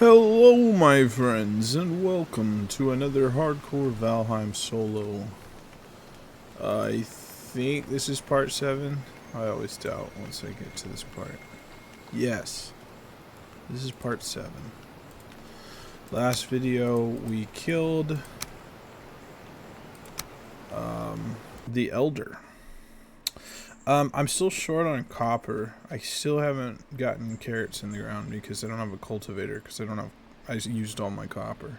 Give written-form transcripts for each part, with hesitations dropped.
Hello, my friends, and welcome to another hardcore Valheim solo. I think this is part 7. I always doubt once I get to this part. Yes, this is part 7. Last video, we killed the Elder. I'm still short on copper. I still haven't gotten carrots in the ground because I don't have a cultivator because I used all my copper.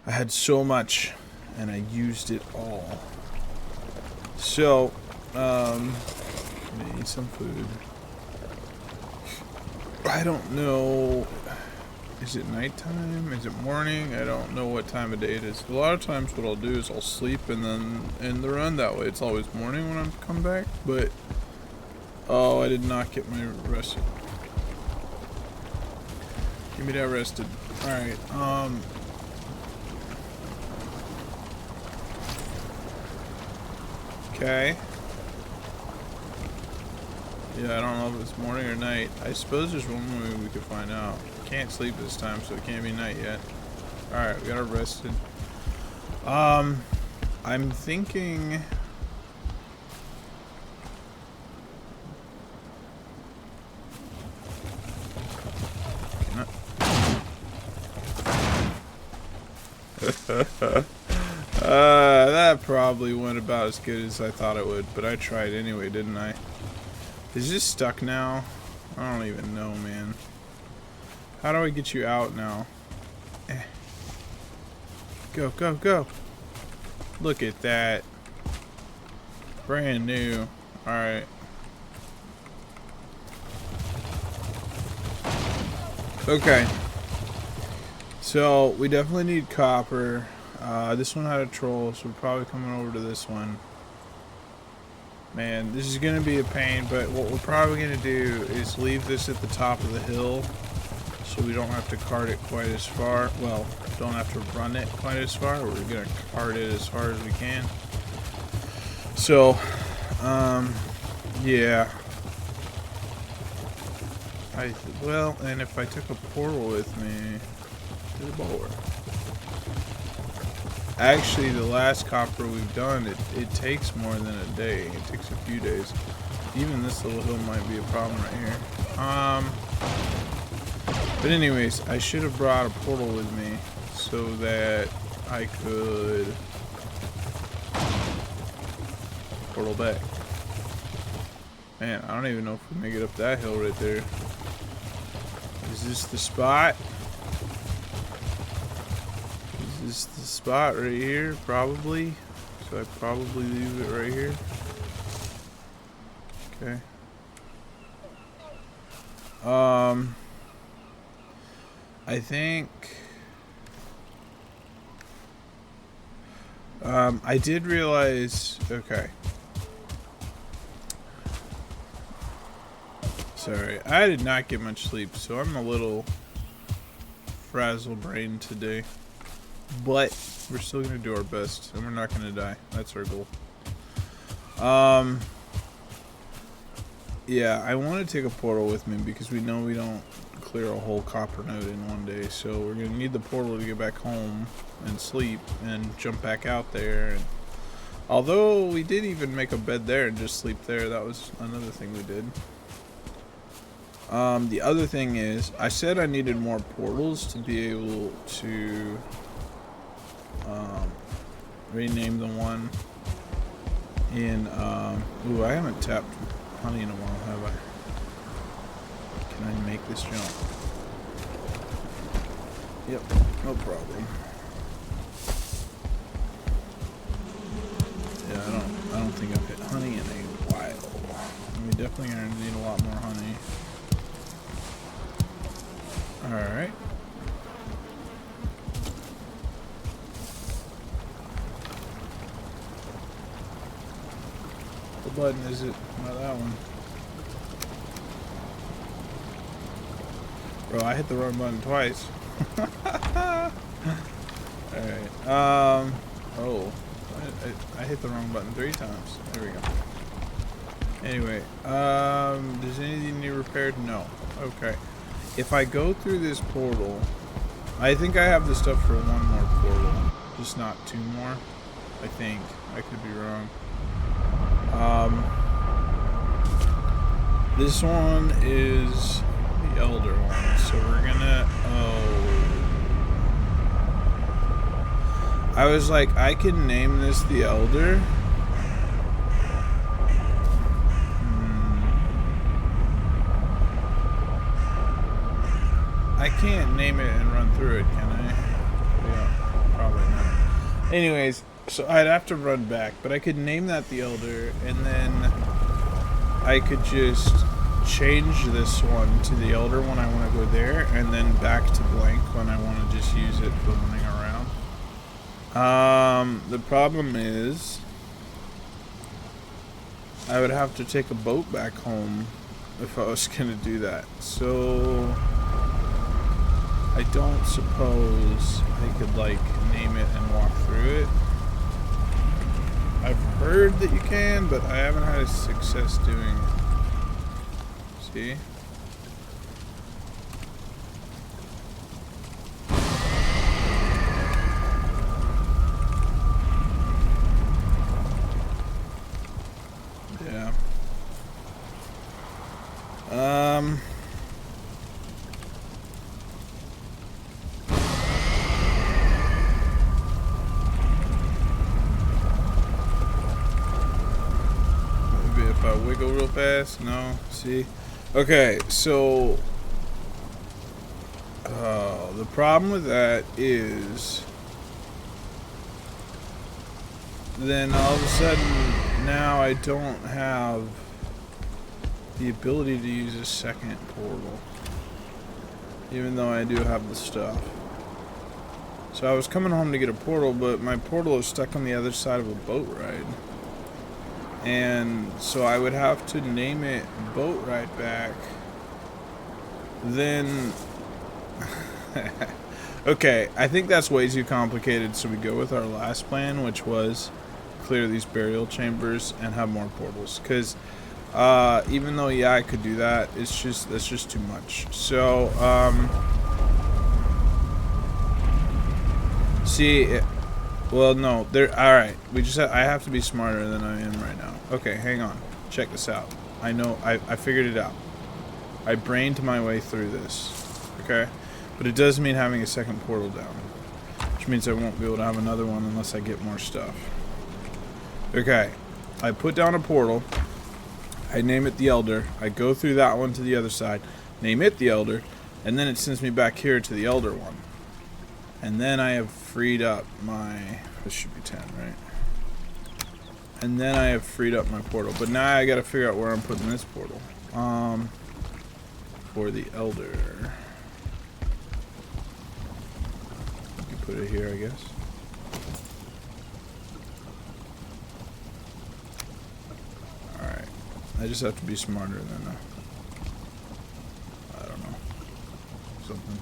I had so much and I used it all. So, I need some food. I don't know. Is it nighttime? Is it morning? I don't know what time of day it is. A lot of times what I'll do is I'll sleep and then end the run. That way it's always morning when I come back. But, oh, I did not get my rested. Give me that rested. Alright, okay. Yeah, I don't know if it's morning or night. I suppose there's one way we could find out. Can't sleep this time, so it can't be night yet. Alright, we got our rested. I'm thinking... that probably went about as good as I thought it would, but I tried anyway, didn't I? Is this stuck now? I don't even know, man. How do I get you out now? Go, go, go. Look at that. Brand new. Alright. Okay. So, we definitely need copper. This one had a troll, so we're probably coming over to this one. Man, this is going to be a pain, but what we're probably going to do is leave this at the top of the hill so we don't have to cart it quite as far. Well, don't have to run it quite as far. We're going to cart it as far as we can. So, yeah. Well, and if I took a portal with me to the board. Actually, the last copper we've done, it takes more than a day. It takes a few days. Even this little hill might be a problem right here. But anyways, I should have brought a portal with me so that I could portal back. Man, I don't even know if we make it up that hill right there. Is this the spot? Is the spot right here? Probably. So I probably leave it right here. Okay. I think I did realize, okay. Sorry, I did not get much sleep, so I'm a little frazzle-brained today. But we're still gonna do our best, and we're not gonna die. That's our goal. Yeah, I want to take a portal with me because we know we don't clear a whole copper node in one day. So we're gonna need the portal to get back home and sleep and jump back out there. And although we did even make a bed there and just sleep there, that was another thing we did. The other thing is, I said I needed more portals to be able to rename the one in ooh, I haven't tapped honey in a while, have I? Can I make this jump? Yep, no problem. Yeah, I don't think I've hit honey in a while. We definitely are gonna need a lot more honey. Alright. What button is it? Not that one. Bro, I hit the wrong button twice. Alright. Oh. I hit the wrong button 3 times. There we go. Anyway, does anything need repaired? No. Okay. if I go through this portal, I think I have the stuff for one more portal, just not two more. I think I could be wrong. This one is the Elder one, so we're gonna. I was like, I can name this the Elder. I can't name it and run through it, can I? Yeah, probably not. Anyways, so I'd have to run back, but I could name that the Elder, and then I could just change this one to the Elder when I want to go there, and then back to blank when I want to just use it for running around. The problem is I would have to take a boat back home if I was going to do that. So I don't suppose I could like name it and walk through it. I've heard that you can, but I haven't had success doing it. See? Yeah. Maybe if I wiggle real fast. No. See? Okay, so the problem with that is then all of a sudden now I don't have the ability to use a second portal, even though I do have the stuff. So I was coming home to get a portal, but my portal is stuck on the other side of a boat ride. And so I would have to name it Boat Ride Back. Then okay, I think that's way too complicated, so we go with our last plan, which was clear these burial chambers and have more portals. Because even though yeah I could do that, that's just too much. So see, well no, there. All right, I have to be smarter than I am right now. Okay, hang on, check this out. I know I figured it out. I brained my way through this. Okay, but it does mean having a second portal down, which means I won't be able to have another one unless I get more stuff. Okay, I put down a portal. I name it the Elder. I go through that one to the other side, name it the Elder, and then it sends me back here to the Elder one. And then I have freed up my... This should be 10, right? And then I have freed up my portal. But now I gotta figure out where I'm putting this portal. For the Elder. You can put it here, I guess. Alright. I just have to be smarter than I don't know. Something.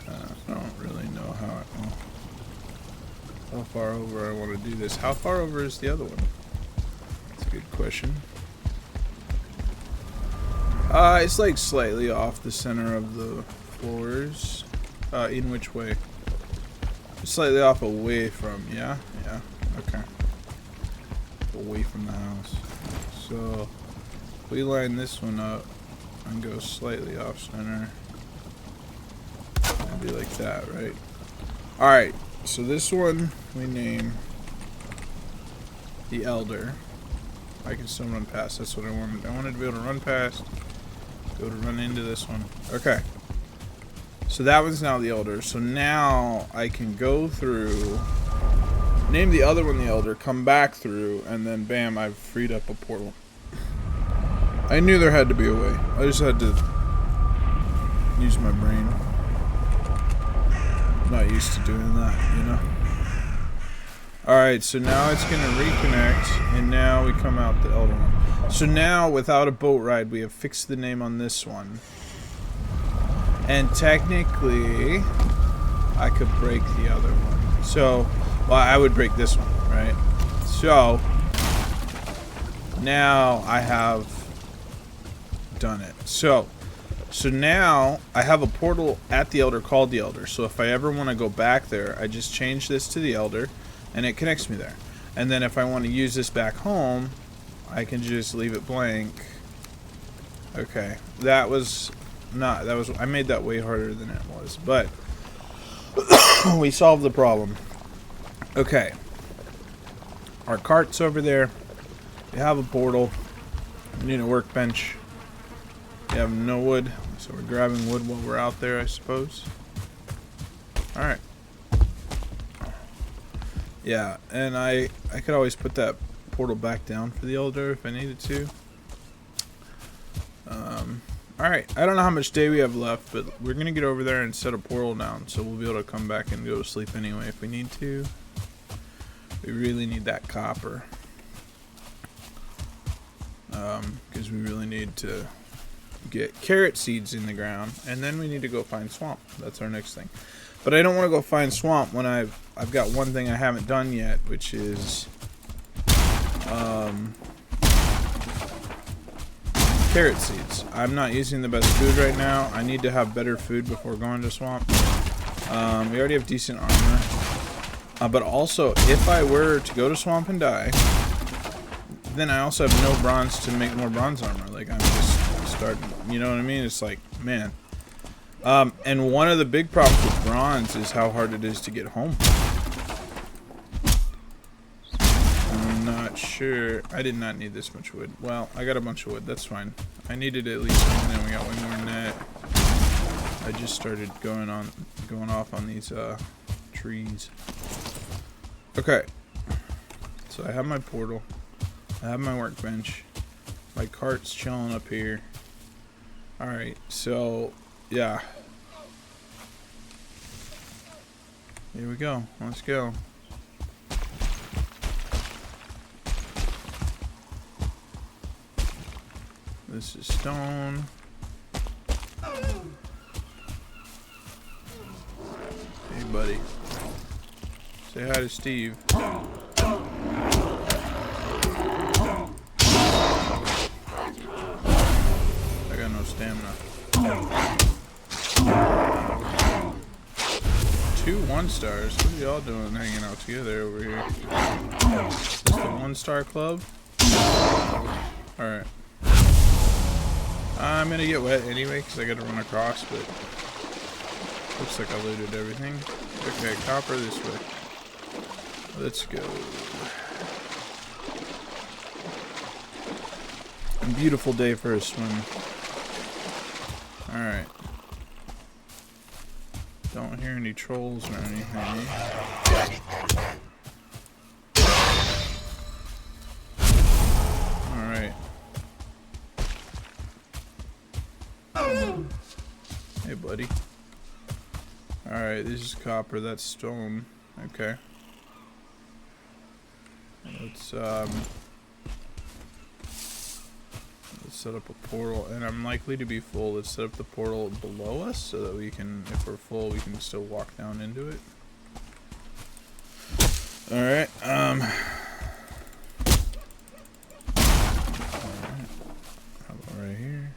I don't really know how far over I want to do this. How far over is the other one? That's a good question. It's like slightly off the center of the floors. In which way? Slightly off away from, yeah? Yeah, okay. Away from the house. So, we line this one up and go slightly off center. Be like that, right? Alright, so this one we name the Elder. I can still run past. That's what I wanted. I wanted to be able to run past, be able to run into this one. Okay. So that one's now the Elder. So now I can go through, name the other one the Elder, come back through, and then bam, I've freed up a portal. I knew there had to be a way. I just had to use my brain. Not used to doing that, you know. Alright, so now it's gonna reconnect, and now we come out the Elder one. So now, without a boat ride, we have fixed the name on this one. And technically, I could break the other one. So, well, I would break this one, right? So, Now I have done it. So now I have a portal at the Elder called the Elder. So if I ever want to go back there, I just change this to the Elder and it connects me there. And then if I want to use this back home, I can just leave it blank. Okay. That was I made that way harder than it was, but we solved the problem. Okay. Our cart's over there. We have a portal. We need a workbench. We have no wood, so we're grabbing wood while we're out there, I suppose. Alright. Yeah, and I could always put that portal back down for the Elder if I needed to. Alright, I don't know how much day we have left, but we're going to get over there and set a portal down, so we'll be able to come back and go to sleep anyway if we need to. We really need that copper. Because we really need to get carrot seeds in the ground, and then we need to go find swamp. That's our next thing. But I don't want to go find swamp when I've got one thing I haven't done yet, which is carrot seeds. I'm not using the best food right now. I need to have better food before going to swamp. We already have decent armor. But also, if I were to go to swamp and die, then I also have no bronze to make more bronze armor. Like, I'm just starting, you know what I mean? It's like, man. And one of the big problems with bronze is how hard it is to get home. I'm not sure. I did not need this much wood. Well, I got a bunch of wood. That's fine. I needed at least one, and then we got way more than that. I just started going off on these trees. Okay. So I have my portal. I have my workbench. My cart's chilling up here. Alright, so yeah. Here we go. Let's go. This is stone. Hey, buddy. Say hi to Steve. I got no stamina. 2 1-stars. What are y'all doing hanging out together over here? Is this the 1-star club? Alright. I'm gonna get wet anyway because I gotta run across, but looks like I looted everything. Okay, copper this way. Let's go. A beautiful day for a swim. Alright. Don't hear any trolls or anything. Alright. Hey, buddy. Alright, this is copper, that's stone. Okay. Let's set up a portal, and I'm likely to be full. Let's set up the portal below us so that we can, if we're full, we can still walk down into it. Alright, alright. How about right here?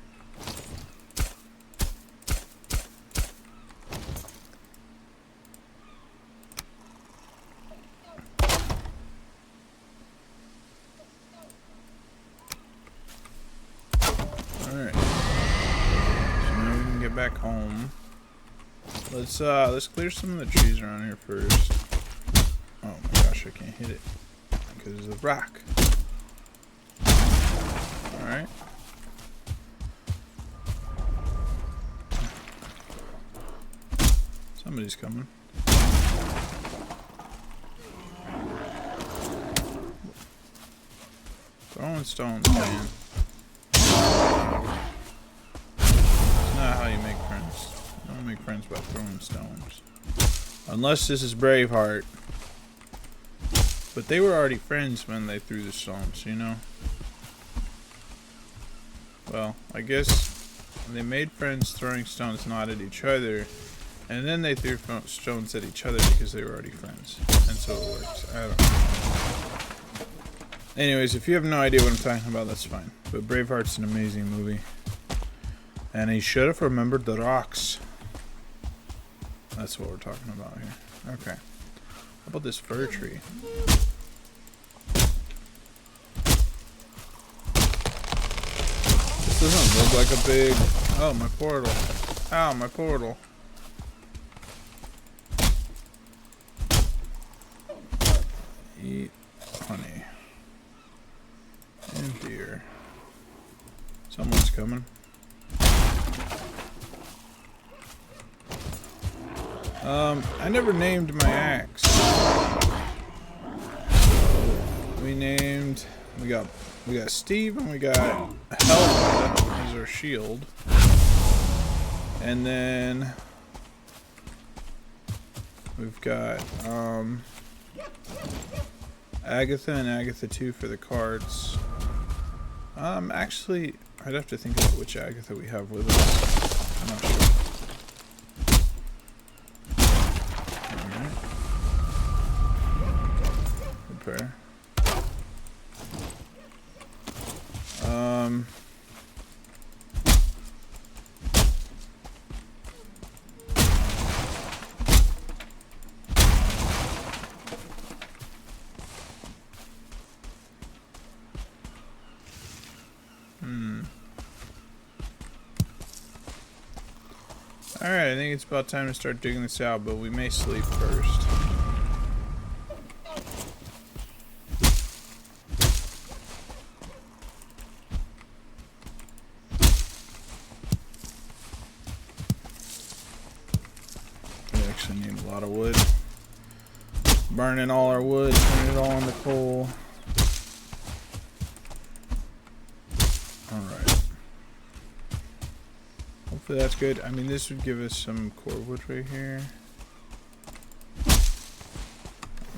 Back home. Let's clear some of the trees around here first. Oh my gosh, I can't hit it because of the rock. Alright. Somebody's coming. Throwing stones, man. Not how you make friends. You don't make friends by throwing stones. Unless this is Braveheart. But they were already friends when they threw the stones, you know? Well, I guess they made friends throwing stones not at each other. And then they threw stones at each other because they were already friends. And so it works. I don't know. Anyways, if you have no idea what I'm talking about, that's fine. But Braveheart's an amazing movie. And he should have remembered the rocks. That's what we're talking about here. Okay. How about this fir tree? This doesn't look like a big... Oh, my portal. Ow, my portal. Eat honey. And deer. Someone's coming. I never named my axe. We got Steve and we got Helga as our shield. And then we've got Agatha and Agatha 2 for the cards. Actually, I'd have to think about which Agatha we have with us. I'm not sure. Repair. Alright, I think it's about time to start digging this out, but we may sleep first. We actually need a lot of wood. Burning all our wood, turning it all into coal. Alright. Hopefully that's good. I mean, this would give us some core wood right here.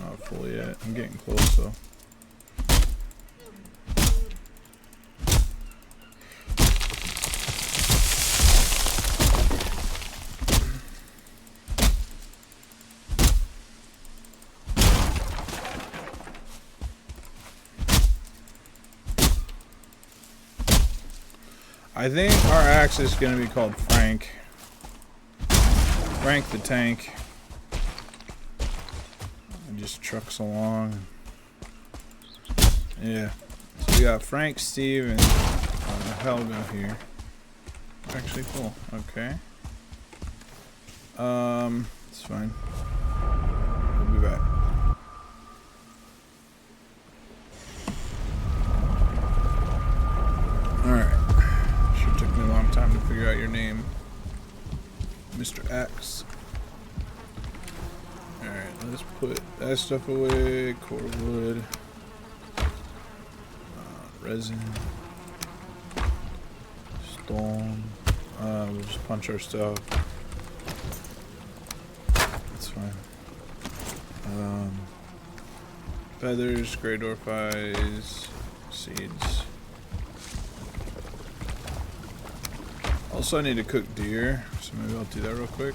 Not full yet. I'm getting close though. I think our axe is going to be called Frank. Frank the Tank. It just trucks along. Yeah. So we got Frank, Steve, and Helga here. Actually, cool. Okay. It's fine. We'll be back. Alright. Took me a long time to figure out your name, Mr. X. Alright, let's put that stuff away. Core wood, resin, stone. We'll just punch our stuff. That's fine. Feathers, grey dwarf eyes, seeds. Also, I need to cook deer, so maybe I'll do that real quick.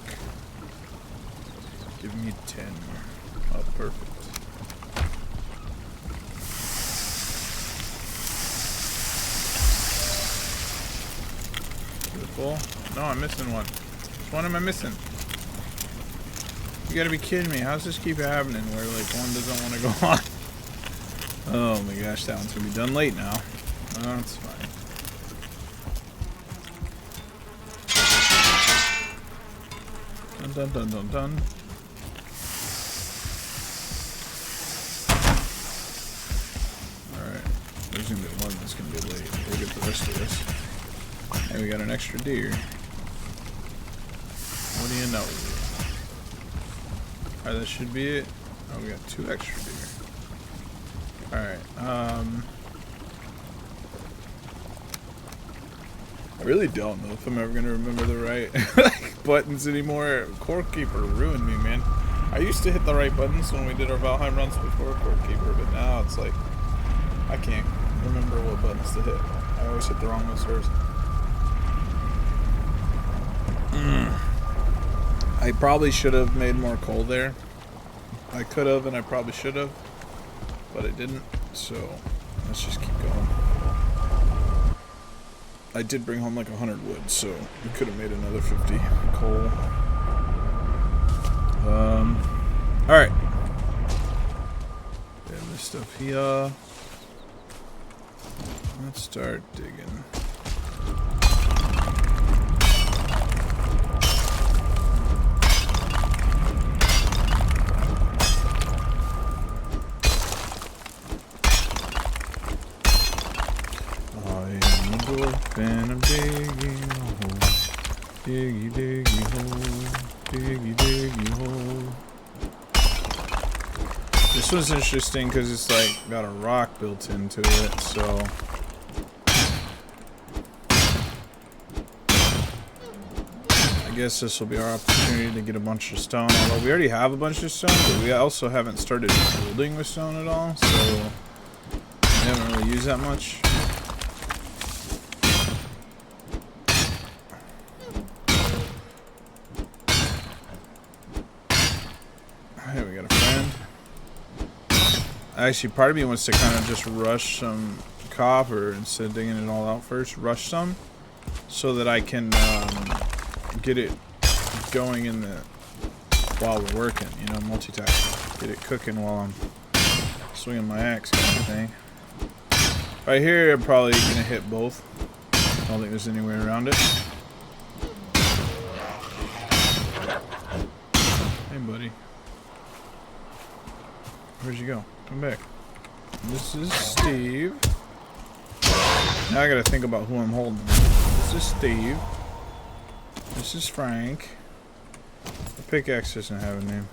Give me 10. Oh, perfect. Is it full? No, I'm missing one. Which one am I missing? You gotta be kidding me. How's this keep happening where, like, one doesn't want to go on? Oh my gosh, that one's gonna be done late now. Oh, that's fine. Dun dun dun dun. Alright. There's gonna be one that's gonna be late. We'll get the rest of this. And we got an extra deer. What do you know? Alright, that should be it. Oh, we got 2 extra deer. Alright, I really don't know if I'm ever gonna remember the right buttons anymore. Core Keeper ruined me, man. I used to hit the right buttons when we did our Valheim runs before Core Keeper, but now it's like I can't remember what buttons to hit. I always hit the wrong ones first. I probably should have made more coal there. I could have, and I probably should have, but I didn't. So Let's just keep going. I did bring home like 100 wood, so we could have made another 50 coal. Alright. We have this stuff here. Let's start digging. And I'm digging a hole, diggy diggy hole, diggy diggy hole. This one's interesting because it's like got a rock built into it, so I guess this will be our opportunity to get a bunch of stone. Although we already have a bunch of stone, but we also haven't started building with stone at all, so we haven't really used that much. Hey, we got a friend. Actually, part of me wants to kind of just rush some copper instead of digging it all out first. Rush some so that I can get it going in the while we're working. You know, multitasking. Get it cooking while I'm swinging my axe, kind of thing. Right here, I'm probably gonna hit both. I don't think there's any way around it. Hey, buddy. Where'd you go? Come back. This is Steve. Now I gotta think about who I'm holding. This is Steve. This is Frank. The pickaxe doesn't have a name.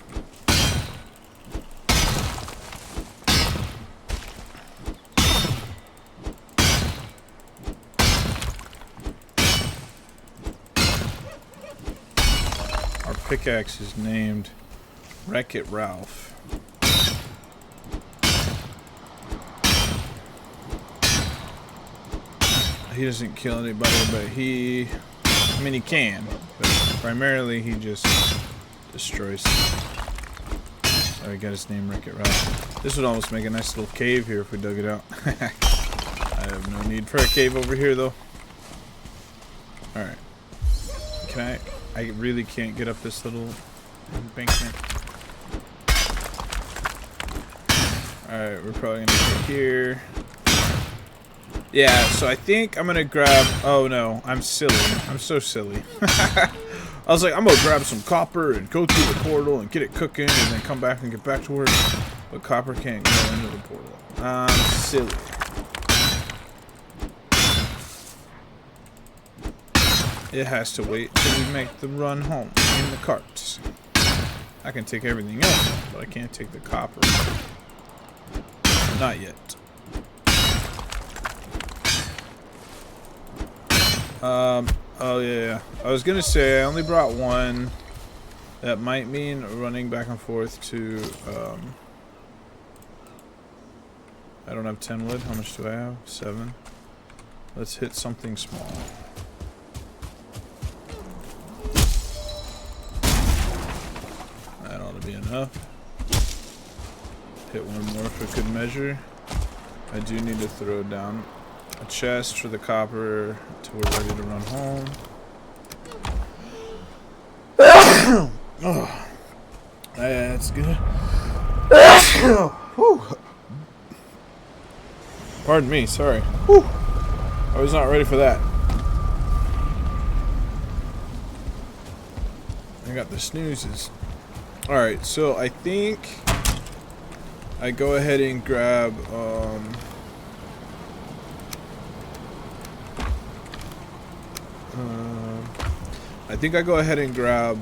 Our pickaxe is named Wreck-It Ralph. He doesn't kill anybody, but I mean he can, but primarily he just destroys. So he got his name Wreck-It Ralph. This would almost make a nice little cave here if we dug it out. I have no need for a cave over here though. Alright. I really can't get up this little embankment. Alright, we're probably gonna go here. Yeah, so I think I'm gonna grab. Oh no, I'm silly. I'm so silly. I was like, I'm gonna grab some copper and go through the portal and get it cooking and then come back and get back to work. But copper can't go into the portal. I'm silly. It has to wait till we make the run home in the carts. I can take everything else, but I can't take the copper. Not yet. Oh yeah. I was gonna say I only brought one. That might mean running back and forth to, I don't have 10 wood. How much do I have? 7. Let's hit something small. That ought to be enough. Hit one more for good measure. I do need to throw down a chest for the copper till we're ready to run home. Oh, that's good. Pardon me, sorry. Whew. I was not ready for that. I got the snoozes. Alright, so I think I go ahead and grab I think I go ahead and grab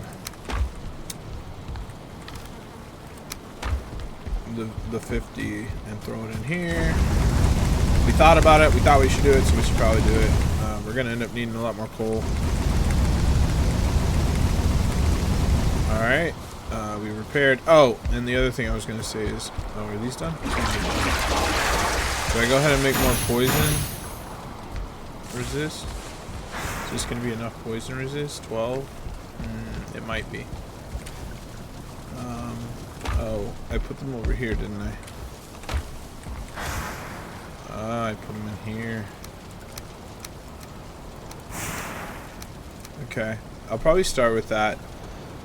the 50 and throw it in here. We thought about it. We thought we should do it, so we should probably do it. We're gonna end up needing a lot more coal. All right. We repaired. Oh, and the other thing I was gonna say is, oh, are these done? Do I go ahead and make more poison resist? Is this going to be enough poison resist? 12? It might be. Oh, I put them over here, didn't I? I put them in here. Okay, I'll probably start with that.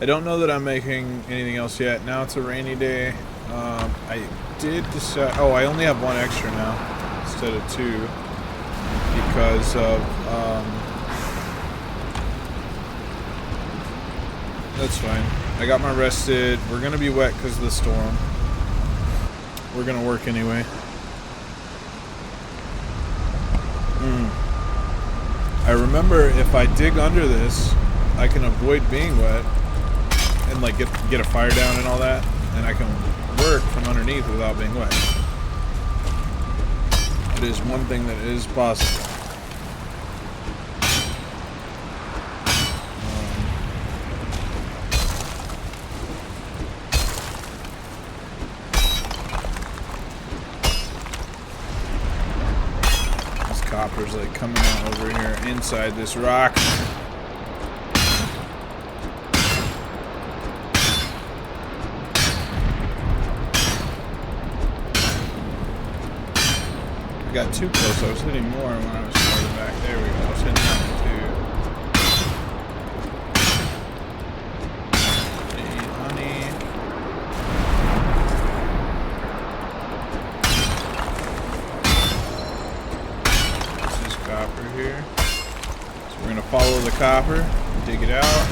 I don't know that I'm making anything else yet. Now it's a rainy day. I did decide... Oh, I only have one extra now instead of two because of... that's fine. I got my rested. We're going to be wet because of the storm. We're going to work anyway. I remember if I dig under this, I can avoid being wet and like get a fire down and all that, and I can work from underneath without being wet. It is one thing that is possible. Copper's like coming out over here inside this rock. I got too close. I was hitting more when I was farther back. There we go. I was hitting that one too. Need honey. Copper here. So we're gonna follow the copper, dig it out.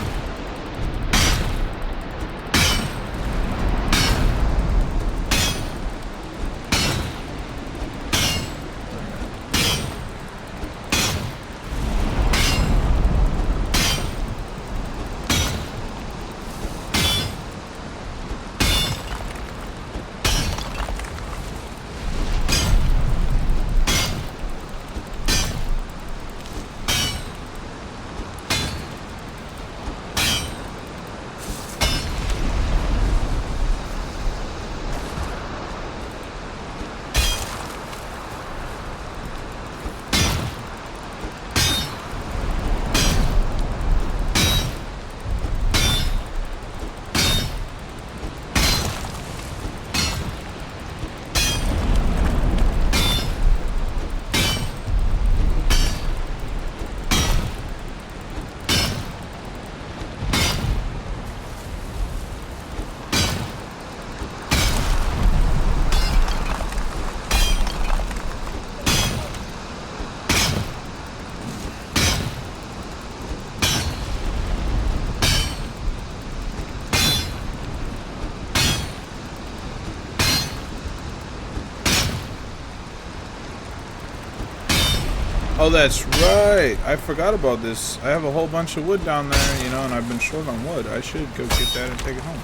Oh, that's right. I forgot about this. I have a whole bunch of wood down there, you know, and I've been short on wood. I should go get that and take it home.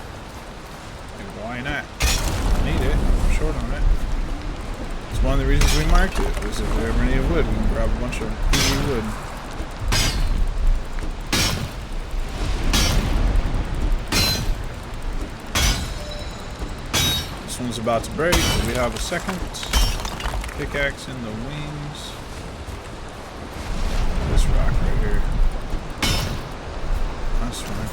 Like, why not? I need it. I'm short on it. It's one of the reasons we marked it. Was if we ever need wood, we can grab a bunch of easy wood. This one's about to break. We have a second pickaxe in the wings. This rock right here. That's fine.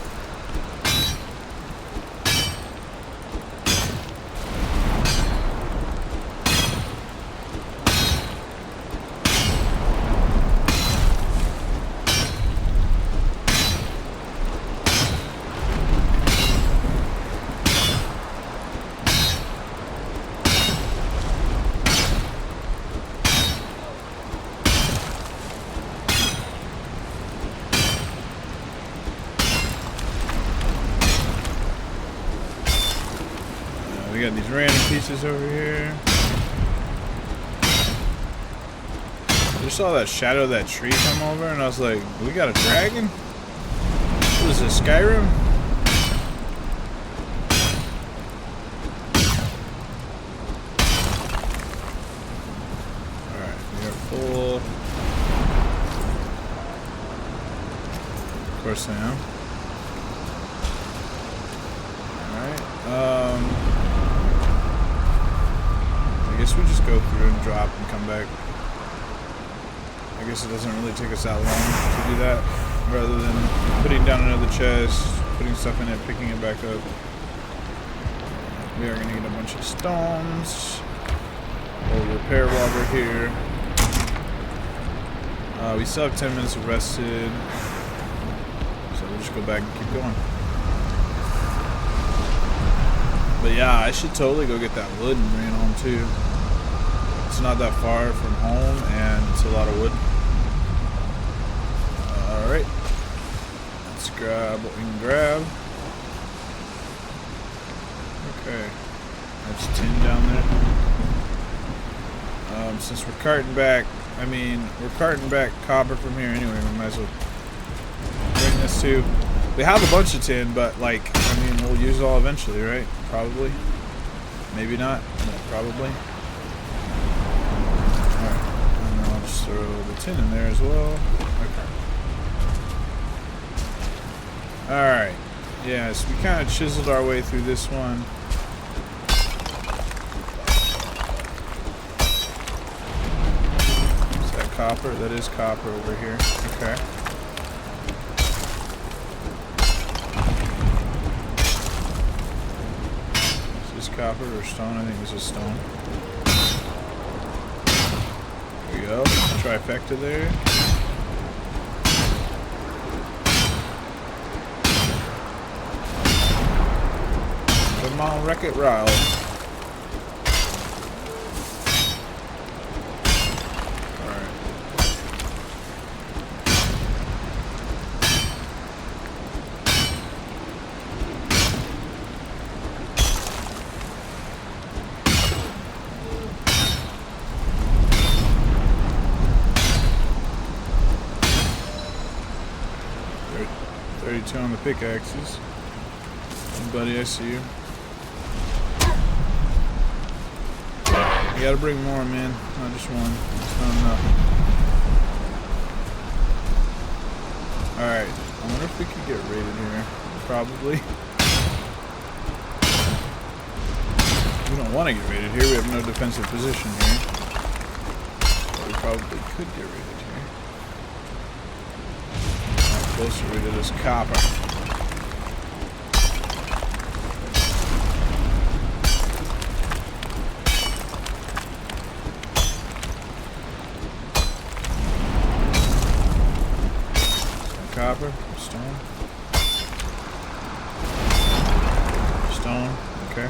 We got these random pieces over here. I just saw that shadow of that tree come over, and I was like, we got a dragon? What is this, Skyrim? Alright, we are full. Of course I am. Alright, I guess we just go through and drop and come back. I guess it doesn't really take us that long to do that, rather than putting down another chest, putting stuff in it, picking it back up. We are going to get a bunch of stones. We'll repair while we're here. We still have 10 minutes rested, so we'll just go back and keep going. But yeah, I should totally go get that wood and bring it home too. It's not that far from home, and it's a lot of wood. Alright. Let's grab what we can grab. Okay. That's tin down there. Since we're carting back, we're carting back copper from here anyway, we might as well bring this too. We have a bunch of tin, but we'll use it all eventually, right? Probably. Maybe not. No, probably. Alright. And then I'll just throw the tin in there as well. Okay. Alright. Yeah, so we kind of chiseled our way through this one. Is that copper? That is copper over here. Okay. Copper or stone? I think this is stone. There we go. Trifecta there. Come on, Wreck-It Ralph. On the pickaxes. Hey buddy, I see you. You gotta bring more, man. Not just one. It's not enough. Alright. I wonder if we could get raided here. Probably. We don't want to get raided here. We have no defensive position here. But we probably could get raided here. Closer to this copper. Some copper, stone. Stone, okay.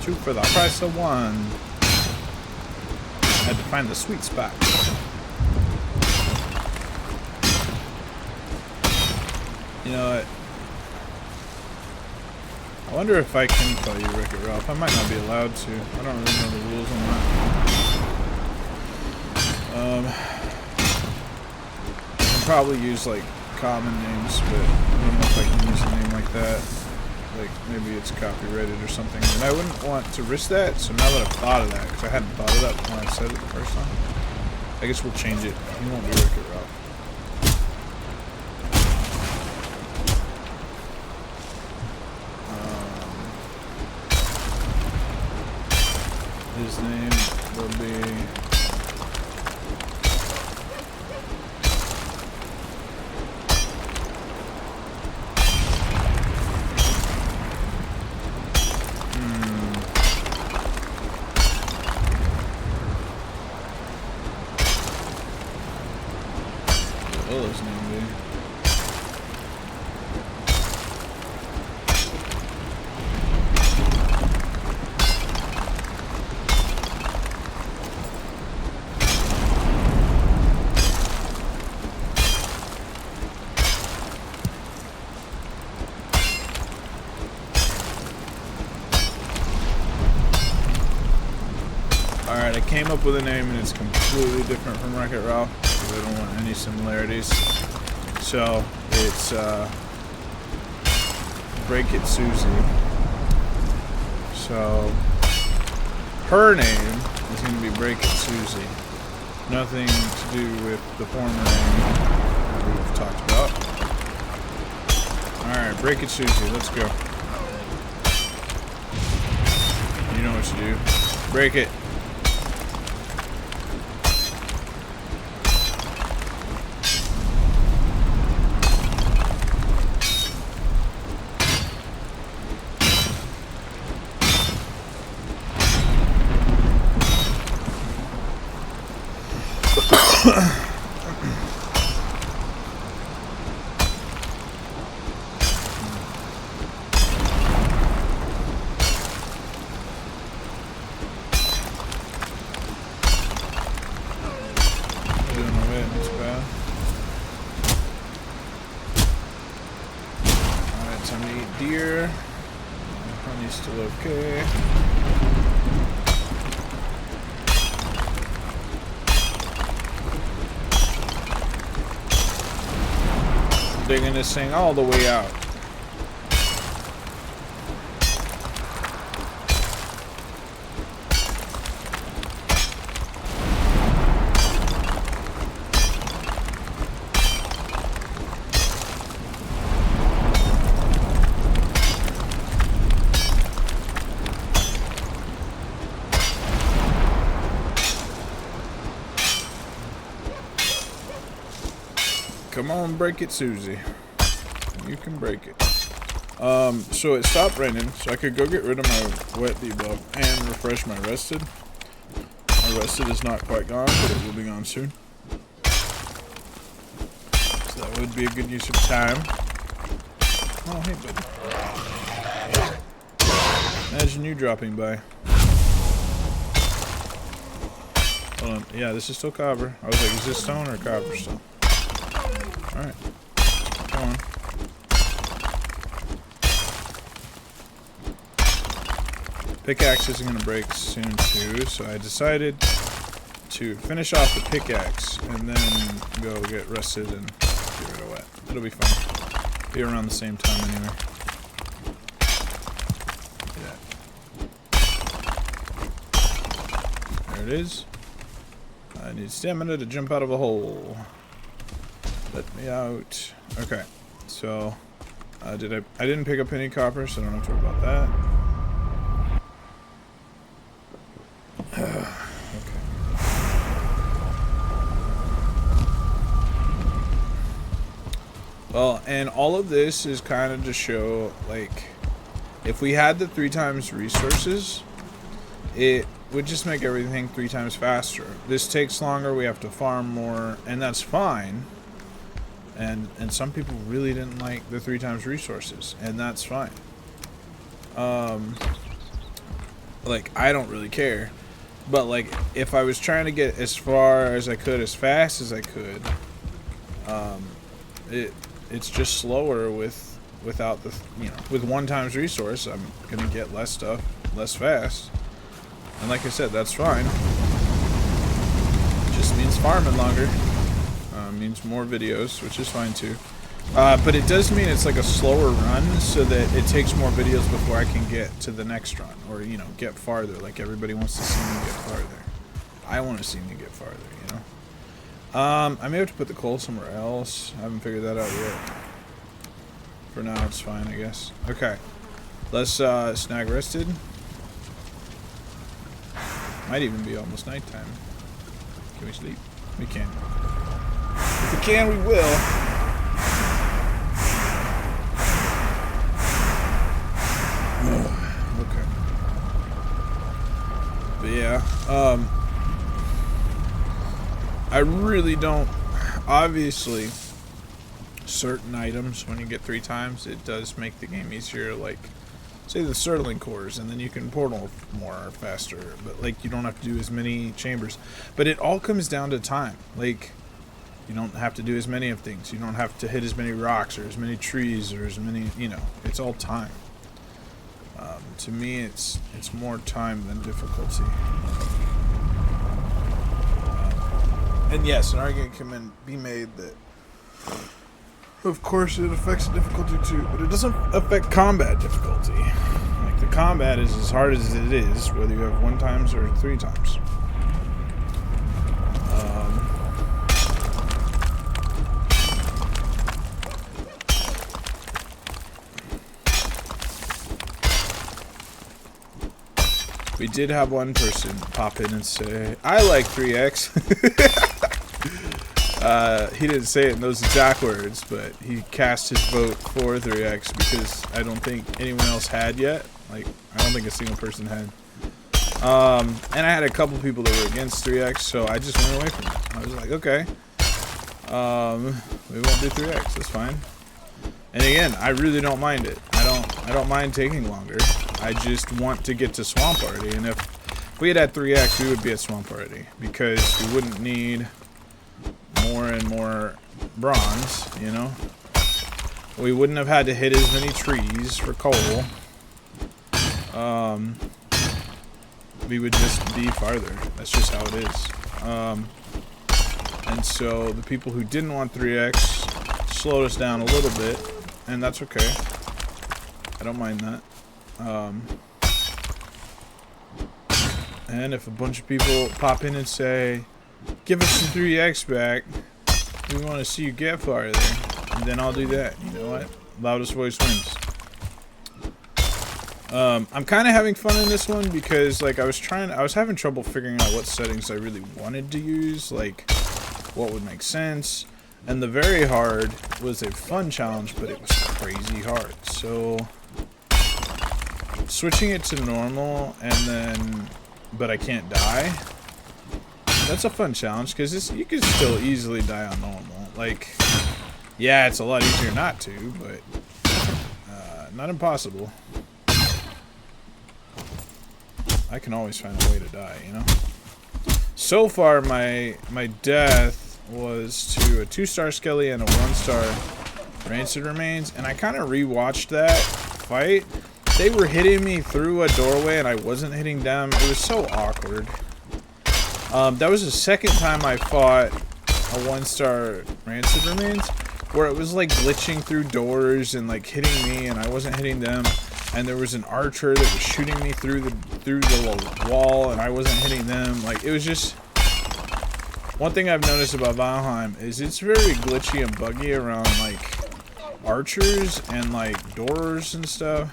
Two for the price of one. Had to find the sweet spot. You know what? I wonder if I can call you Wreck-It Ralph. I might not be allowed to. I don't really know the rules on that. I can probably use common names, but I don't know if I can use a name like that. Maybe it's copyrighted or something, and I wouldn't want to risk that. So now that I've thought of that, because I hadn't thought of that when I said it the first time, I guess we'll change it. He won't be Wreck-It Ralph. His name will be his name be? Alright, I came up with a name and it's completely different from Wreck-It Ralph because I don't want any similarities. So, it's Break It Susie. So, her name is going to be Break It Susie. Nothing to do with the former name that we've talked about. Alright, Break It Susie, let's go. You know what to do. Break it. time to eat deer. Honey's still okay. Digging this thing all the way out. Come on, break it, Susie. You can break it. So it stopped raining, so I could go get rid of my wet debuff and refresh my rested. My rested is not quite gone, but it will be gone soon. So that would be a good use of time. Oh, hey, buddy. Imagine you dropping by. Hold on. Yeah, this is still copper. I was like, is this stone or copper still? Alright. Come on. Pickaxe isn't going to break soon too, so I decided to finish off the pickaxe and then go get rested and get rid of wet. It'll be fun. Be around the same time anyway. There it is. I need stamina to jump out of a hole. Let me out. Okay, so I didn't pick up any copper, so I don't have to worry about that. Okay. Well, and all of this is kind of to show, like, if we had the 3 times resources, it would just make everything 3 times faster. This takes longer, we have to farm more, and that's fine. And some people really didn't like the 3 times resources, and that's fine. Like, I don't really care. But, like, if I was trying to get as far as I could, as fast as I could, it's just slower without the, you know, with 1 times resource, I'm gonna get less stuff, less fast. And like I said, that's fine. It just means farming longer. Means more videos, which is fine too. But it does mean it's like a slower run, so that it takes more videos before I can get to the next run, or, you know, get farther. Like, everybody wants to see me get farther. I want to see me get farther, you know. I may have to put the coal somewhere else. I haven't figured that out yet. For now, it's fine, I guess. Okay, let's snag rested. Might even be almost nighttime. Can we sleep? We can. If we can, we will. Okay. But yeah, I really don't. Obviously, certain items, when you get 3 times, it does make the game easier. Like, say the Sterling cores, and then you can portal more faster. But, like, you don't have to do as many chambers. But it all comes down to time. Like, you don't have to do as many of things. You don't have to hit as many rocks or as many trees or as many, you know, it's all time. To me, it's more time than difficulty. And yes, an argument can be made that, of course, it affects difficulty too, but it doesn't affect combat difficulty. Like, the combat is as hard as it is, whether you have 1 times or 3 times. We did have one person pop in and say, I like 3x. He didn't say it in those exact words, but he cast his vote for 3x because I don't think anyone else had yet. Like, I don't think a single person had. And I had a couple people that were against 3x, so I just went away from it. I was like, okay. We won't do 3x, that's fine. And again, I really don't mind it. I don't mind taking longer. I just want to get to Swamp already, and if we had 3x, we would be at Swamp already, because we wouldn't need more and more bronze, you know? we wouldn't have had to hit as many trees for coal. We would just be farther. That's just how it is. And so the people who didn't want 3x slowed us down a little bit, and that's okay. I don't mind that. And if a bunch of people pop in and say, give us some 3x back, we want to see you get farther, and then I'll do that. You know what? Loudest voice wins. I'm kind of having fun in this one because, like, I was having trouble figuring out what settings I really wanted to use, like, what would make sense. And the very hard was a fun challenge, but it was crazy hard. So, switching it to normal and then, but I can't die, that's a fun challenge because you can still easily die on normal. Like, yeah, it's a lot easier not to, but not impossible. I can always find a way to die, you know? So far, my death was to a 2-star skelly and a 1-star rancid remains, and I kind of rewatched that fight. They were hitting me through a doorway, and I wasn't hitting them. It was so awkward. That was the second time I fought a 1-star rancid remains, where it was like glitching through doors and like hitting me, and I wasn't hitting them. And there was an archer that was shooting me through the wall, and I wasn't hitting them. Like, it was just... One thing I've noticed about Valheim is it's very glitchy and buggy around, like, archers and, like, doors and stuff.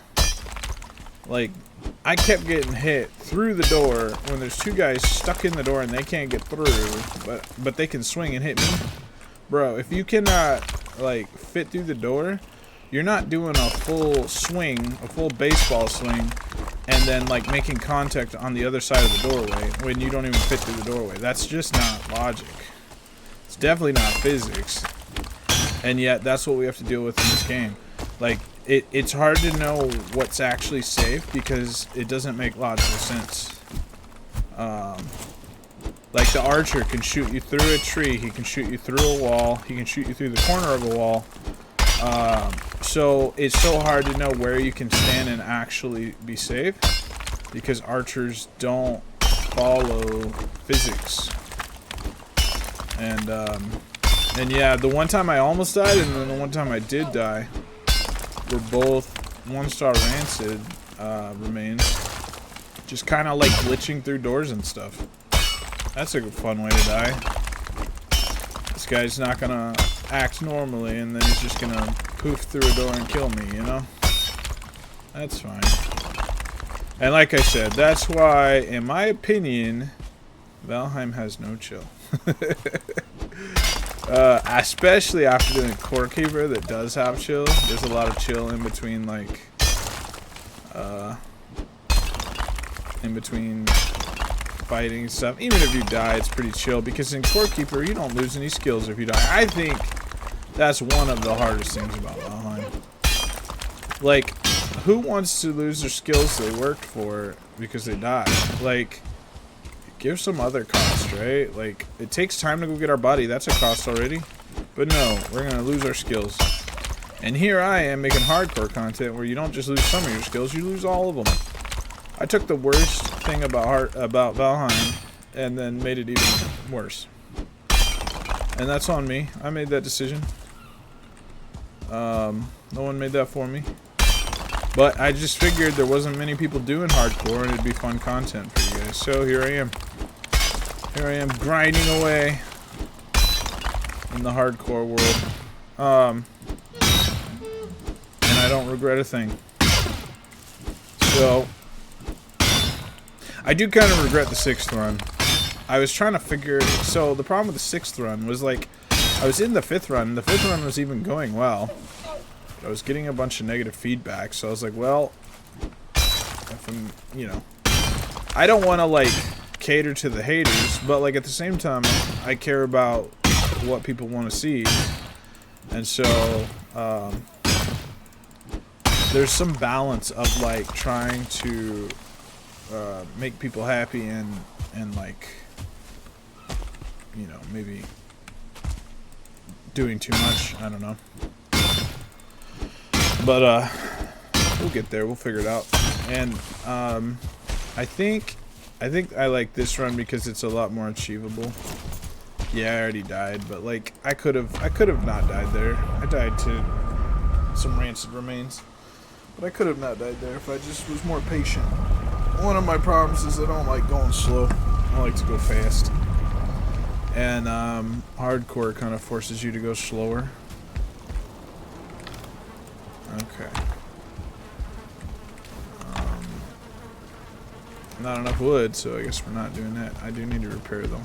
Like, I kept getting hit through the door when there's 2 guys stuck in the door and they can't get through, but they can swing and hit me. Bro, if you cannot, like, fit through the door... You're not doing a full swing, a full baseball swing, and then like making contact on the other side of the doorway when you don't even fit through the doorway. That's just not logic. It's definitely not physics. And yet that's what we have to deal with in this game. Like, it's hard to know what's actually safe because it doesn't make logical sense. Like, the archer can shoot you through a tree, he can shoot you through a wall, he can shoot you through the corner of a wall. So it's so hard to know where you can stand and actually be safe because archers don't follow physics. And yeah, the one time I almost died and then the one time I did die were both 1-star rancid remains, just kind of like glitching through doors and stuff. That's a fun way to die. This guy's not gonna act normally and then he's just gonna poof through a door and kill me, you know? That's fine. And like I said, that's why, in my opinion, Valheim has no chill. Especially after doing Core Keeper that does have chill. There's a lot of chill in between, like, in between fighting stuff. Even if you die, it's pretty chill because in Core Keeper, you don't lose any skills if you die. I think that's one of the hardest things about Valheim. Like, who wants to lose their skills they worked for because they died? Like, give some other cost, right? Like, it takes time to go get our body. That's a cost already. But no, we're going to lose our skills. And here I am making hardcore content where you don't just lose some of your skills, you lose all of them. I took the worst thing about Valheim and then made it even worse. And that's on me. I made that decision. No one made that for me. But I just figured there wasn't many people doing hardcore and it'd be fun content for you guys. So here I am. Here I am grinding away in the hardcore world. And I don't regret a thing. So I do kind of regret the 6th run. I was trying to figure... So the problem with the 6th run was, like, I was in the 5th run. The 5th run was even going well. But I was getting a bunch of negative feedback. So I was like, well, if I'm, you know... I don't want to, like, cater to the haters. But, like, at the same time, I care about what people want to see. And so, there's some balance of, like, trying to make people happy and like, you know, maybe doing too much. I don't know. But we'll get there. We'll figure it out. And I think I like this run because it's a lot more achievable. Yeah, I already died, but like I could have not died there. I died to some rancid remains, but I could have not died there if I just was more patient. One of my problems is I don't like going slow. I like to go fast. And hardcore kind of forces you to go slower. Okay. Not enough wood, so I guess we're not doing that. I do need to repair though.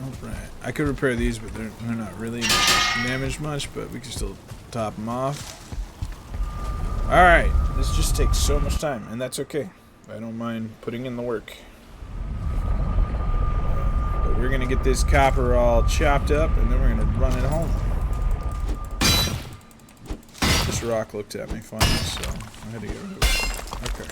Alright. I could repair these, but they're not really damaged much, but we can still top them off. Alright. This just takes so much time, and that's okay. I don't mind putting in the work. But we're going to get this copper all chopped up, and then we're going to run it home. This rock looked at me funny, so I had to get rid of it. Okay.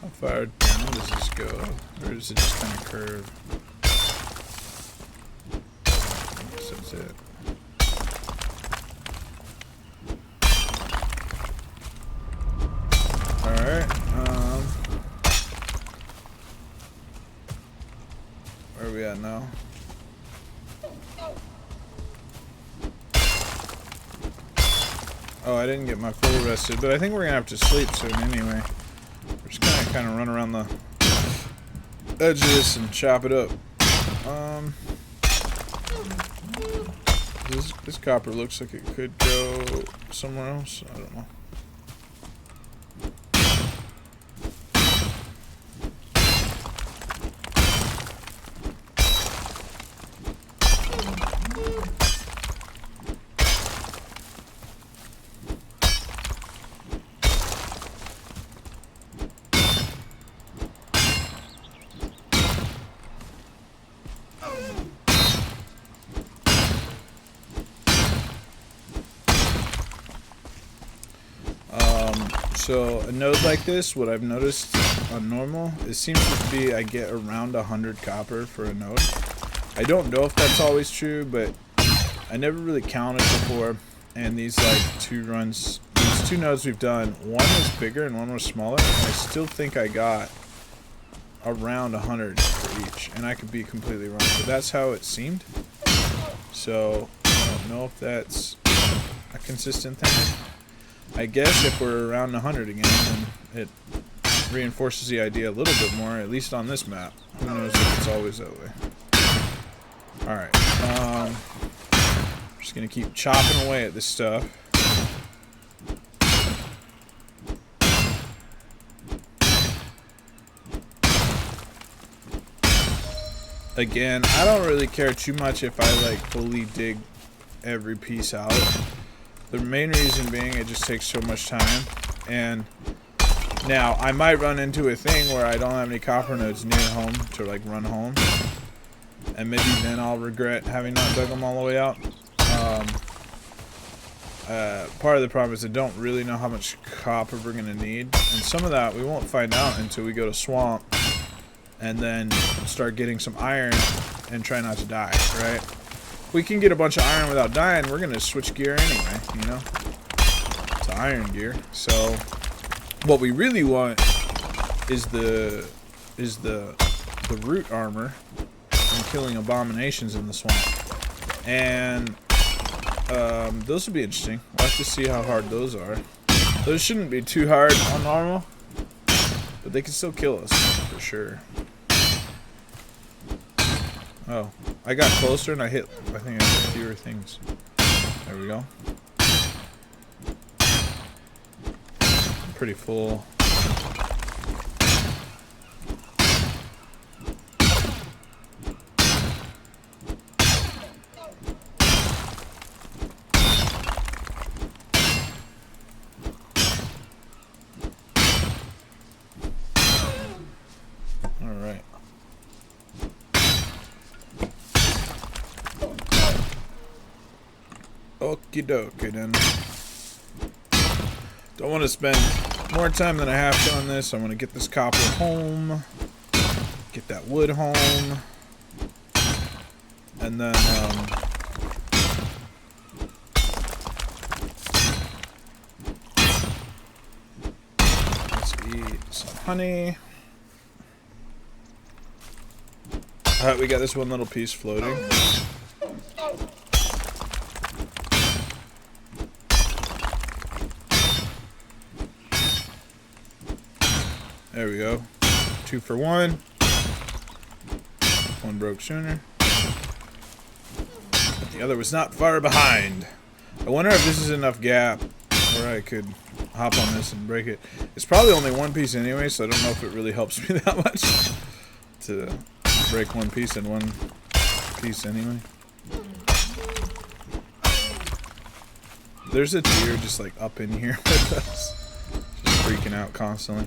How far down does this go? Or does it just kind of curve? I guess that's it. Alright. Where are we at now? Oh, I didn't get my full rested, but I think we're gonna have to sleep soon anyway. We're just gonna kind of run around the edge of this and chop it up. This copper looks like it could go somewhere else. I don't know. So a node like this, what I've noticed on normal, it seems to be I get around 100 copper for a node. I don't know if that's always true, but I never really counted before. And these like two nodes we've done, one was bigger and one was smaller, and I still think I got around 100 for each. And I could be completely wrong, but that's how it seemed. So I don't know if that's a consistent thing. I guess if we're around 100 again, then it reinforces the idea a little bit more, at least on this map. Who knows if it's always that way. Alright, just gonna keep chopping away at this stuff. Again, I don't really care too much if I like fully dig every piece out. The main reason being it just takes so much time, and now I might run into a thing where I don't have any copper nodes near home to like run home, and maybe then I'll regret having not dug them all the way out. Part of the problem is I don't really know how much copper we're gonna need, and some of that we won't find out until we go to swamp and then start getting some iron and try not to die, right? We can get a bunch of iron without dying, we're gonna switch gear anyway, you know, to iron gear. So what we really want is the root armor from killing abominations in the swamp, and those will be interesting. We'll have to see how hard those are. Those shouldn't be too hard on normal, but they can still kill us for sure. Oh, I got closer and I think I hit fewer things. There we go. I'm pretty full. Okie dokie then. Don't want to spend more time than I have to on this. I want to get this copper home. Get that wood home. And then, let's eat some honey. Alright, we got this one little piece floating. There we go. 2 for 1. One broke sooner. But the other was not far behind. I wonder if this is enough gap where I could hop on this and break it. It's probably only one piece anyway, so I don't know if it really helps me that much to break one piece in one piece anyway. There's a deer just like up in here with us. Just freaking out constantly.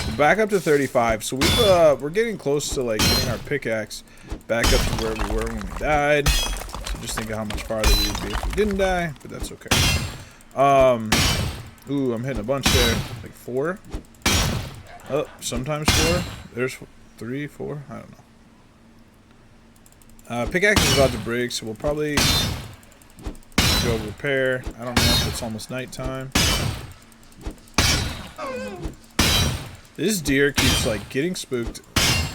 We're back up to 35, so we're getting close to like getting our pickaxe back up to where we were when we died. So just think of how much farther we would be if we didn't die, but that's okay. Ooh, I'm hitting a bunch there. Like 4. Oh, sometimes 4. There's 3, 4. I don't know. Pickaxe is about to break, so we'll probably go repair. I don't know if it's almost nighttime. This deer keeps like getting spooked,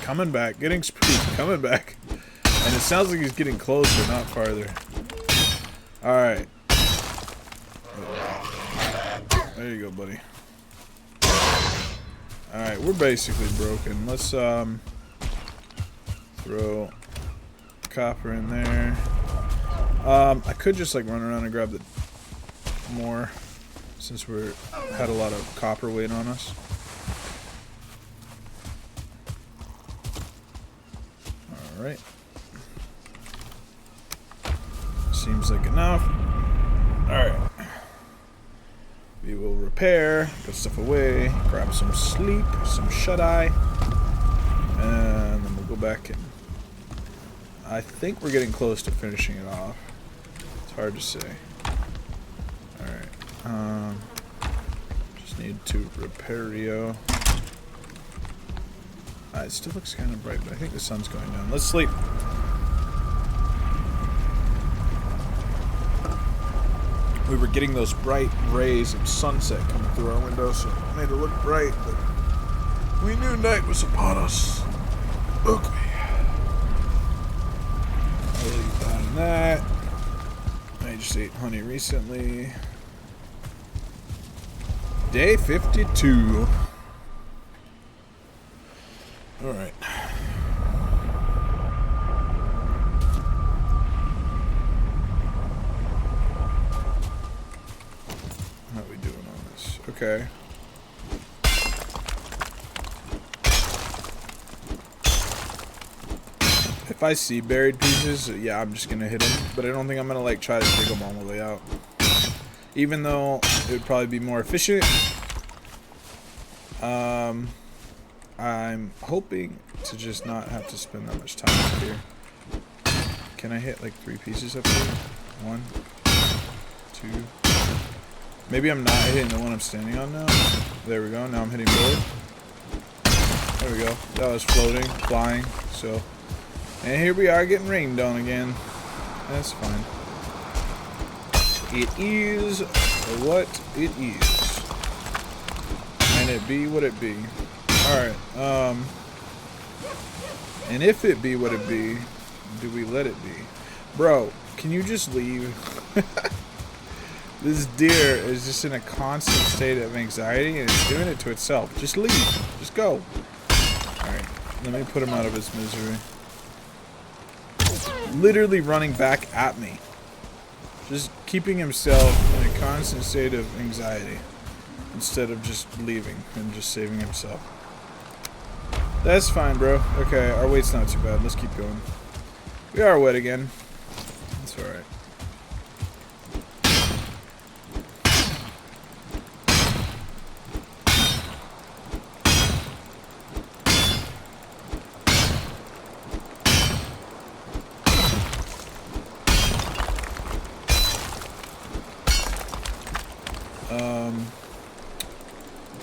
coming back, getting spooked, coming back. And it sounds like he's getting closer, not farther. Alright. There you go, buddy. Alright, we're basically broken. Let's throw copper in there. I could just like run around and grab the more since we had a lot of copper weight on us. Alright. Seems like enough. Alright. We will repair, put stuff away, grab some sleep, some shut-eye, and then we'll go back and I think we're getting close to finishing it off. It's hard to say. Alright. Just need to repair Rio. It still looks kind of bright, but I think the sun's going down. Let's sleep. We were getting those bright rays of sunset coming through our window, so it made it look bright, but we knew night was upon us. Okay. I'll leave that and that. I just ate honey recently. Day 52. Alright. How are we doing on this? Okay. If I see buried pieces, yeah, I'm just gonna hit them. But I don't think I'm gonna like try to dig them all the way out. Even though it would probably be more efficient. I'm hoping to just not have to spend that much time up here. Can I hit like 3 pieces up here? 1, 2. Maybe I'm not hitting the one I'm standing on now. There we go. Now I'm hitting both. There we go. That was floating, flying. So, and here we are getting rained on again. That's fine. It is what it is. And it be what it be. Alright, and if it be what it be, do we let it be? Bro, can you just leave? This deer is just in a constant state of anxiety and it's doing it to itself. Just leave. Just go. Alright, let me put him out of his misery. Literally running back at me. Just keeping himself in a constant state of anxiety instead of just leaving and just saving himself. That's fine, bro. Okay, our weight's not too bad. Let's keep going. We are wet again. That's alright.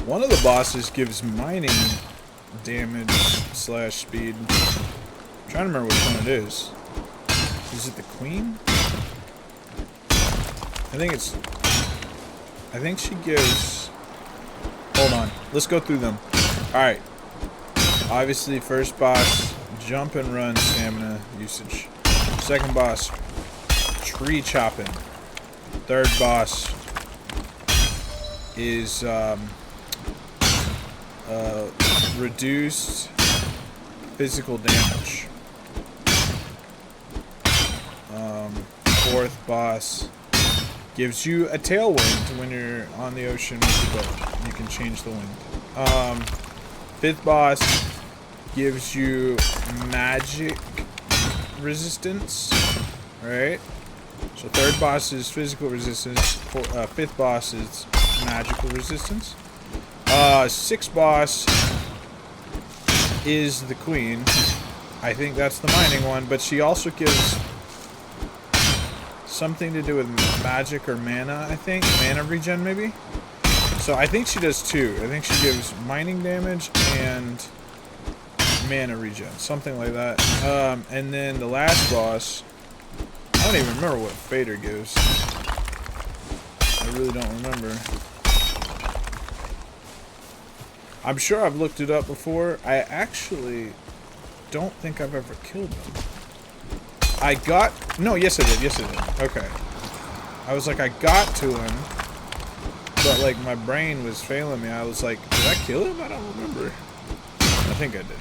One of the bosses gives mining damage / speed. I'm trying to remember which one it is. Is it the queen? I think she gives... Hold on. Let's go through them. Alright. Obviously, first boss, jump and run stamina usage. Second boss, tree chopping. Third boss is reduced physical damage. Fourth boss gives you a tailwind when you're on the ocean with the boat. You can change the wind. Fifth boss gives you magic resistance. Alright. So third boss is physical resistance. Fifth boss is magical resistance. Sixth boss is the queen. I think that's the mining one, but she also gives something to do with magic or mana, I think. Mana regen, maybe? So I think she does two. I think she gives mining damage and mana regen. Something like that. And then the last boss, I don't even remember what Fader gives. I really don't remember. I'm sure I've looked it up before. I actually don't think I've ever killed him. No, yes I did. Yes I did. Okay. I was like, I got to him, but like my brain was failing me. I was like, did I kill him? I don't remember. I think I did.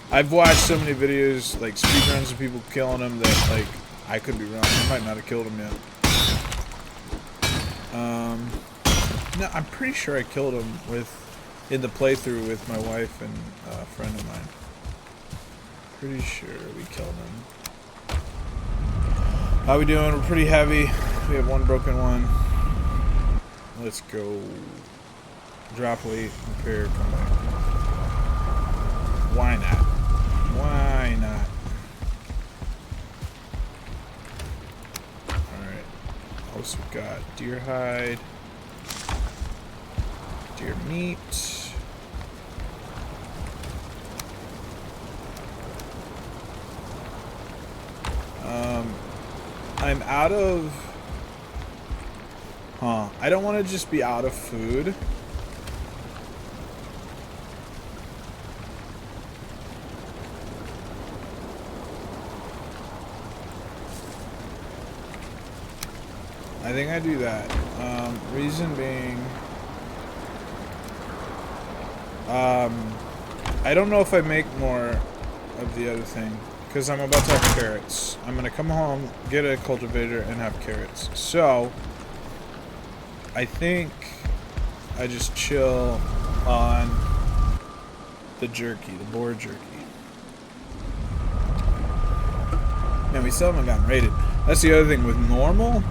I've watched so many videos, like speedruns of people killing him, that like I could be wrong. I might not have killed him yet. No, I'm pretty sure I killed him in the playthrough with my wife and a friend of mine. Pretty sure we killed him. How we doing? We're pretty heavy. We have one broken one. Let's go. Drop weight, repair, come back. Why not? Why not? Alright. Also got deer hide. Deer meat. I'm out of... I don't want to just be out of food. I think I do that. Reason being... I don't know if I make more of the other thing, because I'm about to have carrots. I'm going to come home, get a cultivator, and have carrots. So, I think I just chill on the jerky, the boar jerky. Man, we still haven't gotten raided. That's the other thing. With normal,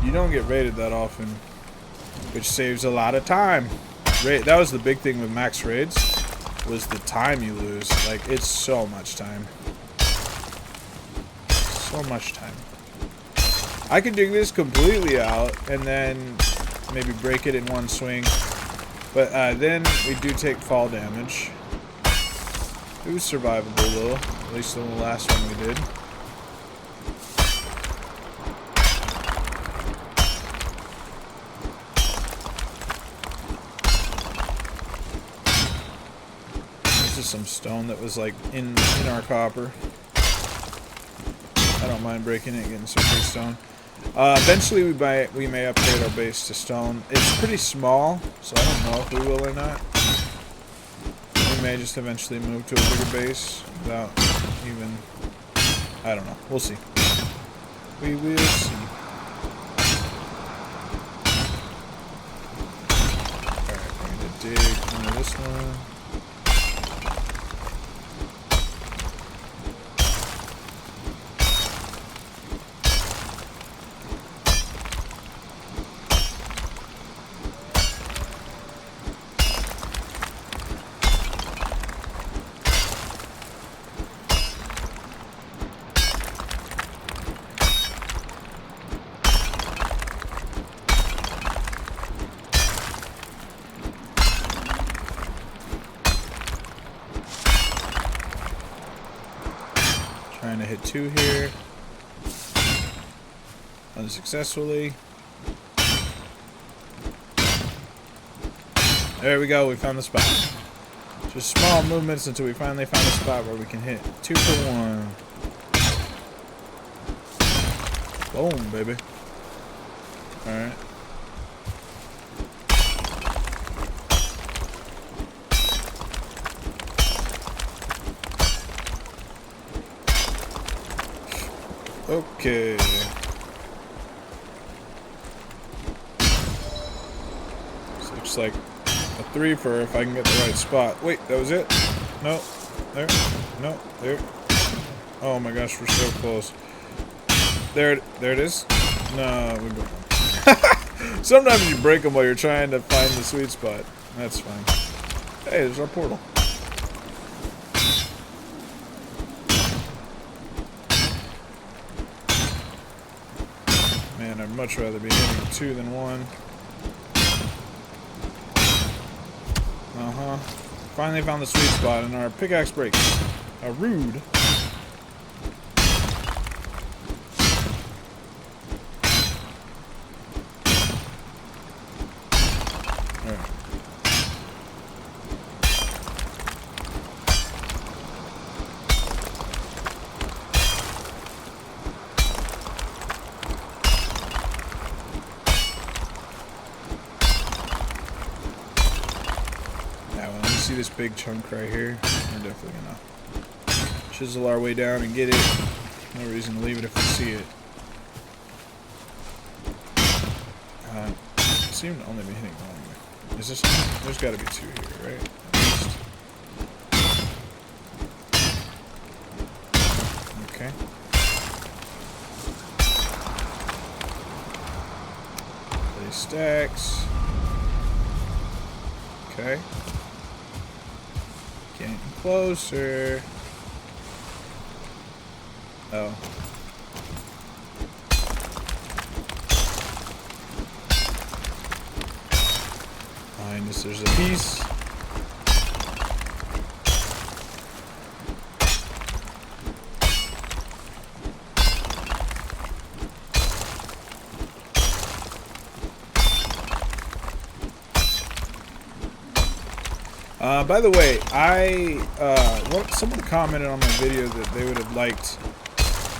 you don't get raided that often, which saves a lot of time. That was the big thing with max raids, was the time you lose. Like, it's so much time. So much time. I could dig this completely out and then maybe break it in one swing. But then we do take fall damage. It was survivable though, at least the last one we did. Some stone that was like in our copper. I don't mind breaking it, getting some free stone. Eventually we may upgrade our base to stone. It's pretty small, so I don't know if we will or not. We may just eventually move to a bigger base without even... I don't know. We'll see. We will see. Alright, I'm going to dig into this one. 2 here. Unsuccessfully. There we go, we found the spot. Just small movements until we finally find a spot where we can hit 2 for 1. Boom, baby. Alright. Okay. So looks like a 3 for if I can get the right spot. Wait, that was it? No. There. No. There. Oh my gosh, we're so close. There it is. No, we broke them. Sometimes you break them while you're trying to find the sweet spot. That's fine. Hey, there's our portal. Man, I'd much rather be hitting 2 than 1. Finally found the sweet spot and our pickaxe breaks. A rude. Alright. See this big chunk right here? We're definitely gonna chisel our way down and get it. No reason to leave it if we see it. Seem to only be hitting 1. Is this? There's got to be 2 here, right? Okay. Play stacks. Okay. Getting closer. Oh. Behind us there's a piece. By the way, someone commented on my video that they would have liked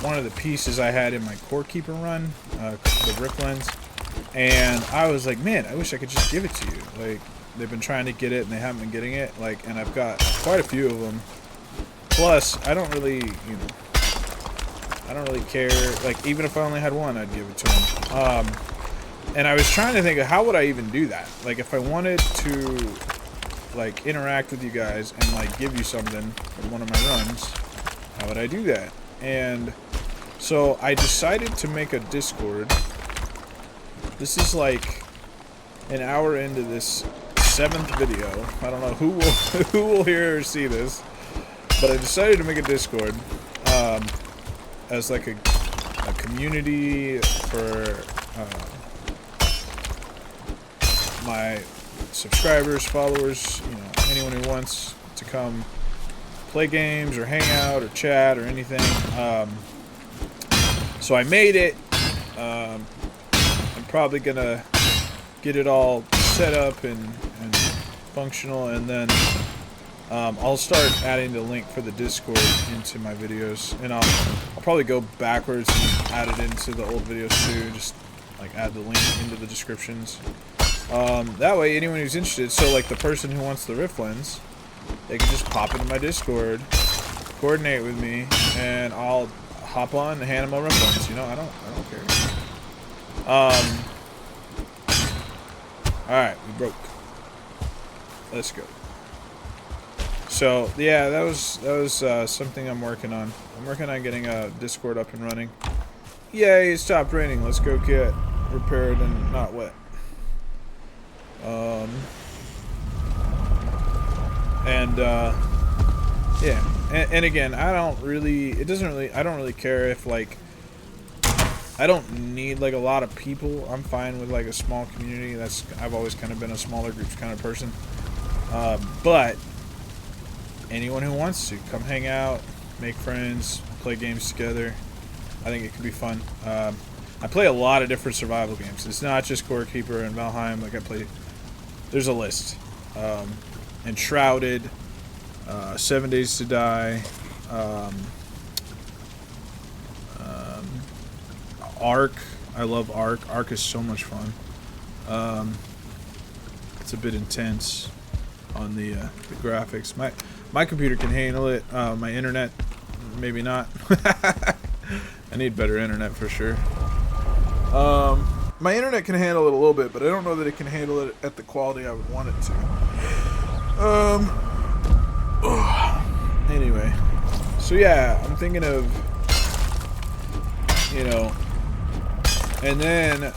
one of the pieces I had in my core keeper run, the rip lens, and I was like, man, I wish I could just give it to you. Like, they've been trying to get it and they haven't been getting it, like, and I've got quite a few of them. Plus, I don't really, I don't really care. Like, even if I only had one, I'd give it to them. And I was trying to think of how would I even do that? Like, if I wanted to, like, interact with you guys and, like, give you something from one of my runs, how would I do that? And so I decided to make a Discord. This is like an hour into this 7th video. I don't know who will hear or see this, but I decided to make a Discord as like a community for my subscribers, followers, anyone who wants to come play games or hang out or chat or anything. So I made it. I'm probably gonna get it all set up and functional, and then I'll start adding the link for the Discord into my videos, and I'll probably go backwards and add it into the old videos too. Just like add the link into the descriptions. That way, anyone who's interested, so like the person who wants the rift lens, they can just pop into my Discord, coordinate with me, and I'll hop on and hand them a rift lens. I don't care. Alright, we broke. Let's go. So yeah, that was something I'm working on. I'm working on getting a Discord up and running. Yay, it stopped raining. Let's go get repaired and not wet. Yeah, and again, I don't really care if, like, I don't need like a lot of people. I'm fine with like a small community. I've always kind of been a smaller groups kind of person. But anyone who wants to come hang out, make friends, play games together. I think it could be fun. I play a lot of different survival games. It's not just Gorekeeper and Valheim. Like I play, there's a list. Enshrouded, 7 Days to Die, Ark. I love Ark. Ark is so much fun. It's a bit intense on the graphics. My computer can handle it. My internet, maybe not. I need better internet for sure. My internet can handle it a little bit, but I don't know that it can handle it at the quality I would want it to. Anyway, so yeah, I'm thinking of, you know, and then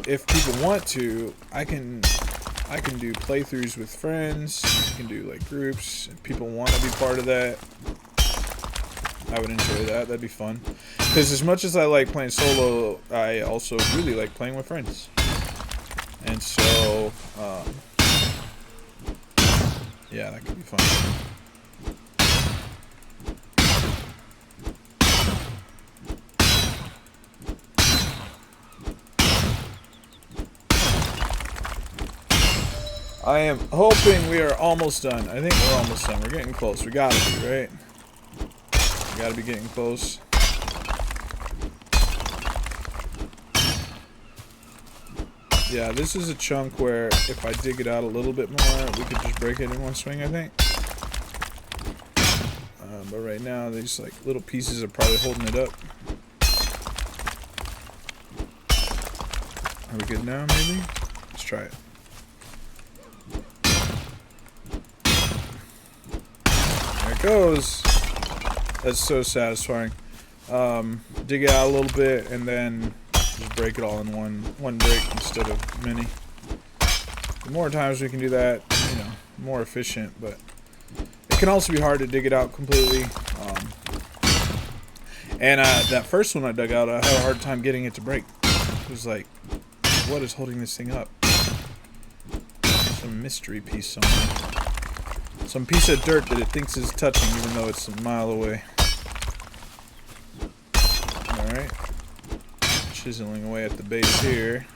if people want to, I can do playthroughs with friends. I can do like groups. If people want to be part of that, I would enjoy that. That'd be fun. Because as much as I like playing solo, I also really like playing with friends. And so, yeah, that could be fun. I am hoping we are almost done. I think we're almost done. We're getting close. We gotta be, right? We gotta be getting close. Yeah, this is a chunk where if I dig it out a little bit more, we could just break it in one swing, I think. But right now, these like little pieces are probably holding it up. Are we good now, maybe? Let's try it. There it goes. That's so satisfying. Dig it out a little bit and then just break it all in one break instead of many. The more times we can do that, you know, more efficient, but it can also be hard to dig it out completely. And that first one I dug out, I had a hard time getting it to break. It was like, what is holding this thing up? Some mystery piece somewhere. Some piece of dirt that it thinks is touching even though it's a mile away. Alright. Chiseling away at the base here.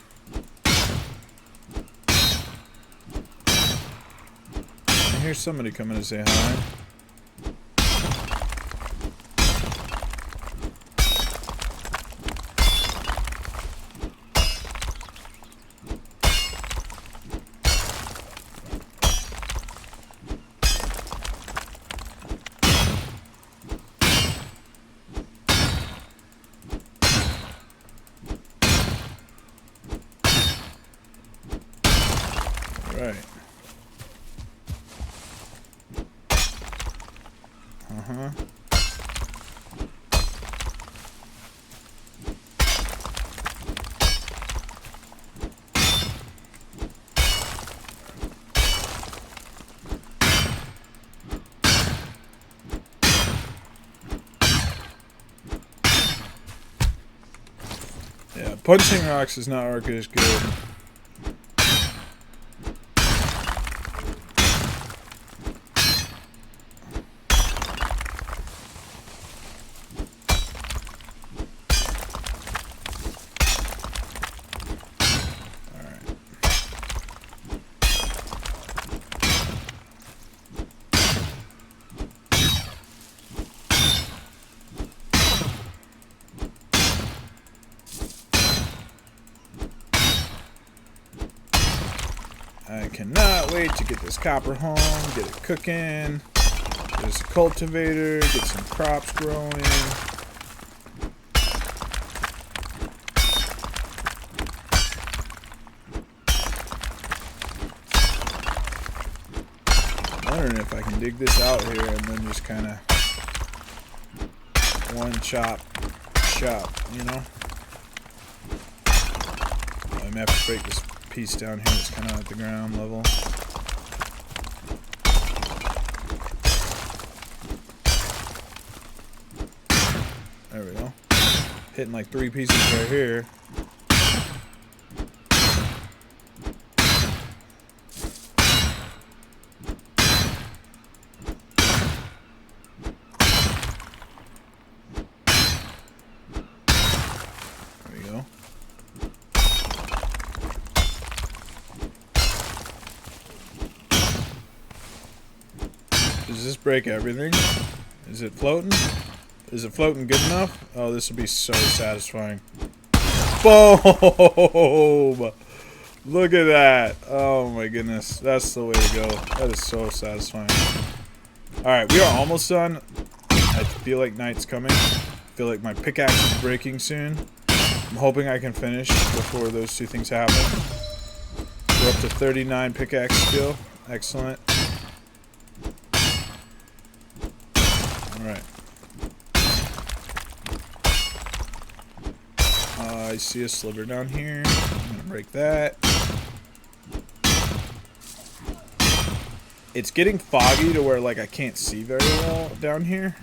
I hear somebody coming to say hi. Right. Uh-huh. Yeah, punching rocks is not as good. I cannot wait to get this copper home, get it cooking, get us a cultivator, get some crops growing. I'm wondering if I can dig this out here and then just kind of one chop, you know? I may have to break this piece down here that's kind of at the ground level. There we go. Hitting like 3 pieces right here. this break everything? Is it floating? Is it floating good enough? Oh, this would be so satisfying. Boom! Look at that. Oh my goodness. That's the way to go. That is so satisfying. Alright, we are almost done. I feel like night's coming. I feel like my pickaxe is breaking soon. I'm hoping I can finish before those two things happen. We're up to 39 pickaxe skill. Excellent. Alright. I see a sliver down here. I'm gonna break that. It's getting foggy to where like I can't see very well down here.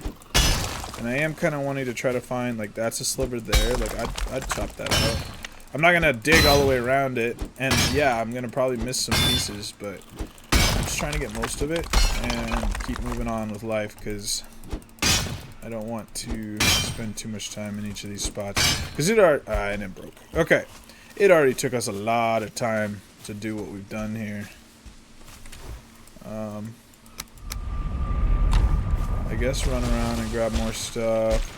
And I am kind of wanting to try to find, like, that's a sliver there. Like, I'd chop that out. I'm not going to dig all the way around it. And, yeah, I'm going to probably miss some pieces. But I'm just trying to get most of it and keep moving on with life. Because I don't want to spend too much time in each of these spots. Because it already... and it broke. Okay. It already took us a lot of time to do what we've done here. I guess run around and grab more stuff.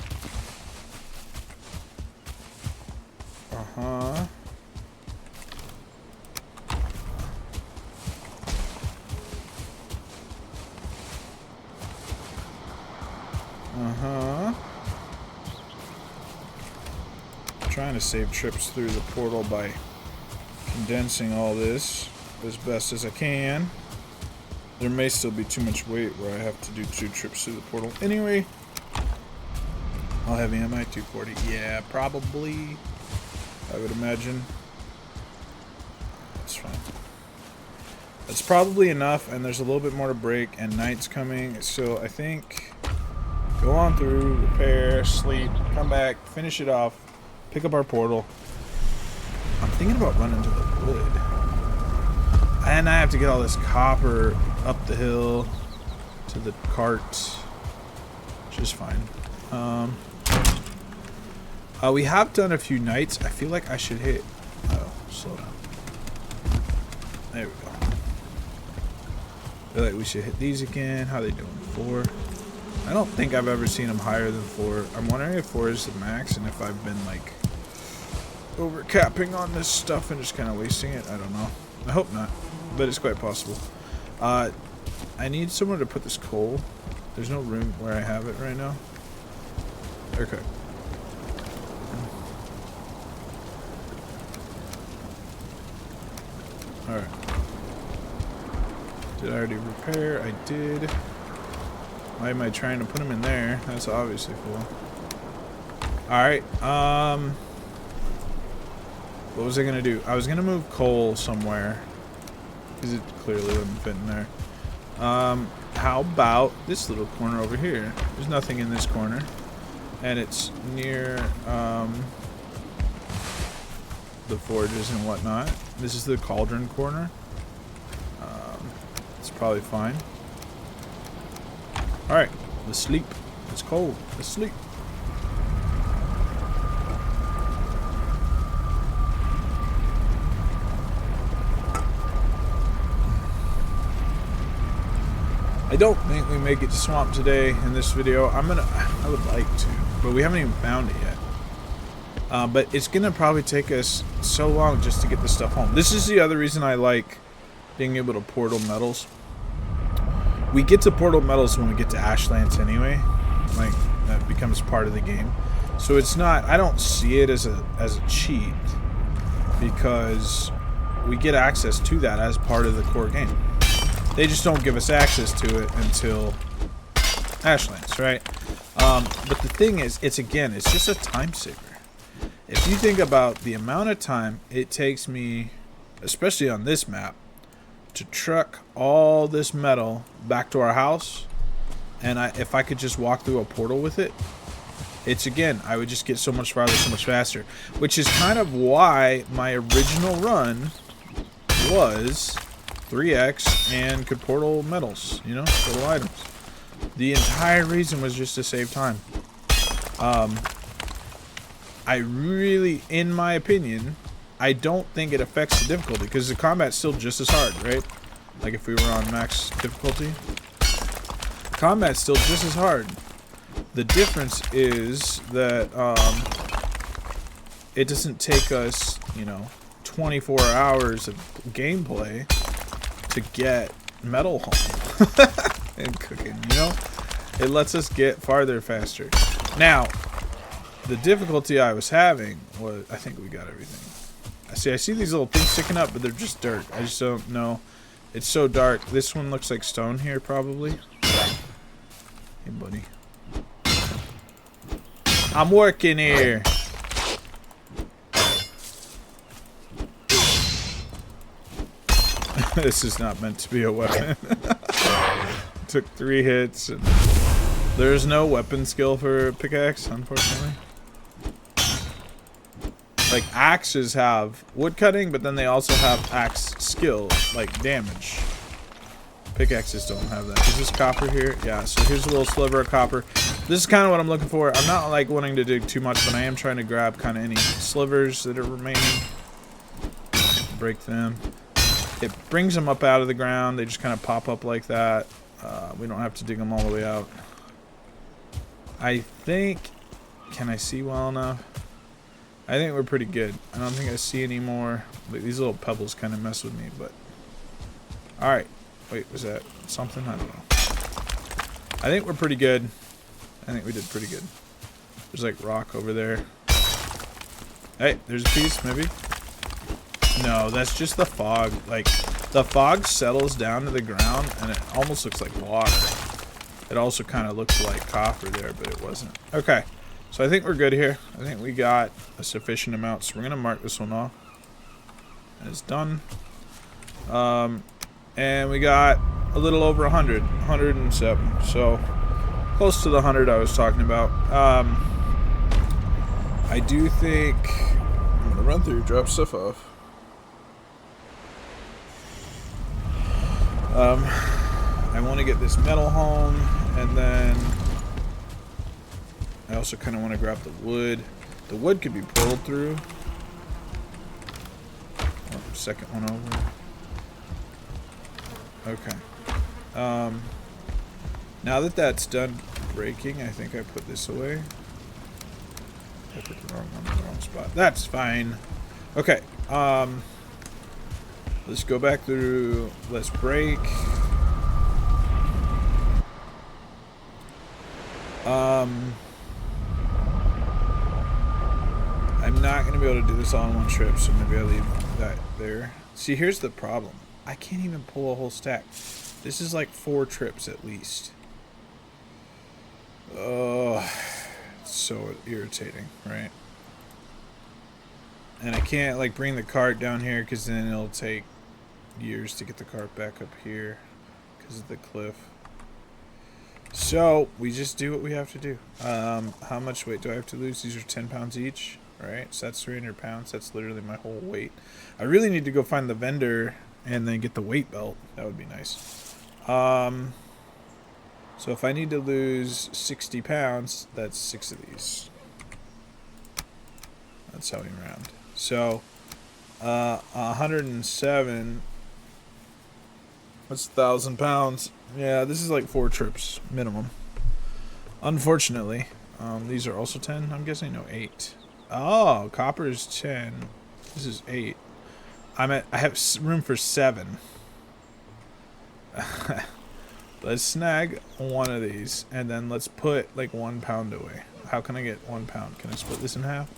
Uh-huh. Uh-huh. Trying to save trips through the portal by condensing all this as best as I can. There may still be too much weight where I have to do 2 trips through the portal. Anyway, how heavy am I? 240. Yeah, probably. I would imagine. That's fine. That's probably enough, and there's a little bit more to break, and night's coming. So I think go on through, repair, sleep, come back, finish it off, pick up our portal. I'm thinking about running to the wood. And I have to get all this copper up the hill to the cart, which is fine. We have done a few nights. I feel like I should hit... Oh, slow down. There we go. I feel like we should hit these again. How are they doing? 4? I don't think I've ever seen them higher than 4. I'm wondering if 4 is the max and if I've been like overcapping on this stuff and just kind of wasting it. I don't know. I hope not, but it's quite possible. I need somewhere to put this coal. There's no room where I have it right now. Okay. Alright. Did I already repair? I did. Why am I trying to put them in there? That's obviously full. Alright, what was I gonna do? I was gonna move coal somewhere. Because it clearly wouldn't fit in there. How about this little corner over here? There's nothing in this corner. And it's near, the forges and whatnot. This is the cauldron corner. It's probably fine. Alright, let's sleep. It's cold. Let's sleep. I don't think we make it to swamp today in this video. I would like to, but we haven't even found it yet. But it's gonna probably take us so long just to get this stuff home. This is the other reason I like being able to portal metals. We get to portal metals when we get to Ashlands anyway. Like, that becomes part of the game. So it's not, I don't see it as a cheat, because we get access to that as part of the core game. They just don't give us access to it until Ashlands, right? But the thing is, it's just a time saver. If you think about the amount of time it takes me, especially on this map, to truck all this metal back to our house, and if I could just walk through a portal with it, I would just get so much farther, so much faster. Which is kind of why my original run was 3x and could portal metals, you know, portal items. The entire reason was just to save time. I really, in my opinion, I don't think it affects the difficulty, because the combat's still just as hard, right? Like if we were on max difficulty. Combat's still just as hard. The difference is that it doesn't take us, you know, 24 hours of gameplay to get metal home and cooking, you know? It lets us get farther faster. Now, the difficulty I was having was, I think we got everything. I see these little things sticking up, but they're just dirt. I just don't know. It's so dark. This one looks like stone here, probably. Hey, buddy. I'm working here. This is not meant to be a weapon. Took 3 hits. And there's no weapon skill for pickaxe, unfortunately. Like, axes have wood cutting, but then they also have axe skill, like damage. Pickaxes don't have that. Is this copper here? Yeah, so here's a little sliver of copper. This is kind of what I'm looking for. I'm not, like, wanting to dig too much, but I am trying to grab kind of any slivers that are remaining. Break them. It brings them up out of the ground. They just kind of pop up like that. We don't have to dig them all the way out. I think... Can I see well enough? I think we're pretty good. I don't think I see any more. These little pebbles kind of mess with me, but... Alright. Wait, was that something? I don't know. I think we're pretty good. I think we did pretty good. There's like rock over there. Hey, there's a piece, maybe? No, that's just the fog. Like, the fog settles down to the ground, and it almost looks like water. It also kind of looks like copper there, but it wasn't. Okay. So I think we're good here. I think we got a sufficient amount, so we're going to mark this one off as done. And we got a little over 100, 107. So close to the 100 I was talking about. I do think I'm going to run through, drop stuff off. I want to get this metal home, and then I also kind of want to grab the wood. The wood could be pulled through. Oh, second one over. Okay. Now that that's done breaking, I think I put this away. I put the wrong one in the wrong spot. That's fine. Okay. Let's go back through. Let's break. I'm not going to be able to do this all in one trip, so maybe I'll leave that there. See, here's the problem. I can't even pull a whole stack. This is like 4 trips at least. Oh, it's so irritating, right? And I can't like bring the cart down here because then it'll take years to get the cart back up here because of the cliff. So we just do what we have to do. How much weight do I have to lose? These are 10 pounds each, right? So that's 300 pounds. That's literally my whole weight. I really need to go find the vendor and then get the weight belt. That would be nice. So if I need to lose 60 pounds, that's 6 of these. That's how we round. So 107. That's 1,000 pounds. Yeah, this is like 4 trips minimum. Unfortunately, these are also 10. I'm guessing no 8. Oh, copper is 10. This is 8. I have room for 7. Let's snag one of these, and then let's put like 1 pound away. How can I get 1 pound? Can I split this in half?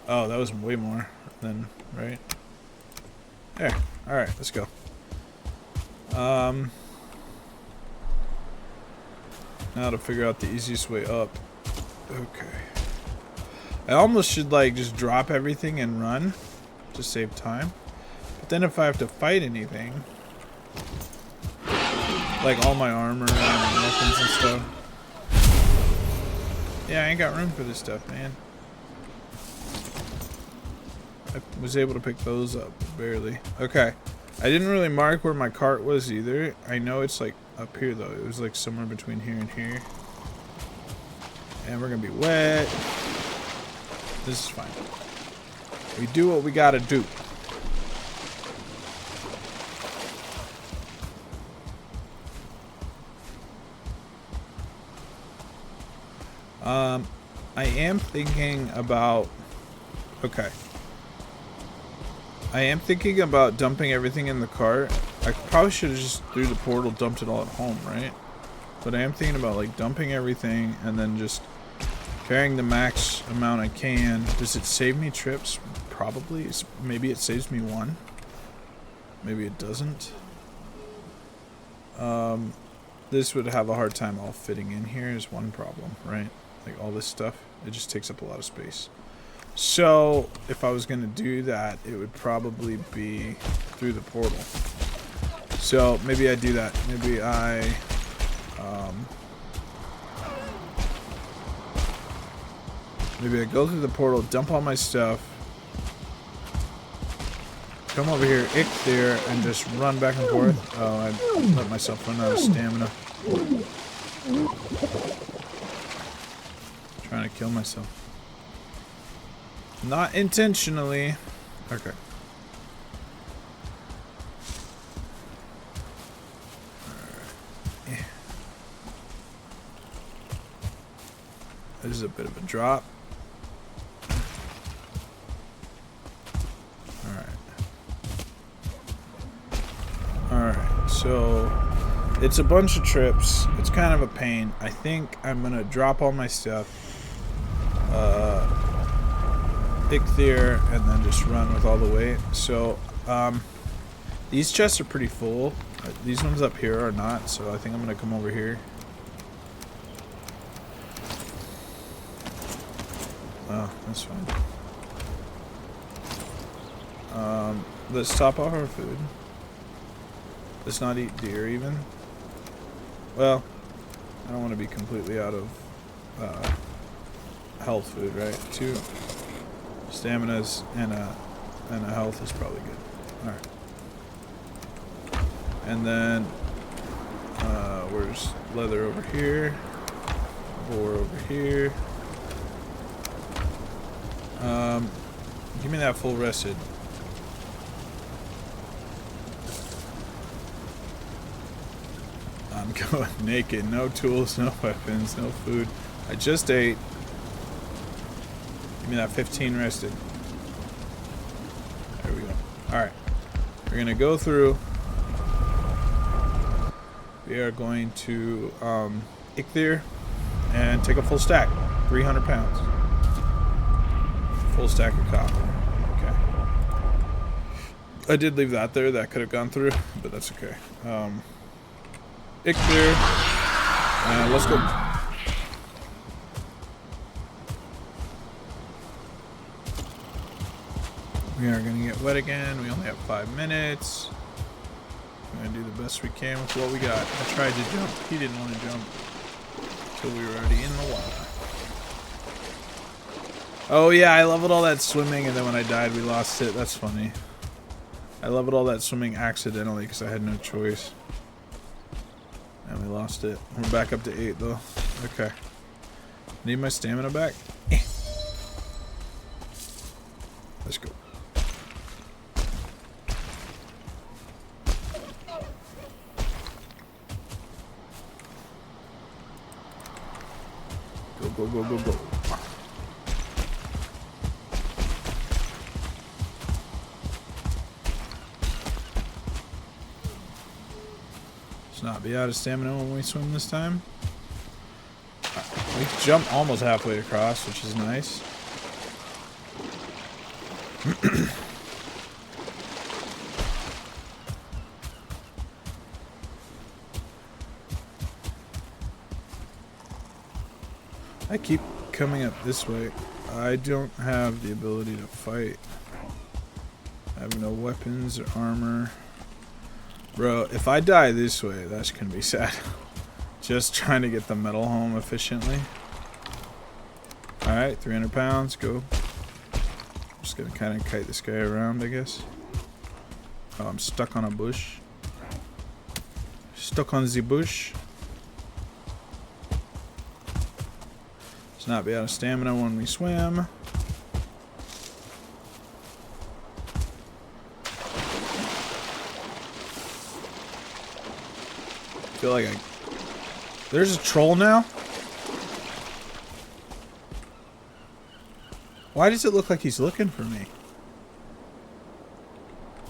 Oh, that was way more than right. There. All right, let's go. Now to figure out the easiest way up. Okay. I almost should like just drop everything and run to save time. But then if I have to fight anything, like all my armor and weapons and stuff. Yeah, I ain't got room for this stuff, man. I was able to pick those up, barely. Okay. I didn't really mark where my cart was either. I know it's like up here though. It was like somewhere between here and here. And we're gonna be wet. This is fine. We do what we gotta do. I am thinking about... Okay. I am thinking about dumping everything in the cart. I probably should have just through the portal dumped it all at home, right? But I am thinking about like dumping everything and then just carrying the max amount I can. Does it save me trips? Probably. Maybe it saves me one. Maybe it doesn't. This would have a hard time all fitting in here is one problem, right? Like all this stuff, it just takes up a lot of space. So if I was going to do that, it would probably be through the portal. So maybe I do that. Maybe I go through the portal, dump all my stuff, come over here, ick there, and just run back and forth. Oh, I let myself run out of stamina. Trying to kill myself. Not intentionally. Okay. Alright. This is a bit of a drop. Alright, so it's a bunch of trips. It's kind of a pain. I think I'm gonna drop all my stuff, pick there, and then just run with all the weight. So these chests are pretty full. These ones up here are not, so I think I'm gonna come over here. Oh, that's fine. Let's top off our food. Let's not eat deer even. Well, I don't want to be completely out of health food, right? 2 staminas and a health is probably good. All right. And then where's leather over here? Boar over here. Give me that full rested. I'm going naked. No tools, no weapons, no food. I just ate. Give me that 15 rested. There we go. Alright. We're going to go through. We are going to Ichthir and take a full stack. 300 pounds. Full stack of copper. Okay. I did leave that there. That could have gone through, but that's okay. Ichthir. And let's go. We are going to get wet again. We only have 5 minutes. We're going to do the best we can with what we got. I tried to jump. He didn't want to jump until we were already in the water. Oh yeah, I leveled all that swimming, and then when I died, we lost it. That's funny. I leveled all that swimming accidentally because I had no choice. And we lost it. We're back up to 8 though. Okay. Need my stamina back? Let's go. Go, go, go, go, go. Let's not be out of stamina when we swim this time. We jump almost halfway across, which is nice. I keep coming up this way. I don't have the ability to fight. I have no weapons or armor. Bro, if I die this way, that's gonna be sad. Just trying to get the metal home efficiently. Alright, 300 pounds, go. I'm just gonna kind of kite this guy around, I guess. Oh, I'm stuck on a bush. Stuck on the bush. Let's not be out of stamina when we swim. I feel like there's a troll now? Why does it look like he's looking for me?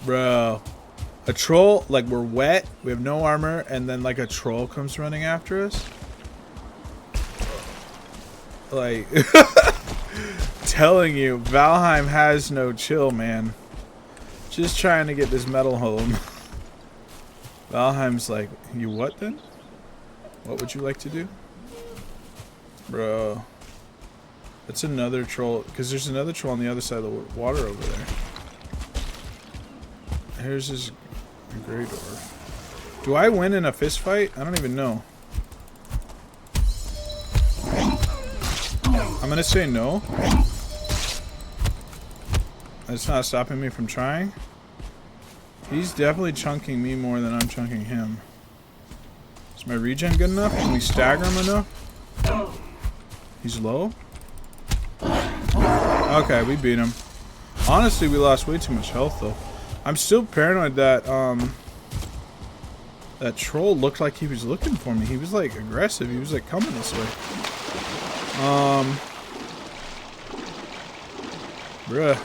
Bro. A troll, like we're wet, we have no armor, and then like a troll comes running after us? Like, telling you, Valheim has no chill, man. Just trying to get this metal home. Valheim's like, you what then? What would you like to do? Bro. That's another troll, because there's another troll on the other side of the water over there. Here's his grey dwarf. Do I win in a fist fight? I don't even know. I'm gonna say no. That's not stopping me from trying. He's definitely chunking me more than I'm chunking him. Is my regen good enough? Can we stagger him enough? He's low? Okay, we beat him. Honestly, we lost way too much health though. I'm still paranoid that that troll looked like he was looking for me. He was like aggressive. He was like coming this way. Bruh.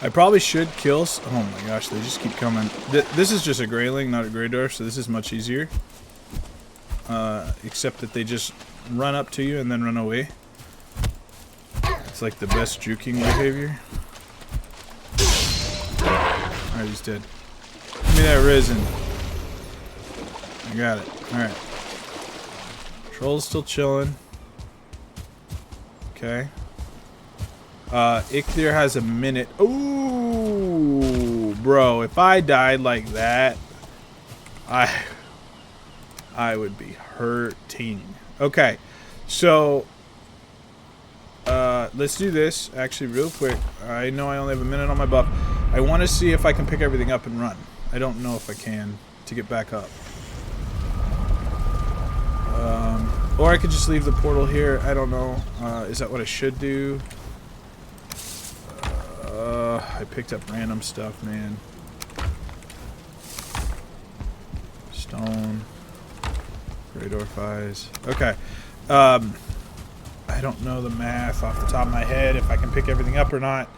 I probably should kill. Oh my gosh, they just keep coming. This is just a greyling, not a grey dwarf, so this is much easier. Except that they just run up to you and then run away. It's like the best juking behavior. Alright, he's dead. Give me that risen. I got it. Alright. Troll's still chilling. Okay. Ichthyr has a minute. Ooh, bro, if I died like that, I would be hurting. Okay, so let's do this actually real quick. I know I only have a minute on my buff. I want to see if I can pick everything up and run. I don't know if I can to get back up. Or I could just leave the portal here. I don't know. Is that what I should do? I picked up random stuff, man. Stone. Grey dwarf eyes. Okay. I don't know the math off the top of my head if I can pick everything up or not.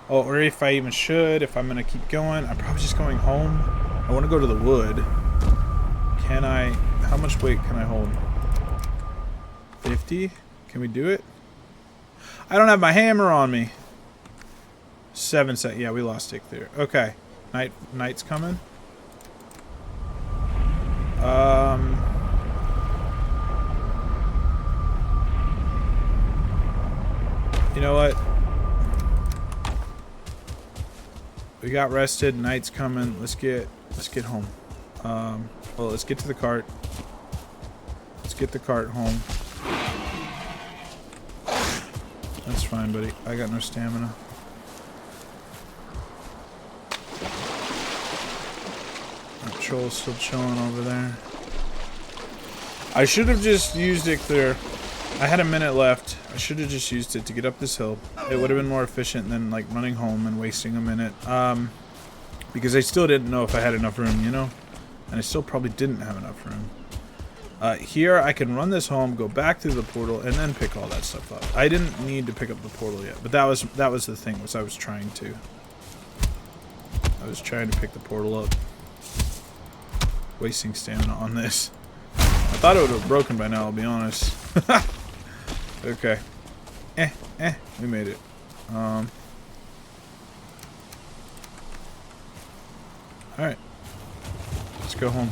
Oh, or if I even should, if I'm going to keep going. I'm probably just going home. I want to go to the wood. Can I... How much weight can I hold? 50? Can we do it? I don't have my hammer on me. 7 seconds. Yeah, we lost Ichthyr there. Okay. Night's coming. You know what? We got rested. Night's coming. Let's get home. Well, let's get to the cart. Let's get the cart home. That's fine, buddy. I got no stamina. That troll's still chilling over there. I should have just used Ichthyr. I had a minute left. I should have just used it to get up this hill. It would have been more efficient than like running home and wasting a minute. Because I still didn't know if I had enough room, you know? And I still probably didn't have enough room. Here I can run this home, go back through the portal, and then pick all that stuff up. I didn't need to pick up the portal yet, but that was the thing, was I was trying to. I was trying to pick the portal up. Wasting stamina on this. I thought it would have broken by now, I'll be honest. Okay. We made it. Alright. Let's go home.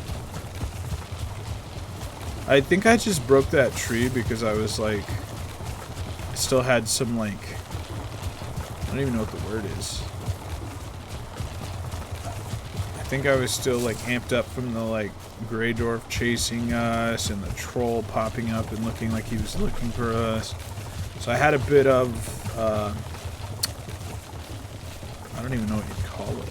I think I just broke that tree because I was like... I still had some like... I don't even know what the word is. I think I was still like amped up from the like Grey Dwarf chasing us and the troll popping up and looking like he was looking for us. So I had a bit of... I don't even know what you'd call it.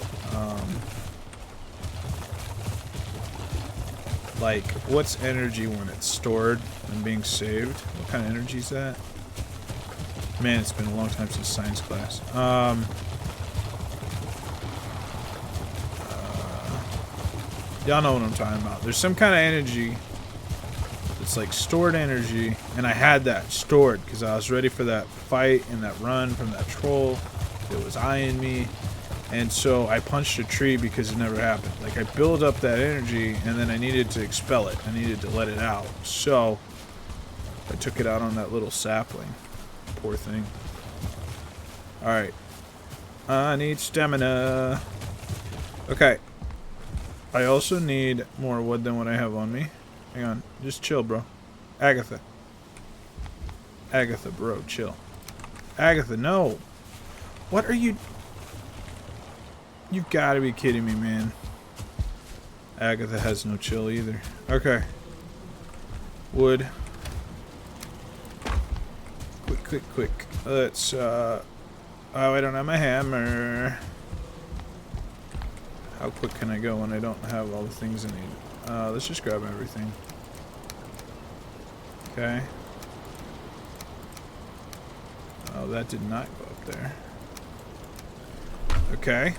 Like, what's energy when it's stored and being saved? What kind of energy is that? Man, it's been a long time since science class. Y'all know what I'm talking about. There's some kind of energy that's it's like stored energy, and I had that stored because I was ready for that fight and that run from that troll that was eyeing me. And so I punched a tree because it never happened. Like, I built up that energy, and then I needed to expel it. I needed to let it out. So I took it out on that little sapling. Poor thing. Alright. I need stamina. Okay. I also need more wood than what I have on me. Hang on. Just chill, bro. Agatha. Agatha, bro. Chill. Agatha, no. What are you... You've got to be kidding me, man. Agatha has no chill either. Okay. Wood. Quick. Let's, oh, I don't have my hammer. How quick can I go when I don't have all the things I need? Let's just grab everything. Okay. Oh, that did not go up there. Okay.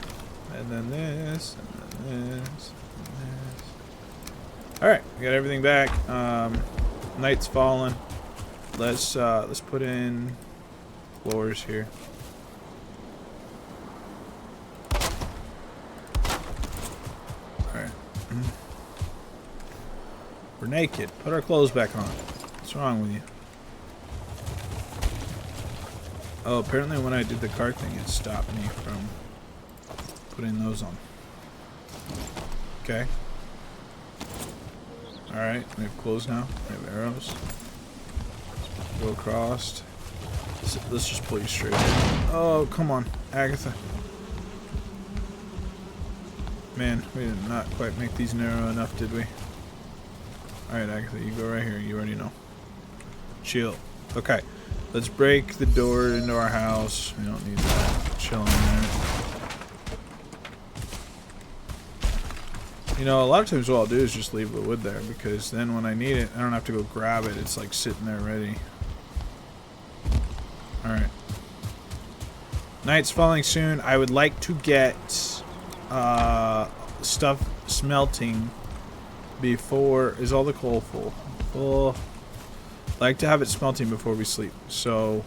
And then this, and then this, and this. Alright, we got everything back. Night's fallen. Let's put in floors here. Alright. We're naked. Put our clothes back on. What's wrong with you? Oh, apparently when I did the cart thing, it stopped me from putting those on. Okay. Alright, we have clothes now. We have arrows. Go across. Let's just pull you straight. Oh, come on, Agatha. Man, we did not quite make these narrow enough, did we? Alright, Agatha, you go right here. You already know. Chill. Okay. Let's break the door into our house. We don't need that. Chill in there. You know, a lot of times what I'll do is just leave the wood there, because then when I need it, I don't have to go grab it. It's like sitting there ready. Alright. Night's falling soon. I would like to get stuff smelting before... Is all the coal full? Full. Like to have it smelting before we sleep. So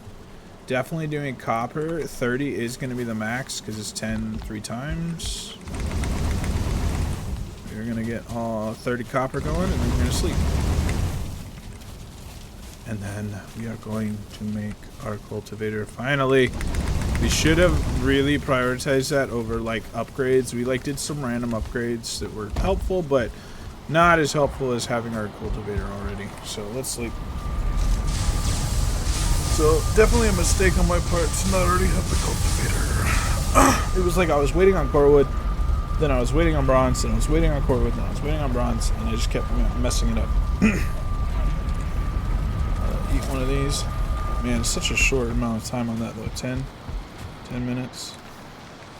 definitely doing copper. 30 is going to be the max because it's 10 3 times. We're going to get all 30 copper going, and then we're going to sleep. And then we are going to make our cultivator finally. We should have really prioritized that over like upgrades. We like did some random upgrades that were helpful, but not as helpful as having our cultivator already. So let's sleep. So definitely a mistake on my part to not already have the cultivator. It was like I was waiting on corewood, then I was waiting on bronze, then I was waiting on corewood, then I was waiting on bronze, and I just kept messing it up. Eat one of these. Man, it's such a short amount of time on that though. 10 minutes.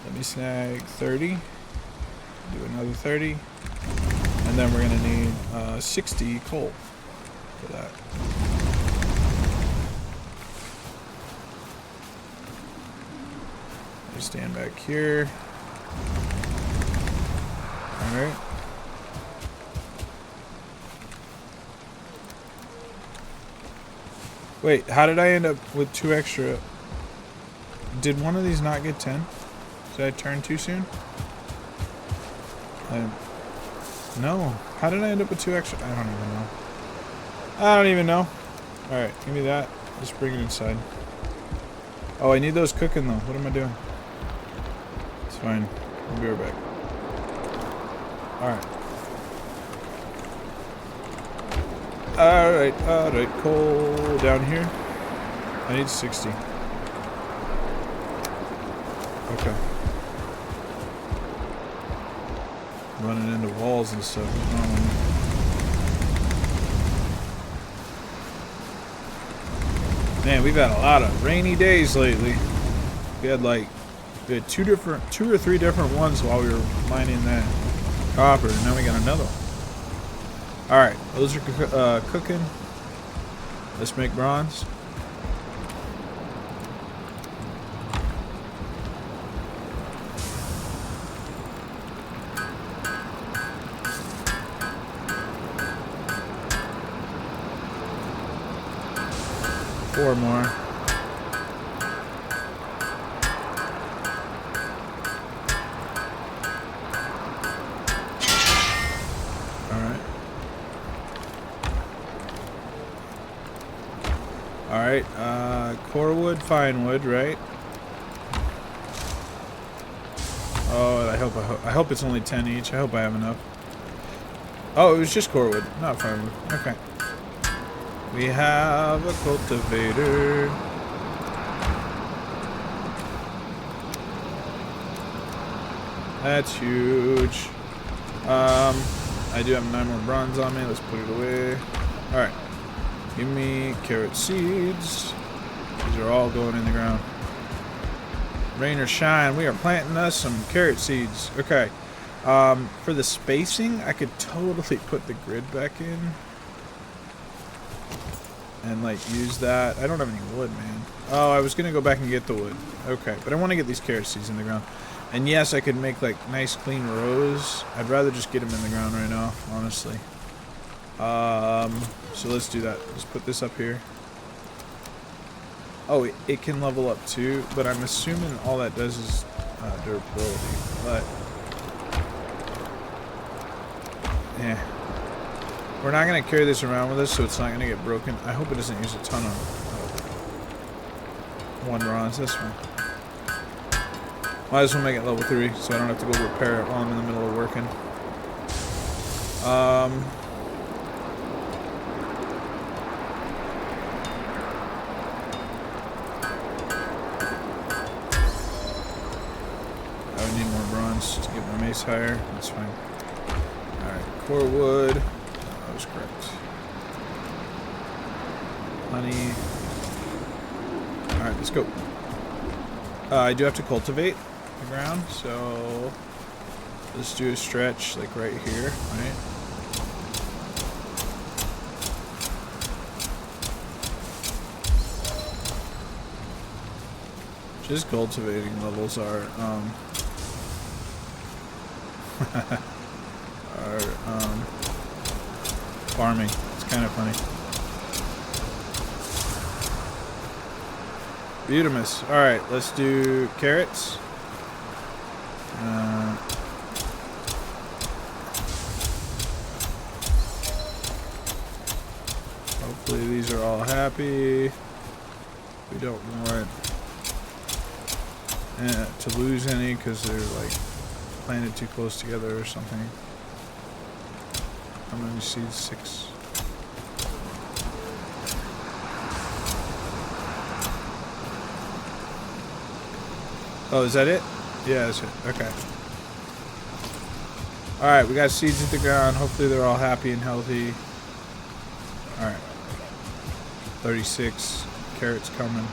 Let me snag 30. Do another 30. And then we're going to need 60 coal for that. I stand back here. Alright. Wait, how did I end up with 2 extra? Did one of these not get 10? Did I turn too soon? No. How did I end up with 2 extra? I don't even know. Alright, give me that. Just bring it inside. Oh, I need those cooking though. What am I doing? It's fine. I'll be right back. Alright, coal down here. I need 60. Okay. Running into walls and stuff. Man, we've had a lot of rainy days lately. We had 2 or 3 different ones while we were mining that copper, and now we got another one. Alright, those are cooking. Let's make bronze. 4 more. Alright, core wood, fine wood, right? Oh, I hope it's only 10 each. I hope I have enough. Oh, it was just core wood, not fine wood. Okay. We have a cultivator. That's huge. I do have 9 more bronze on me. Let's put it away. Alright. Give me carrot seeds. These are all going in the ground. Rain or shine, we are planting us some carrot seeds. Okay. For the spacing, I could totally put the grid back in. And, like, use that. I don't have any wood, man. Oh, I was going to go back and get the wood. Okay. But I want to get these carrot seeds in the ground. And, yes, I could make, like, nice, clean rows. I'd rather just get them in the ground right now, honestly. So let's do that. Let's put this up here. Oh, it can level up too, but I'm assuming all that does is durability. But yeah, we're not gonna carry this around with us, so it's not gonna get broken. I hope it doesn't use a ton of 1 bronze. This one. Might as well make it level 3, so I don't have to go repair it while I'm in the middle of working. To get my mace higher. That's fine. Alright, core wood. That was correct. Honey. Alright, let's go. I do have to cultivate the ground, so let's do a stretch like right here, right? Just cultivating levels are farming. It's kind of funny. Beautimus. Alright, let's do carrots. Hopefully these are all happy. We don't want to lose any because they're like planted too close together or something. How many seeds? 6. Oh, is that it? Yeah, that's it. Okay. Alright, we got seeds at the ground. Hopefully they're all happy and healthy. Alright. 36. Carrots coming.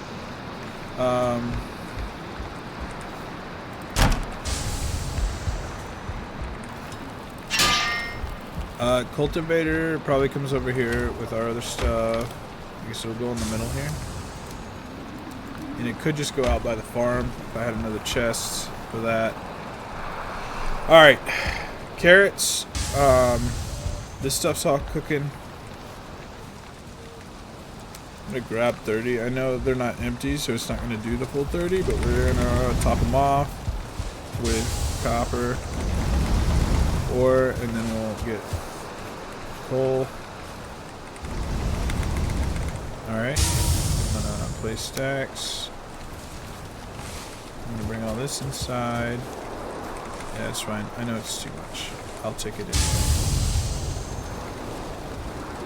Cultivator probably comes over here with our other stuff. I guess it'll go in the middle here. And it could just go out by the farm if I had another chest for that. Alright. Carrots. This stuff's all cooking. I'm going to grab 30. I know they're not empty, so it's not going to do the full 30, but we're going to top them off with copper. And then we'll get coal. Alright. Place stacks. I'm gonna bring all this inside. Yeah, it's fine. I know it's too much. I'll take it in.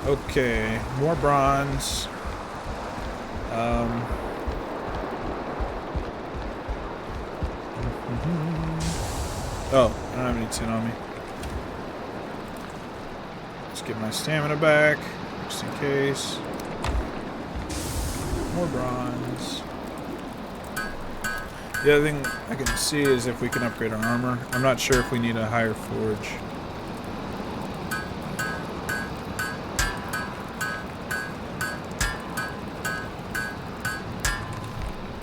Okay, more bronze. Oh, I don't have any tin on me. Let's get my stamina back, just in case. More bronze. The other thing I can see is if we can upgrade our armor. I'm not sure if we need a higher forge.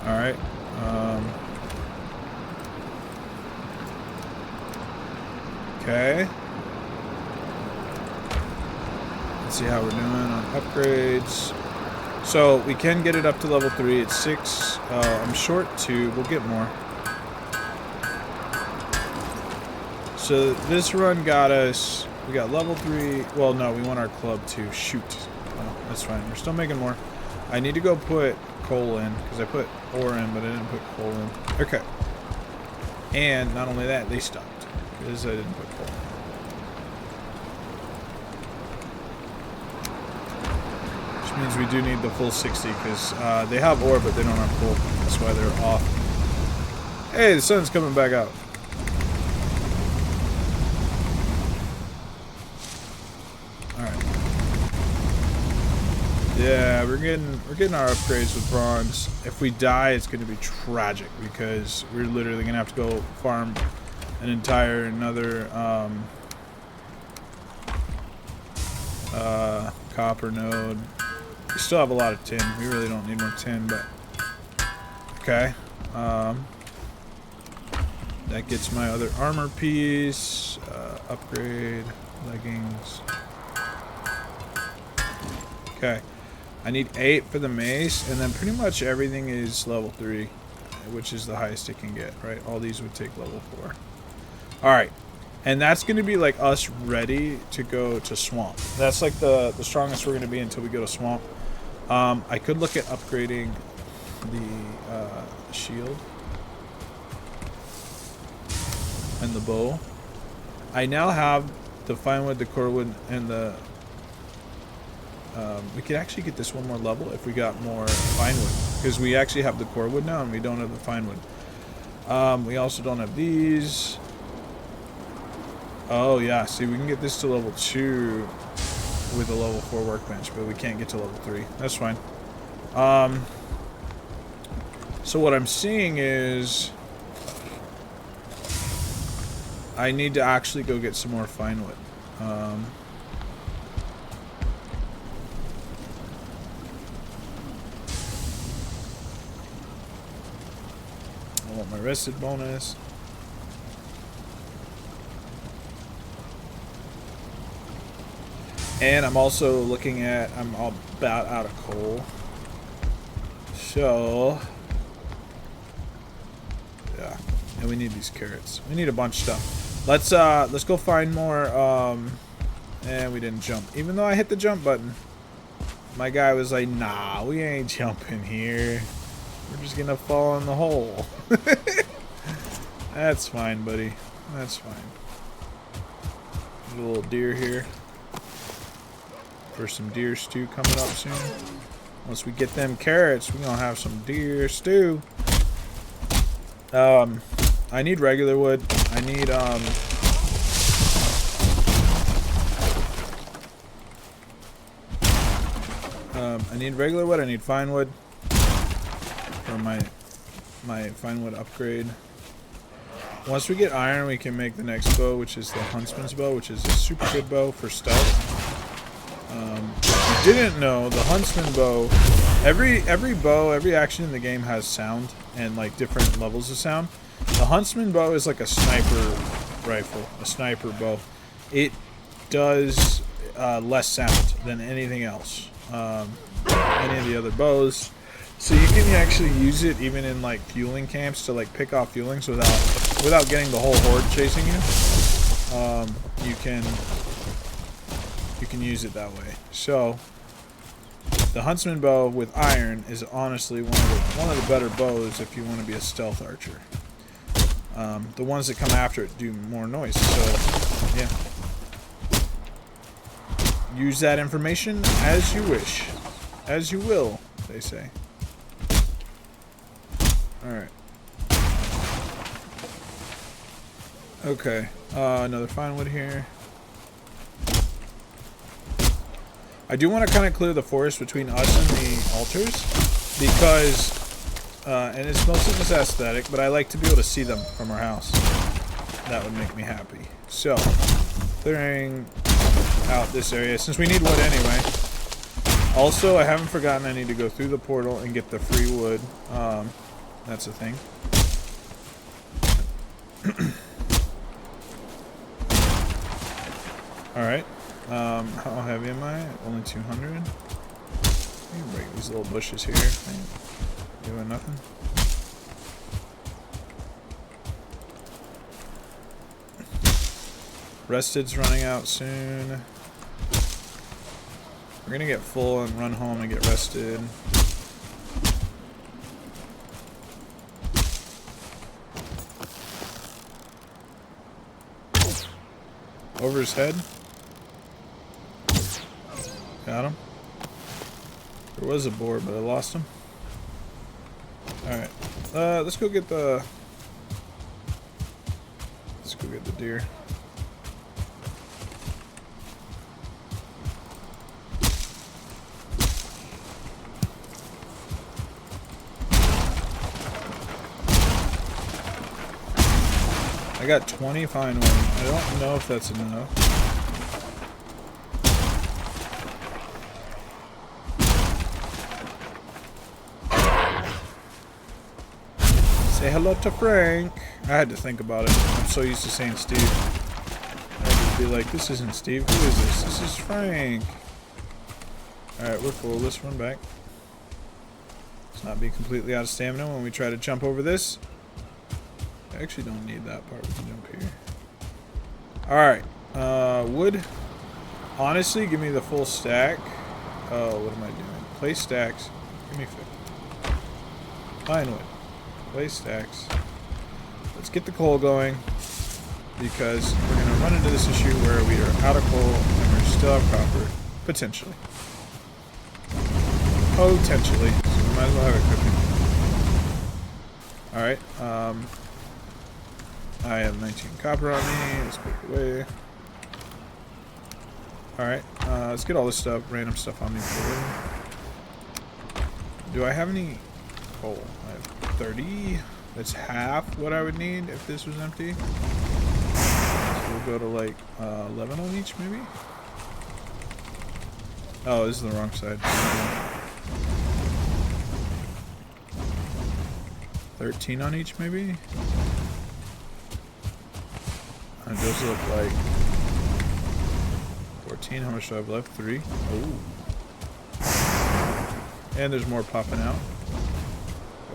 Alright. Okay. Let's see how we're doing on upgrades. So we can get it up to level 3. It's 6. I'm short 2. We'll get more. So this run got us. We got level 3. Well, no, we want our club too. Shoot. Oh, that's fine. We're still making more. I need to go put coal in because I put ore in, but I didn't put coal in. Okay. And not only that, they stopped because I didn't put coal in. Which means we do need the full 60 because they have ore, but they don't have coal. That's why they're off. Hey, the sun's coming back out. Yeah, we're getting our upgrades with bronze. If we die, it's going to be tragic because we're literally going to have to go farm an entire another copper node. We still have a lot of tin. We really don't need more tin, but okay. That gets my other armor piece. Upgrade leggings. Okay. I need 8 for the mace, and then pretty much everything is level 3, which is the highest it can get, right? All these would take level 4. Alright. And that's going to be like us ready to go to swamp. That's like the strongest we're going to be until we go to swamp. I could look at upgrading the shield and the bow. I now have the fine wood, the core wood, and the we could actually get this one more level if we got more fine wood, because we actually have the core wood now and we don't have the fine wood. We also don't have these. Oh yeah, see, we can get this to level 2 with a level 4 workbench, but we can't get to level 3. That's fine. So what I'm seeing is I need to actually go get some more fine wood. I want my rested bonus. And I'm also looking at, I'm about out of coal. So, yeah. And we need these carrots. We need a bunch of stuff. Let's go find more, and we didn't jump. Even though I hit the jump button. My guy was like, nah, we ain't jumping here. We're just gonna fall in the hole. That's fine, buddy. That's fine. There's a little deer here. For some deer stew coming up soon. Once we get them carrots, we're gonna have some deer stew. I need regular wood. I need I need regular wood. I need fine wood for my fine wood upgrade. Once we get iron, we can make the next bow, which is the huntsman's bow, which is a super good bow for stealth. If you didn't know, the huntsman bow, every bow, every action in the game has sound and like different levels of sound. The huntsman bow is like a sniper rifle, a sniper bow. It does less sound than anything else, any of the other bows. So you can actually use it even in like fueling camps to like pick off fuelings without getting the whole horde chasing you. You can use it that way. So the huntsman bow with iron is honestly one of the better bows if you want to be a stealth archer. The ones that come after it do more noise. So yeah, use that information as you wish, as you will, they say. All right. Okay. Another fine wood here. I do want to kind of clear the forest between us and the altars because, and it's mostly just aesthetic, but I like to be able to see them from our house. That would make me happy. So, clearing out this area since we need wood anyway. Also, I haven't forgotten I need to go through the portal and get the free wood. That's a thing. Alright. How heavy am I? Only 200. You can break these little bushes here. Ain't doing nothing. Rested's running out soon. We're gonna get full and run home and get rested. Over his head. Got him. There was a boar, but I lost him. Alright. Let's go get the... Let's go get the deer. I got 20 fine ones. I don't know if that's enough. Say hello to Frank. I had to think about it. I'm so used to saying Steve. I had to be like, this isn't Steve. Who is this? This is Frank. Alright, we're full. Let's run back. Let's not be completely out of stamina when we try to jump over this. I actually don't need that part. We can jump here. Alright. Wood. Honestly, give me the full stack. Oh, what am I doing? Place stacks. Give me 50. Fine wood. Place stacks. Let's get the coal going. Because we're going to run into this issue where we are out of coal and we still have copper. Potentially. Potentially. So we might as well have it cooking. Alright. I have 19 copper on me. Let's put it away. Alright, let's get all this stuff, random stuff on me. Do I have any coal? I have 30. That's half what I would need if this was empty. So we'll go to like 11 on each, maybe? Oh, this is the wrong side. 13 on each, maybe? And those look like 14. How much do I have left? 3. Oh. And there's more popping out.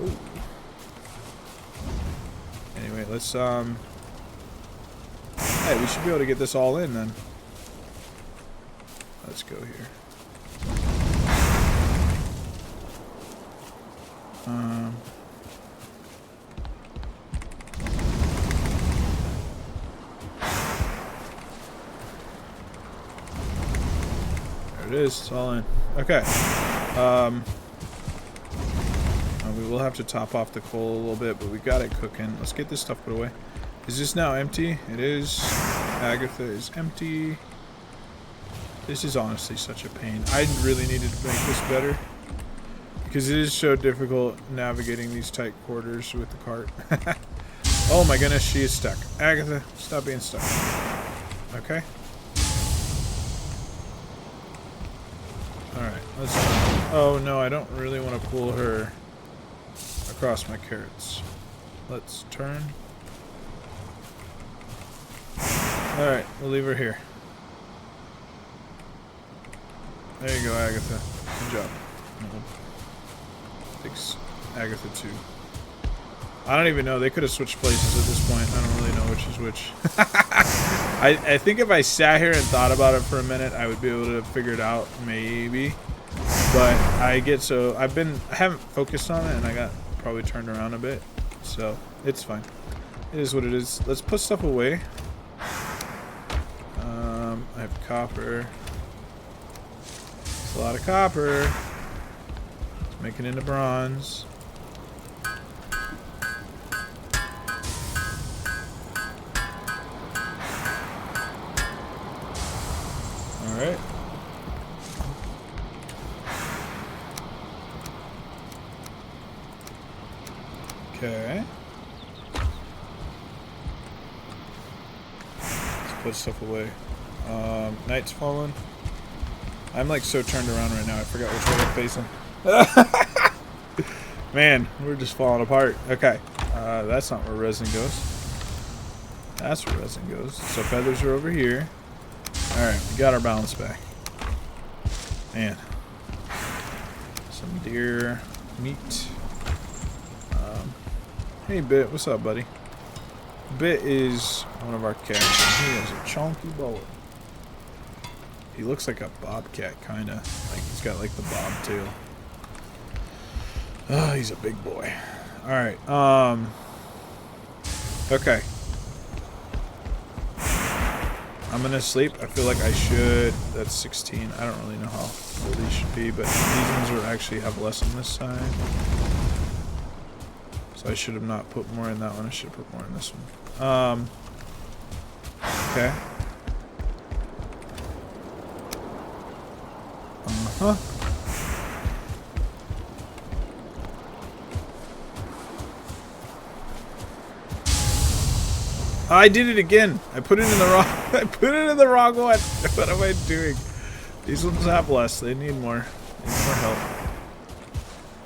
Oh. Anyway, let's hey, we should be able to get this all in then. Let's go here. It is, it's all in. Okay. We will have to top off the coal a little bit, but we got it cooking. Let's get this stuff put away. Is this now empty? It is. Agatha is empty. This is honestly such a pain. I really needed to make this better because it is so difficult navigating these tight quarters with the cart. Oh my goodness, she is stuck. Agatha, stop being stuck. Okay. Alright, let's... Oh no, I don't really want to pull her across my carrots. Let's turn. Alright, we'll leave her here. There you go, Agatha. Good job. Fix Agatha too. I don't even know. They could have switched places at this point. I don't really know which is which. I think if I sat here and thought about it for a minute, I would be able to figure it out, maybe. But I haven't focused on it, and I got probably turned around a bit. So, it's fine. It is what it is. Let's put stuff away. I have copper. It's a lot of copper. Let's make it into bronze. Alright. Okay. Let's put stuff away. Night's falling. I'm like so turned around right now, I forgot which way I'm facing. Man, we're just falling apart. Okay. That's not where resin goes. That's where resin goes. So feathers are over here. Alright, we got our balance back. Man. Some deer meat. Hey, Bit. What's up, buddy? Bit is one of our cats. He has a chunky boy. He looks like a bobcat, kind of. Like he's got like the bobtail. Oh, he's a big boy. All right. Okay. I'm gonna sleep. I feel like I should. That's 16. I don't really know how full these should be, but these ones will actually have less on this side. So I should have not put more in that one. I should have put more in this one. Okay. Uh-huh. I did it again. I put it in the wrong. I put it in the wrong one. What am I doing? These ones have less. They need more. They need more help.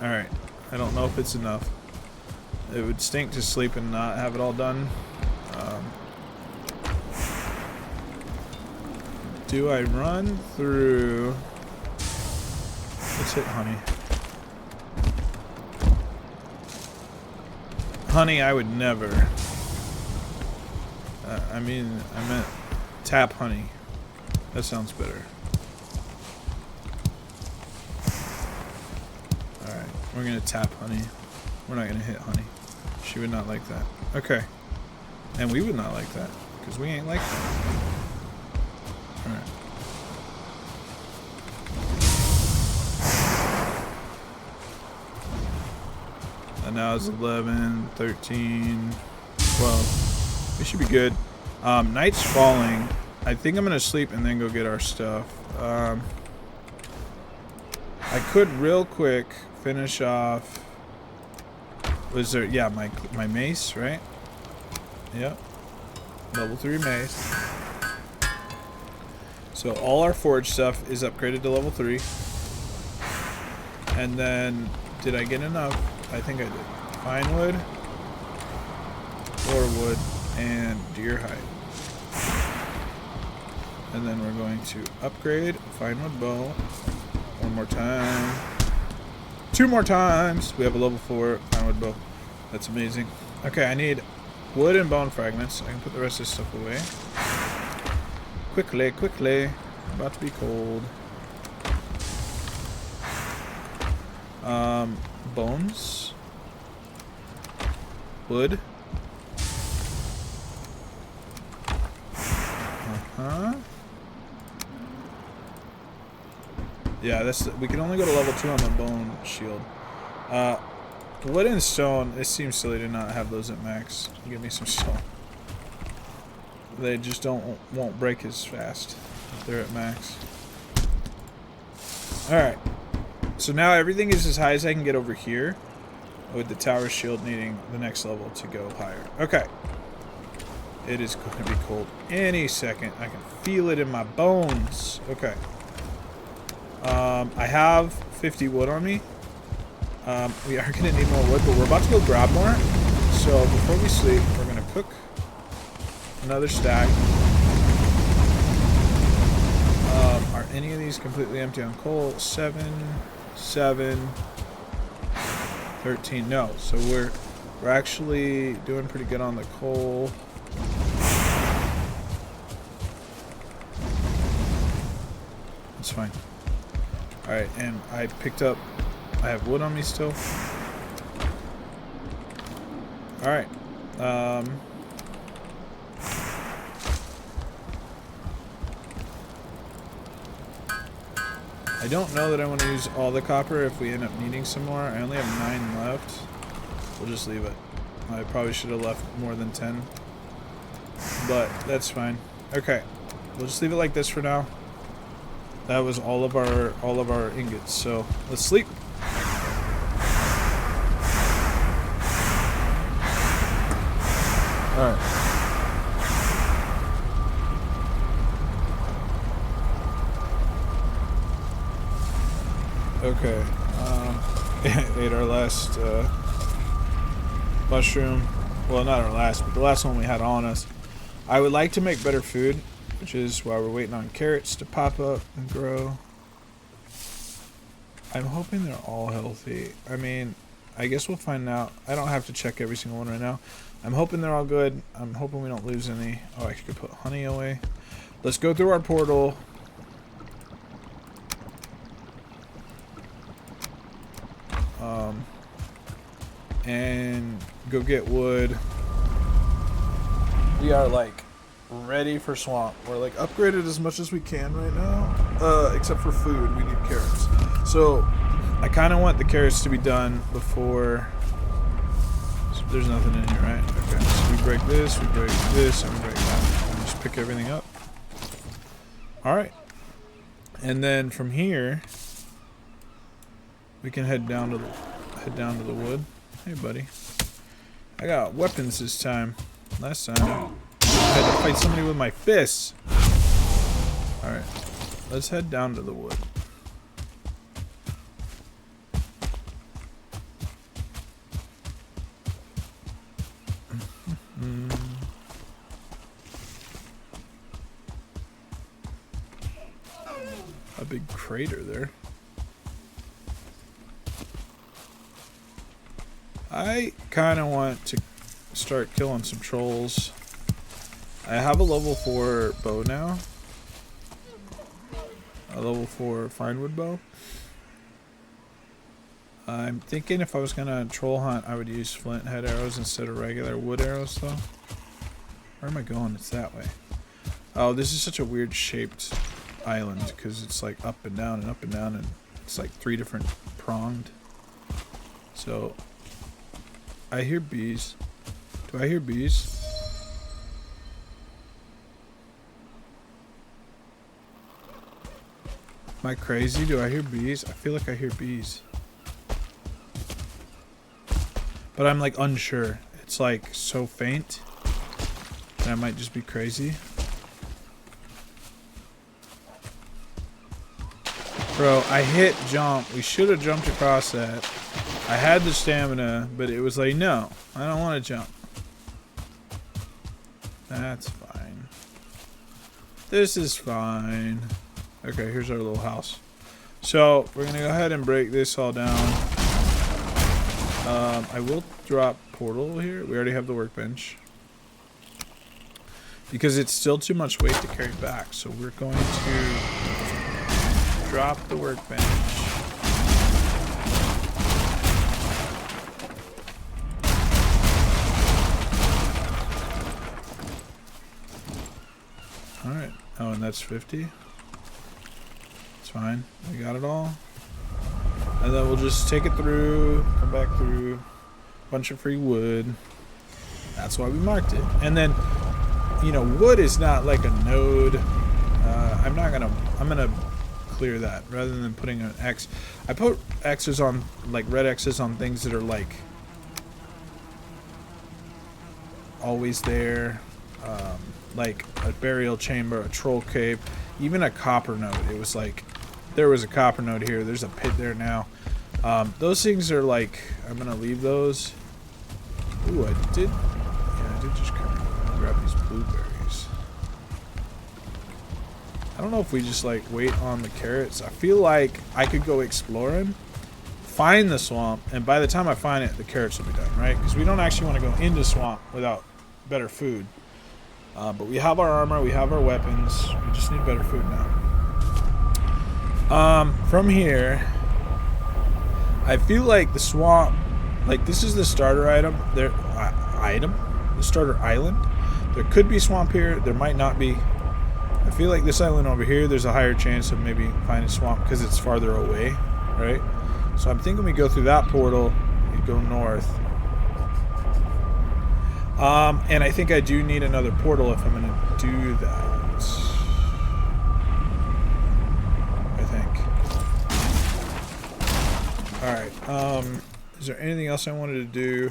All right. I don't know if it's enough. It would stink to sleep and not have it all done. Do I run through? Let's hit honey. Honey, I would never. I meant tap honey. That sounds better. Alright, we're gonna tap honey. We're not gonna hit honey. She would not like that. Okay. And we would not like that, because we ain't like that. Alright. And now it's 11, 13, 12. We should be good. Night's falling. I think I'm gonna sleep and then go get our stuff. I could real quick finish off. Was there? Yeah, my mace, right? Yep. Level 3 mace. So all our forge stuff is upgraded to level 3. And then, did I get enough? I think I did. Pine wood, or wood, and deer hide. And then we're going to upgrade fine wood bow. One more time. 2 more times. We have a level 4 fine wood bow. That's amazing. Okay, I need wood and bone fragments. I can put the rest of this stuff away. Quickly, quickly. About to be cold. Bones. Wood. Uh-huh. Yeah, we can only go to level 2 on the bone shield. Wood and stone, it seems silly to not have those at max. Give me some stone. They just won't break as fast if they're at max. Alright. So now everything is as high as I can get over here, with the tower shield needing the next level to go higher. Okay. It is going to be cold any second. I can feel it in my bones. Okay. I have 50 wood on me. We are going to need more wood, but we're about to go grab more. So before we sleep, we're going to cook another stack. Are any of these completely empty on coal? 7, 7, 13. No, so we're actually doing pretty good on the coal. It's fine. Alright, and I have wood on me still. Alright. I don't know that I want to use all the copper if we end up needing some more. I only have 9 left. We'll just leave it. I probably should have left more than 10. But that's fine. Okay. We'll just leave it like this for now. That was all of our ingots. So let's sleep. Alright. Okay. Ate our last mushroom. Well, not our last, but the last one we had on us. I would like to make better food, which is why we're waiting on carrots to pop up and grow. I'm hoping they're all healthy. I mean, I guess we'll find out. I don't have to check every single one right now. I'm hoping they're all good. I'm hoping we don't lose any. Oh, I could put honey away. Let's go through our portal. And go get wood. We are like ready for swamp. We're like upgraded as much as we can right now, except for food. We need carrots. So I kind of want the carrots to be done before. So there's nothing in here, right? Okay. So we break this, and we break that, and just pick everything up. All right. And then from here, we can head down to the wood. Hey, buddy. I got weapons this time. Last time, I had to fight somebody with my fists. Alright. Let's head down to the wood. A big crater there. I kind of want to start killing some trolls. I have a level 4 bow now. A level 4 finewood bow. I'm thinking if I was gonna troll hunt, I would use flint head arrows instead of regular wood arrows though. Where am I going? It's that way. Oh, this is such a weird shaped island because it's like up and down and up and down, and it's like 3 different pronged. So I hear bees. Do I hear bees? Am I crazy? Do I hear bees? I feel like I hear bees. But I'm like unsure. It's like so faint that I might just be crazy. Bro, I hit jump. We should have jumped across that. I had the stamina, but it was like, no, I don't want to jump. That's fine. This is fine. Okay, here's our little house. So, we're going to go ahead and break this all down. I will drop portal here. We already have the workbench. Because it's still too much weight to carry back. So, we're going to drop the workbench. Alright. Oh, and that's 50. It's fine. We got it all. And then we'll just take it through, come back through. Bunch of free wood. That's why we marked it. And then, you know, wood is not like a node. I'm gonna clear that rather than putting an X. I put X's on, like red X's on things that are like always there. Like a burial chamber, a troll cave, even a copper node. It was like, there was a copper node here. There's a pit there now. Those things are like, I'm gonna leave those. Ooh, I did just kind of grab these blueberries. I don't know if we just like wait on the carrots. I feel like I could go exploring, find the swamp, and by the time I find it, the carrots will be done, right? Because we don't actually want to go into swamp without better food. But we have our armor, we have our weapons. We just need better food now. From here, I feel like the swamp, like this is the starter item. The starter island. There could be swamp here. There might not be. I feel like this island over here, there's a higher chance of maybe finding swamp because it's farther away, right? So I'm thinking we go through that portal, we go north. And I think I do need another portal if I'm going to do that. I think. Alright, is there anything else I wanted to do?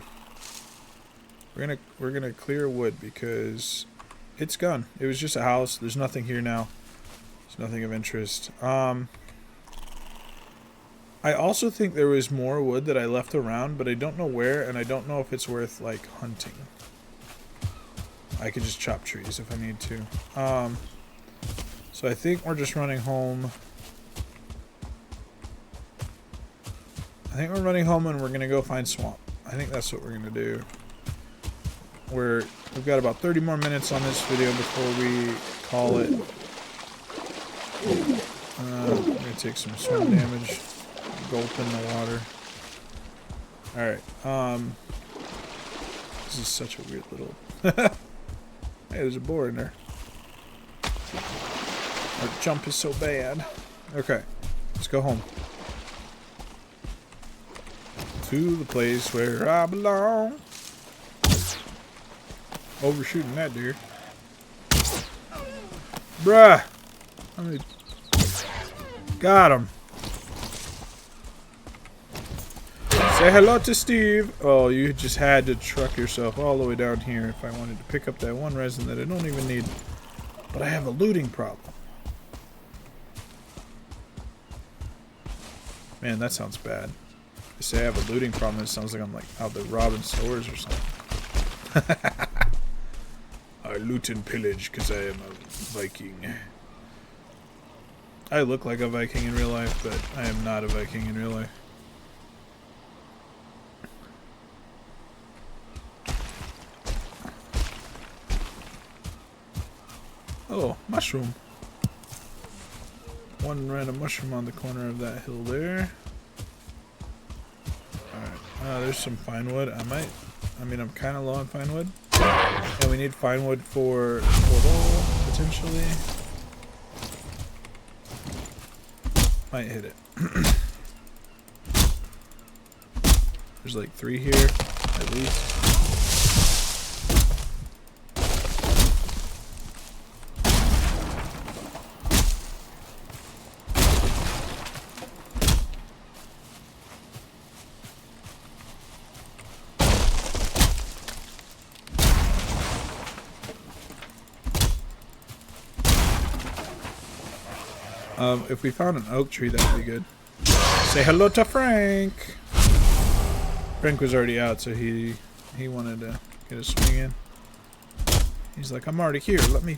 We're gonna clear wood because it's gone. It was just a house. There's nothing here now. There's nothing of interest. I also think there was more wood that I left around, but I don't know where, and I don't know if it's worth like hunting. I could just chop trees if I need to. So I think we're just running home. think we're running home and we're gonna go find swamp. I think that's what we're gonna do. We've got about 30 more minutes on this video before we call it. I'm gonna take some swim damage. Gulp in the water. Alright, this is such a weird little... Hey, there's a boar in there. Our jump is so bad. Okay, let's go home. To the place where I belong. Overshooting that deer. Bruh! Got him. Say hello to Steve. Oh, you just had to truck yourself all the way down here if I wanted to pick up that one resin that I don't even need. But I have a looting problem. Man, that sounds bad. I say I have a looting problem, it sounds like I'm like out there robbing stores or something. I loot and pillage because I am a Viking. I look like a Viking in real life, but I am not a Viking in real life. Oh, mushroom. One random mushroom on the corner of that hill there. Alright, there's some fine wood. I'm kind of low on fine wood. And we need fine wood for portal, potentially. Might hit it. There's like 3 here, at least. If we found an oak tree, that would be good. Say hello to Frank! Frank was already out, so he wanted to get a swing in. He's like, I'm already here. Let me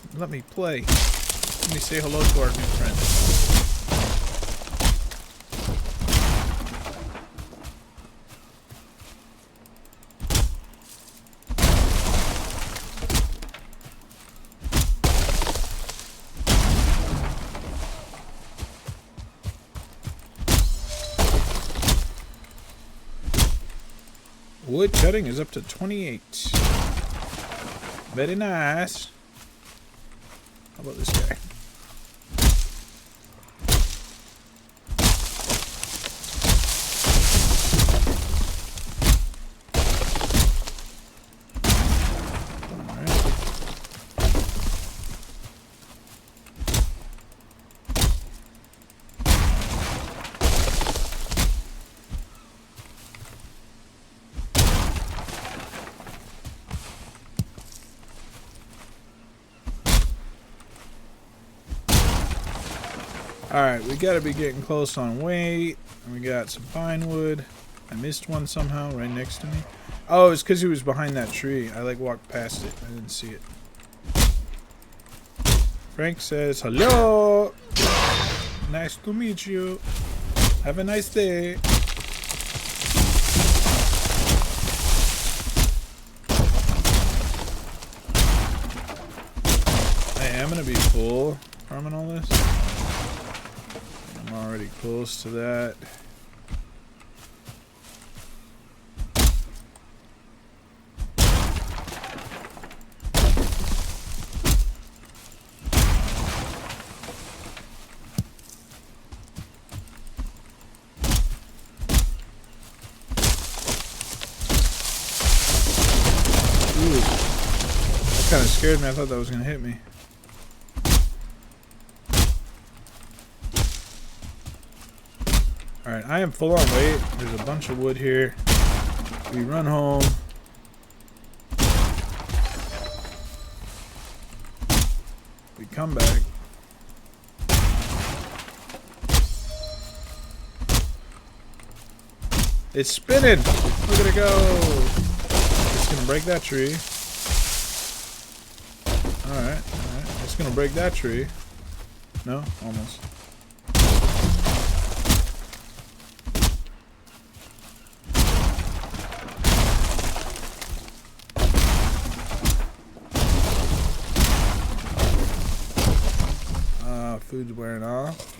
play. Let me say hello to our new friend. Wood cutting is up to 28. Very nice. How about this guy? Alright, we gotta be getting close on weight. And we got some pine wood. I missed one somehow right next to me. Oh, it's because he was behind that tree. I like walked past it. I didn't see it. Frank says, hello! Nice to meet you. Have a nice day. I am gonna be full farming all this. I'm already close to that. Ooh, that kind of scared me. I thought that was gonna hit me. Alright, I am full on weight. There's a bunch of wood here. We run home. We come back. It's spinning! Look at it go! It's gonna break that tree. Alright, alright. It's gonna break that tree. No? Almost. food's wearing off.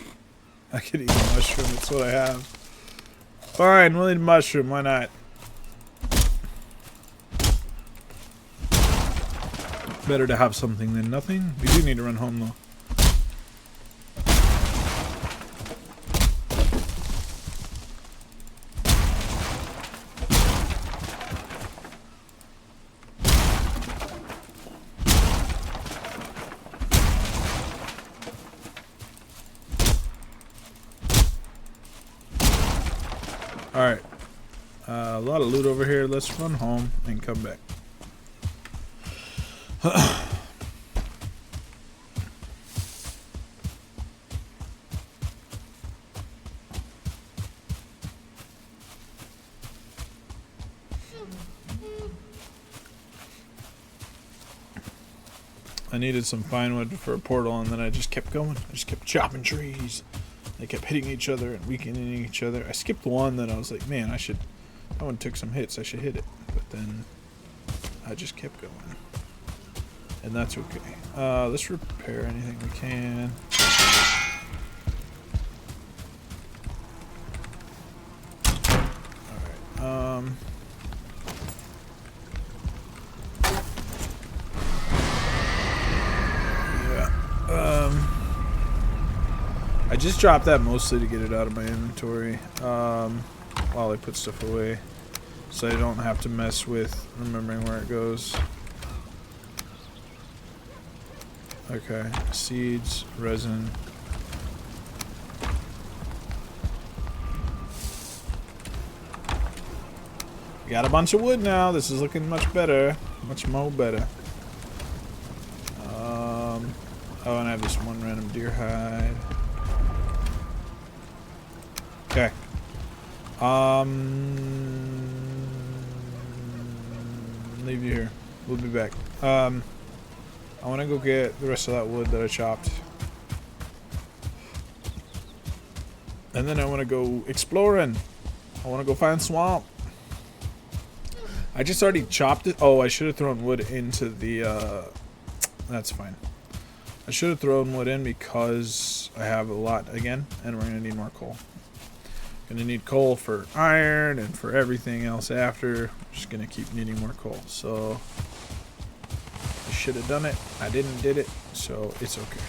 I could eat a mushroom, that's what I have. Fine, we'll eat a mushroom, why not? Better to have something than nothing. We do need to run home though. Alright. A lot of loot over here. Let's run home and come back. I needed some fine wood for a portal, and then I just kept going. I just kept chopping trees. They kept hitting each other and weakening each other. I skipped one that I was like, man, that one took some hits. I should hit it. But then I just kept going. And that's okay. Let's repair anything we can. Alright. I just dropped that mostly to get it out of my inventory while I put stuff away, so I don't have to mess with remembering where it goes. Okay, seeds, resin. We got a bunch of wood now. This is looking much better, much more better. Oh, and I have this one random deer hide. Okay. Leave you here. We'll be back. I want to go get the rest of that wood that I chopped. And then I want to go exploring. I want to go find swamp. I just already chopped it. Oh, I should have thrown wood into the, that's fine. I should have thrown wood in because I have a lot again, and we're going to need more coal. Gonna need coal for iron and for everything else after. Just gonna keep needing more coal. So I should have done it. I didn't did it, so it's okay.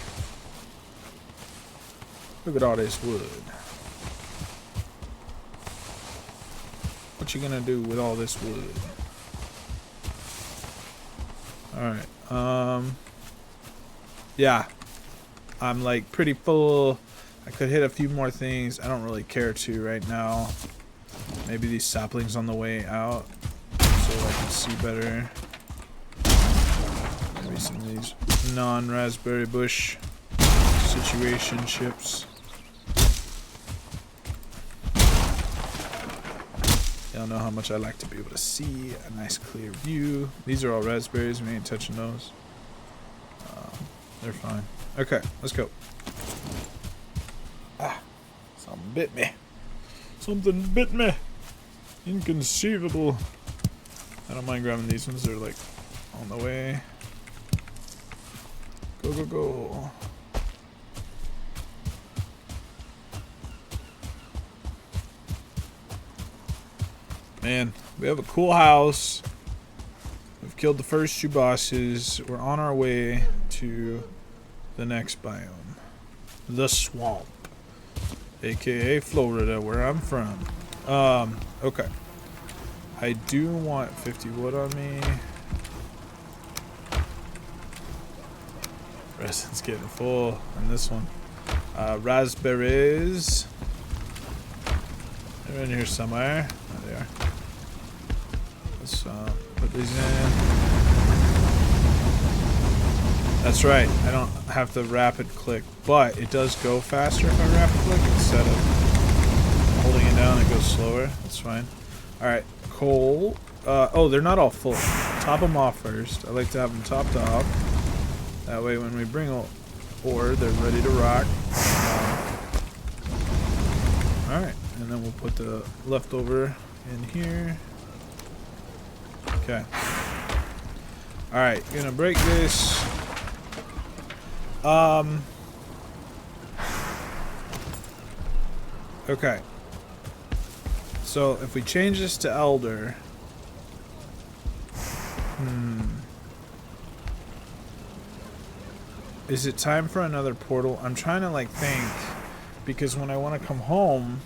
Look at all this wood. What you gonna do with all this wood? Alright, yeah. I'm like pretty full. I could hit a few more things. I don't really care to right now. Maybe these saplings on the way out so I can see better. Maybe some of these non-raspberry bush situationships. Y'all know how much I like to be able to see a nice clear view. These are all raspberries. We ain't touching those. They're fine. Okay, let's go. Ah, something bit me. Something bit me. Inconceivable. I don't mind grabbing these ones. They're like on the way. Go, go, go. Man, we have a cool house. We've killed the first two bosses. We're on our way to the next biome. The swamp. AKA Florida, where I'm from. Okay. I do want 50 wood on me. Resin's getting full on this one. Raspberries. They're in here somewhere. Oh, they are. Let's put these in. That's right. I don't have to rapid click, but it does go faster if I rapid click instead of holding it down. It goes slower. That's fine. All right, coal. Oh, they're not all full. Top them off first. I like to have them topped off. That way, when we bring ore, they're ready to rock. All right, and then we'll put the leftover in here. Okay. All right, gonna break this. Okay. So if we change this to Elder... Is it time for another portal? I'm trying to like think. Because when I want to come home...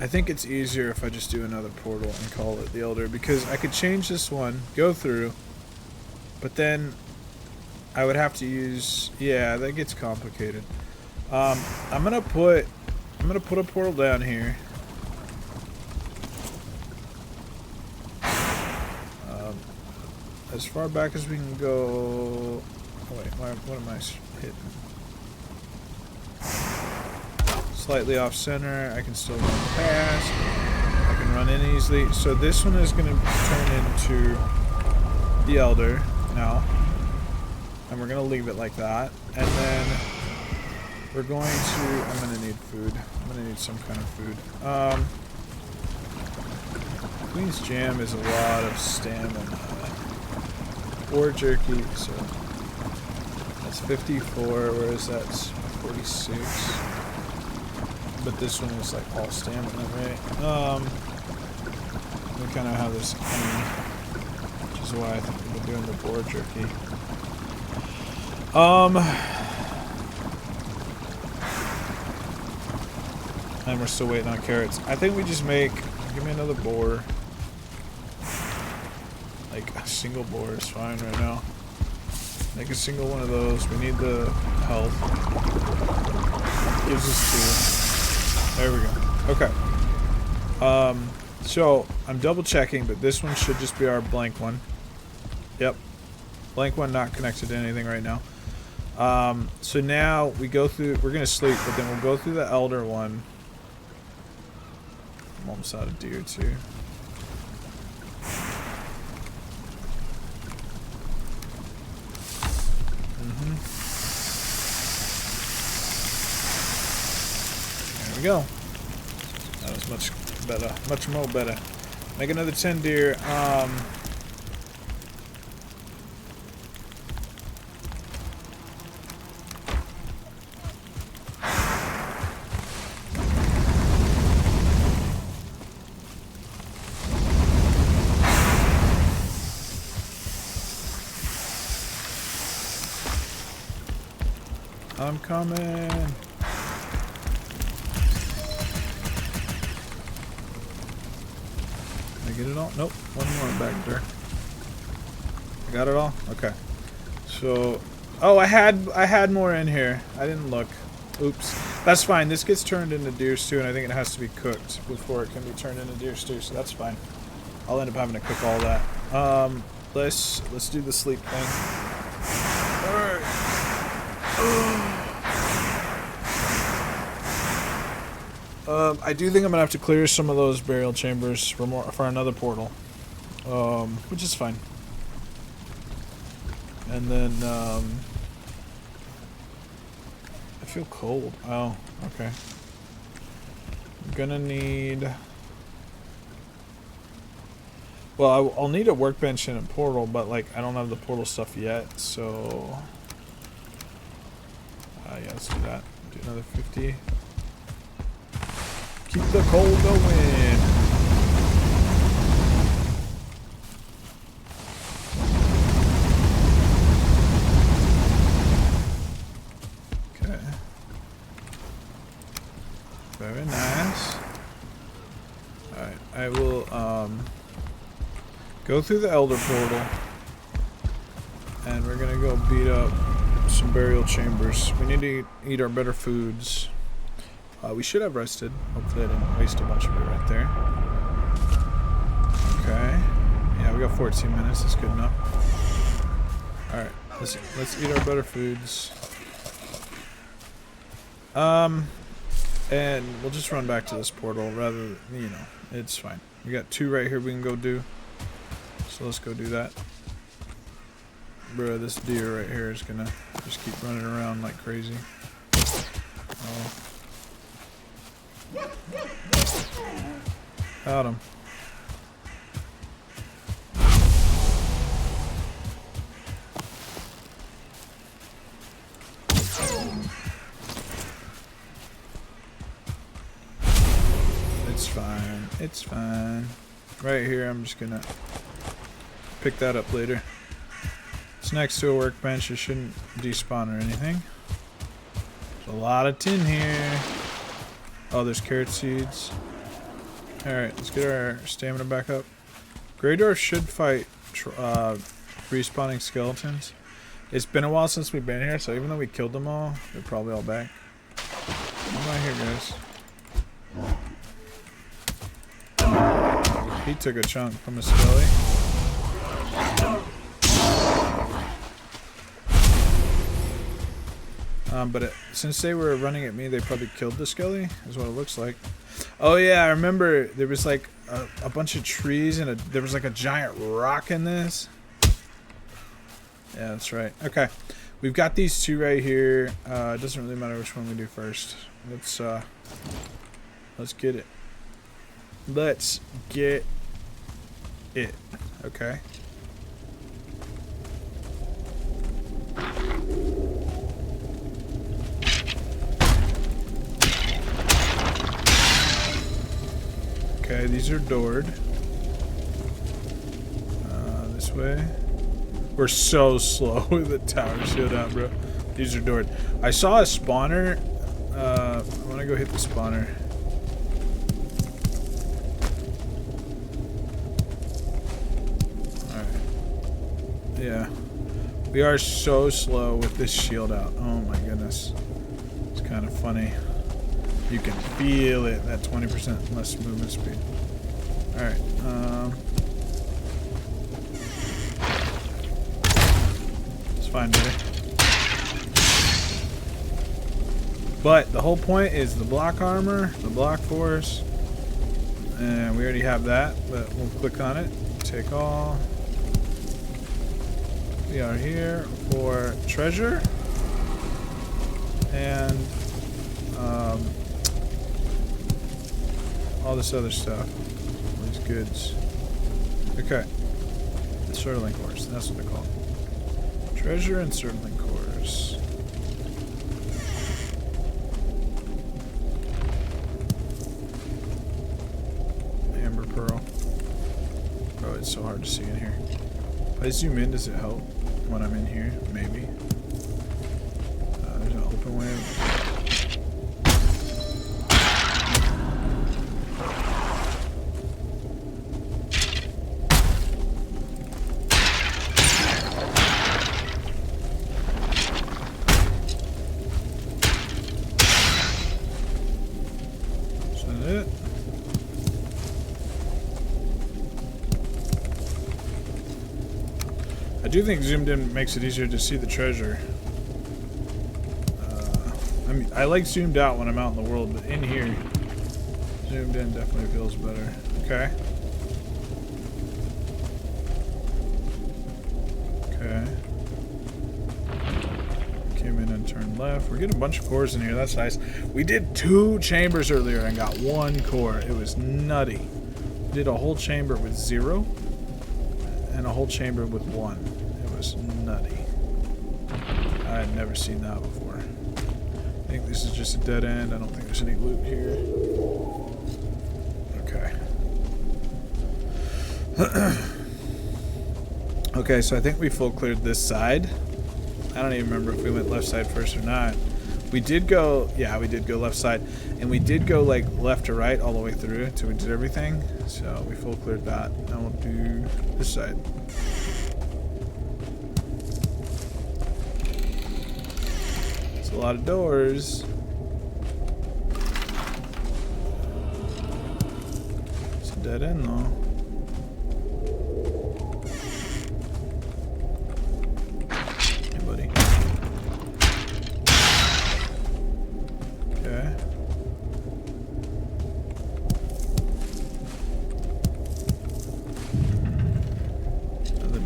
I think it's easier if I just do another portal and call it the Elder, because I could change this one, go through, but then I would have to use, yeah, that gets complicated. I'm gonna put a portal down here. As far back as we can go. Oh wait, what am I hitting? Slightly off center. I can still run past. I can run in easily. So this one is going to turn into the Elder now. And we're going to leave it like that. And then we're going to... I'm going to need food. I'm going to need some kind of food. Queen's Jam is a lot of stamina. Or jerky. So that's 54, whereas that's 46. But this one is like all stamina, right? We kind of have this clean, which is why I think we've been doing the boar jerky. And we're still waiting on carrots. I think we just make, give me another boar. Like a single boar is fine right now. Make a single one of those. We need the health. Gives us 2. There we go. Okay. So I'm double checking, but this one should just be our blank one. Yep. Blank one, not connected to anything right now. So now we go through, we're gonna sleep, but then we'll go through the Elder one. I'm almost out of deer too. There we go. That was much better. Much more better. Make another 10 deer. I'm coming. Get it all? Nope. One more back there. I got it all? Okay. So, oh, I had more in here. I didn't look. Oops. That's fine. This gets turned into deer stew, and I think it has to be cooked before it can be turned into deer stew, so that's fine. I'll end up having to cook all that. Let's do the sleep thing. Alright. I do think I'm gonna have to clear some of those burial chambers for another portal, which is fine. And then I feel cold. Oh, okay. I'm gonna need. Well, I'll need a workbench and a portal, but like I don't have the portal stuff yet, so yeah, let's do that. Do another 50. Keep the cold going. Okay. Very nice. Alright, I will go through the Elder portal. And we're gonna go beat up some burial chambers. We need to eat our better foods. We should have rested. Hopefully I didn't waste a bunch of it right there. Okay. Yeah, we got 14 minutes. That's good enough. Alright, let's eat our better foods. And we'll just run back to this portal rather, you know, it's fine. We got 2 right here we can go do. So let's go do that. Bruh, this deer right here is gonna just keep running around like crazy. Oh. Got him. It's fine. It's fine. Right here, I'm just gonna pick that up later. It's next to a workbench. It shouldn't despawn or anything. There's a lot of tin here. Oh, there's carrot seeds. Alright, let's get our stamina back up. Greydwarf should fight respawning skeletons. It's been a while since we've been here, so even though we killed them all, they're probably all back. I'm not here, guys. He took a chunk from his skelly. Since they were running at me, they probably killed the skelly, is what it looks like. Oh yeah, I remember there was like a bunch of trees and there was like a giant rock in this. Yeah, that's right. Okay, we've got these two right here. It doesn't really matter which one we do first. Let's get it. Let's get it. Okay. Okay, these are doored. This way. We're so slow with the tower shield out, bro. These are doored. I saw a spawner. I want to go hit the spawner. Alright. Yeah. We are so slow with this shield out. Oh my goodness. It's kind of funny. You can feel it, that 20% less movement speed. Alright, it's fine, baby. But the whole point is the block armor, the block force, and we already have that, but we'll click on it. Take all. We are here for treasure and all this other stuff. All these goods. Okay. The Surtling cores. That's what they're called. Treasure and Surtling cores. Amber pearl. Oh, it's so hard to see in here. If I zoom in, does it help when I'm in here? Maybe. There's an open way. I do think zoomed in makes it easier to see the treasure. I mean, I like zoomed out when I'm out in the world, but in here, zoomed in definitely feels better. Okay. Okay. Came in and turned left. We're getting a bunch of cores in here. That's nice. We did 2 chambers earlier and got 1 core. It was nutty. We did a whole chamber with 0 and a whole chamber with 1. It was nutty. I had never seen that before. I think this is just a dead end. I don't think there's any loot here. Okay. Okay, so I think we full cleared this side. I don't even remember if we went left side first or not. We did go, yeah, we did go left side. And we did go like left to right all the way through until we did everything. So we full cleared that. Now we'll do this side. It's a lot of doors. It's a dead end though.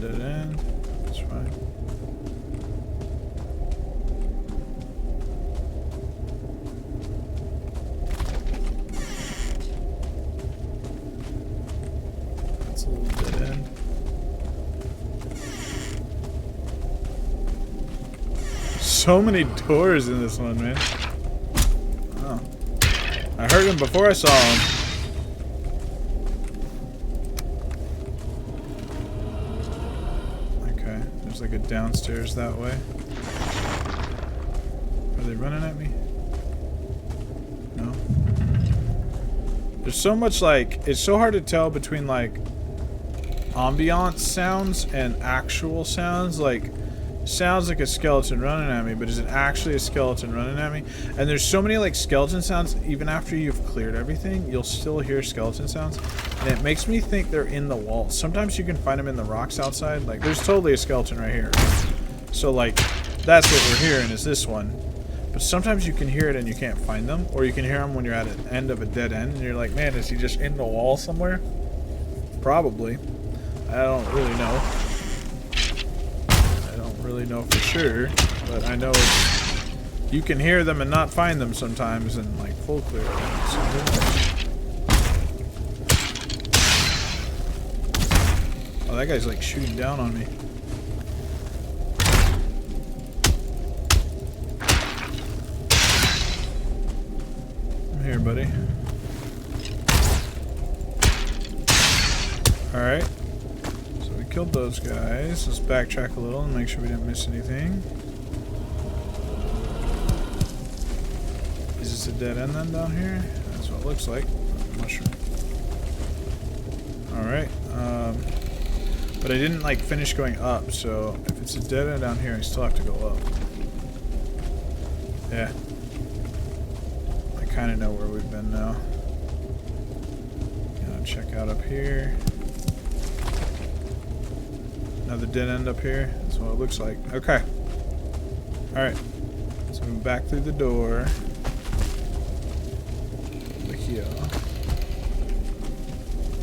Dead end. That's fine. That's a little dead end. So many doors in this one, man. Oh. I heard him before I saw him. There's like a downstairs that way. Are they running at me? No. There's so much like, it's so hard to tell between like ambiance sounds and actual sounds. Like, sounds like a skeleton running at me, but is it actually a skeleton running at me? And there's so many like skeleton sounds, even after you've cleared everything, you'll still hear skeleton sounds. And it makes me think they're in the walls. Sometimes you can find them in the rocks outside. Like, there's totally a skeleton right here. So like, that's what we're hearing is this one. But sometimes you can hear it and you can't find them. Or you can hear them when you're at an end of a dead end and you're like, man, is he just in the wall somewhere? Probably. I don't really know. Really know for sure, but I know you can hear them and not find them sometimes in like full clear. So oh, that guy's like shooting down on me. I'm here, buddy. Alright. Killed those guys. Let's backtrack a little and make sure we didn't miss anything. Is this a dead end then down here? That's what it looks like. Mushroom. Alright. But I didn't like finish going up, so if it's a dead end down here, I still have to go up. Yeah. I kind of know where we've been now. Gonna check out up here. Another dead end up here. That's what it looks like. Okay. Alright. So we're back through the door. Over here.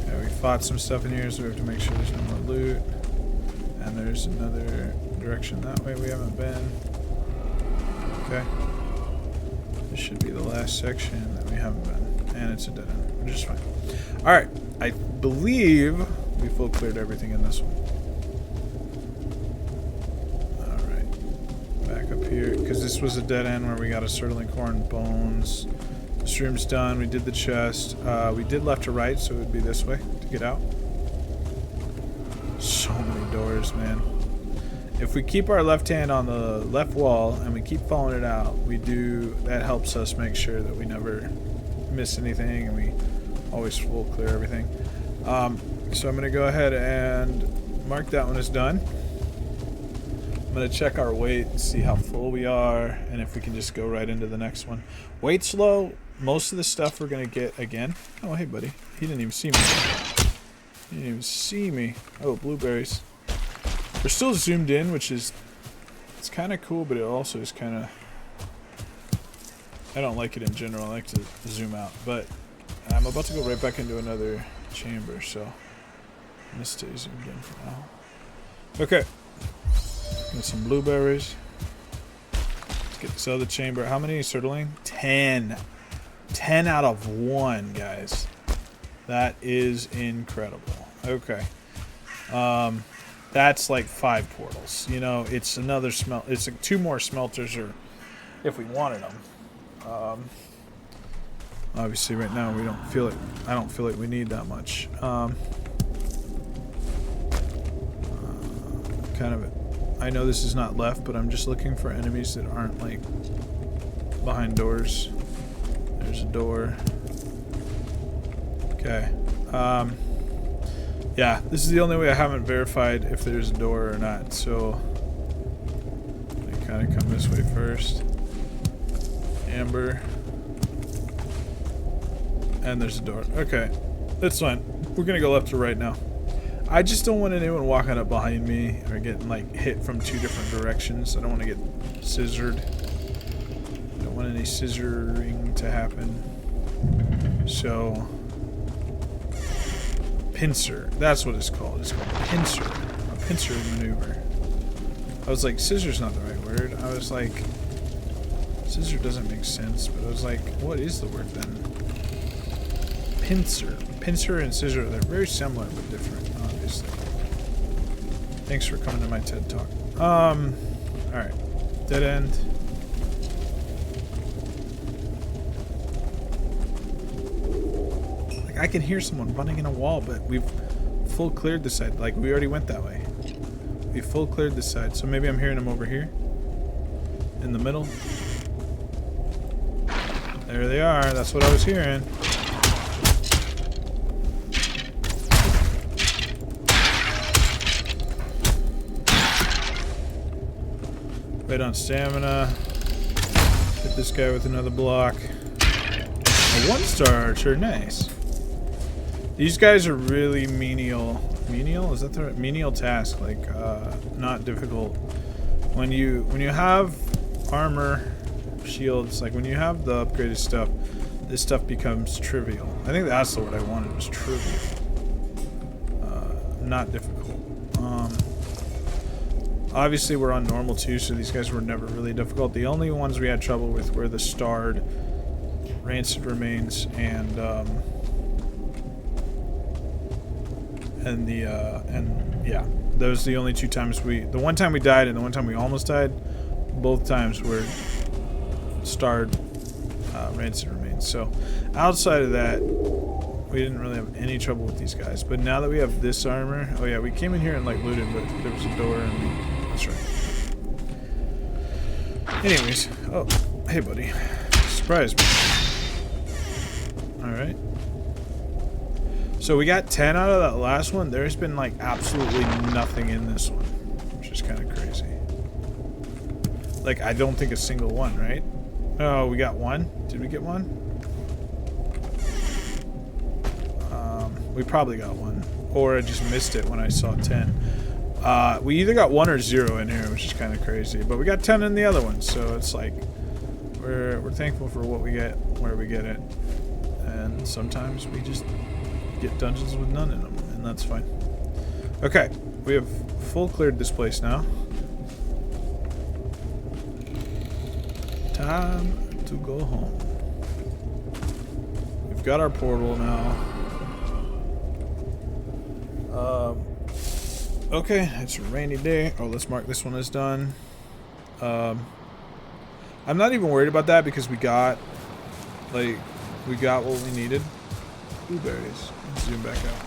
Yeah, we fought some stuff in here, so we have to make sure there's no more loot. And there's another direction that way we haven't been. Okay. This should be the last section that we haven't been. And it's a dead end, which is fine. Alright. I believe we full cleared everything in this one. Here, because this was a dead end where we got a Surtling Corn bones. This room's done. We did the chest. We did left to right, so it would be this way to get out. So many doors, man. If we keep our left hand on the left wall and we keep following it out, that helps us make sure that we never miss anything and we always full clear everything. So I'm going to go ahead and mark that one as done. I'm going to check our weight and see how full we are and if we can just go right into the next one. Weight's low. Most of the stuff we're going to get again. Oh, hey, buddy. He didn't even see me. He didn't even see me. Oh, blueberries. We're still zoomed in, which is... It's kind of cool, but it also is kind of... I don't like it in general. I like to zoom out. But I'm about to go right back into another chamber, so... I'm going to stay zoomed in for now. Okay. Get some blueberries. Let's get this other chamber. How many Surtling? 10. 10 out of 1, guys. That is incredible. Okay. That's like 5 portals. You know, it's another it's like 2 more smelters, or if we wanted them. Obviously, right now we don't feel it. I don't feel like we need that much. Kind of. I know this is not left, but I'm just looking for enemies that aren't like behind doors. There's a door. Okay. Yeah, this is the only way I haven't verified if there's a door or not, so I kind of come this way first. Amber. And there's a door. Okay, that's fine. We're gonna go left to right now. I just don't want anyone walking up behind me or getting like hit from 2 different directions. I don't want to get scissored. I don't want any scissoring to happen. So, pincer. That's what it's called. It's called a pincer. A pincer maneuver. I was like, scissor's not the right word. I was like, scissor doesn't make sense. But I was like, what is the word then? Pincer. Pincer and scissor, they're very similar but different, obviously. Thanks for coming to my TED Talk. Alright. Dead end. Like, I can hear someone running in a wall, but we've full cleared this side. Like, we already went that way. We full cleared this side, so maybe I'm hearing them over here. In the middle. There they are. That's what I was hearing. Wait on stamina. Hit this guy with another block. A 1-star archer. Nice. These guys are really menial. Menial? Is that the right? Menial task. Like, not difficult. When you have armor, shields, like when you have the upgraded stuff, this stuff becomes trivial. I think that's the word I wanted, was trivial. Not difficult. Obviously we're on normal too, so these guys were never really difficult. The only ones we had trouble with were the starred rancid remains and yeah, those are the only 2 times the one time we died and the one time we almost died, both times were starred rancid remains. So outside of that, we didn't really have any trouble with these guys. But now that we have this armor, oh yeah, we came in here and like looted, but there was a door and that's right. Anyways, oh, hey buddy, surprise me. All right. So we got 10 out of that last one. There's been like absolutely nothing in this one, which is kind of crazy. Like, I don't think a single one, right? Oh, we got one? Did we get one? We probably got one. Or I just missed it when I saw 10. We either got 1 or 0 in here, which is kind of crazy. But we got 10 in the other one, so it's like we're thankful for what we get, where we get it. And sometimes we just get dungeons with none in them, and that's fine. Okay, we have full cleared this place now. Time to go home. We've got our portal now. Okay, it's a rainy day. Oh, let's mark this one as done. I'm not even worried about that because we got what we needed. Blueberries. Let's zoom back out.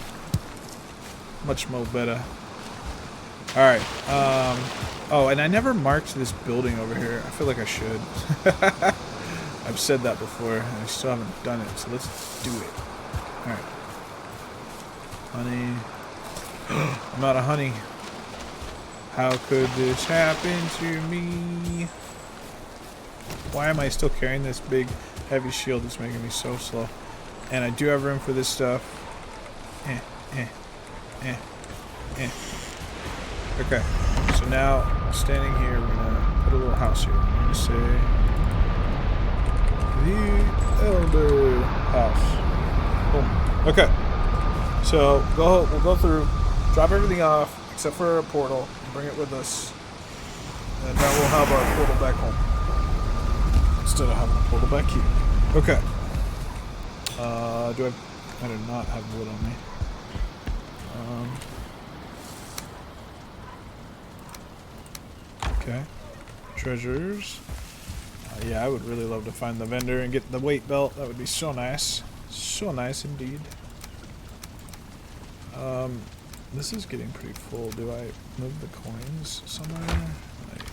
Much more better. Alright. Oh, and I never marked this building over here. I feel like I should. I've said that before, and I still haven't done it, so let's do it. Alright. Honey. I'm out of honey. How could this happen to me? Why am I still carrying this big, heavy shield that's making me so slow? And I do have room for this stuff. Okay, so now, standing here, we're gonna put a little house here. I'm gonna say, the Elder House. Boom. Okay, so we'll go through, drop everything off, except for a portal, and bring it with us. And now we'll have our portal back home. Instead of having a portal back here. Okay. I do not have wood on me. Okay. Treasures. Yeah, I would really love to find the vendor and get the weight belt. That would be so nice. So nice indeed. This is getting pretty full. Do I move the coins somewhere? Like,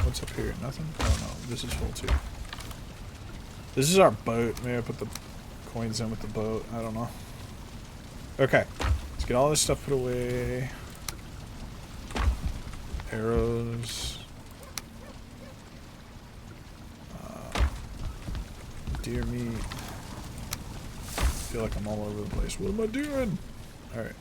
what's up here? Nothing? Oh no, this is full too. This is our boat. Maybe I put the coins in with the boat. I don't know. Okay. Let's get all this stuff put away. Arrows. Deer meat. I feel like I'm all over the place. What am I doing? Alright.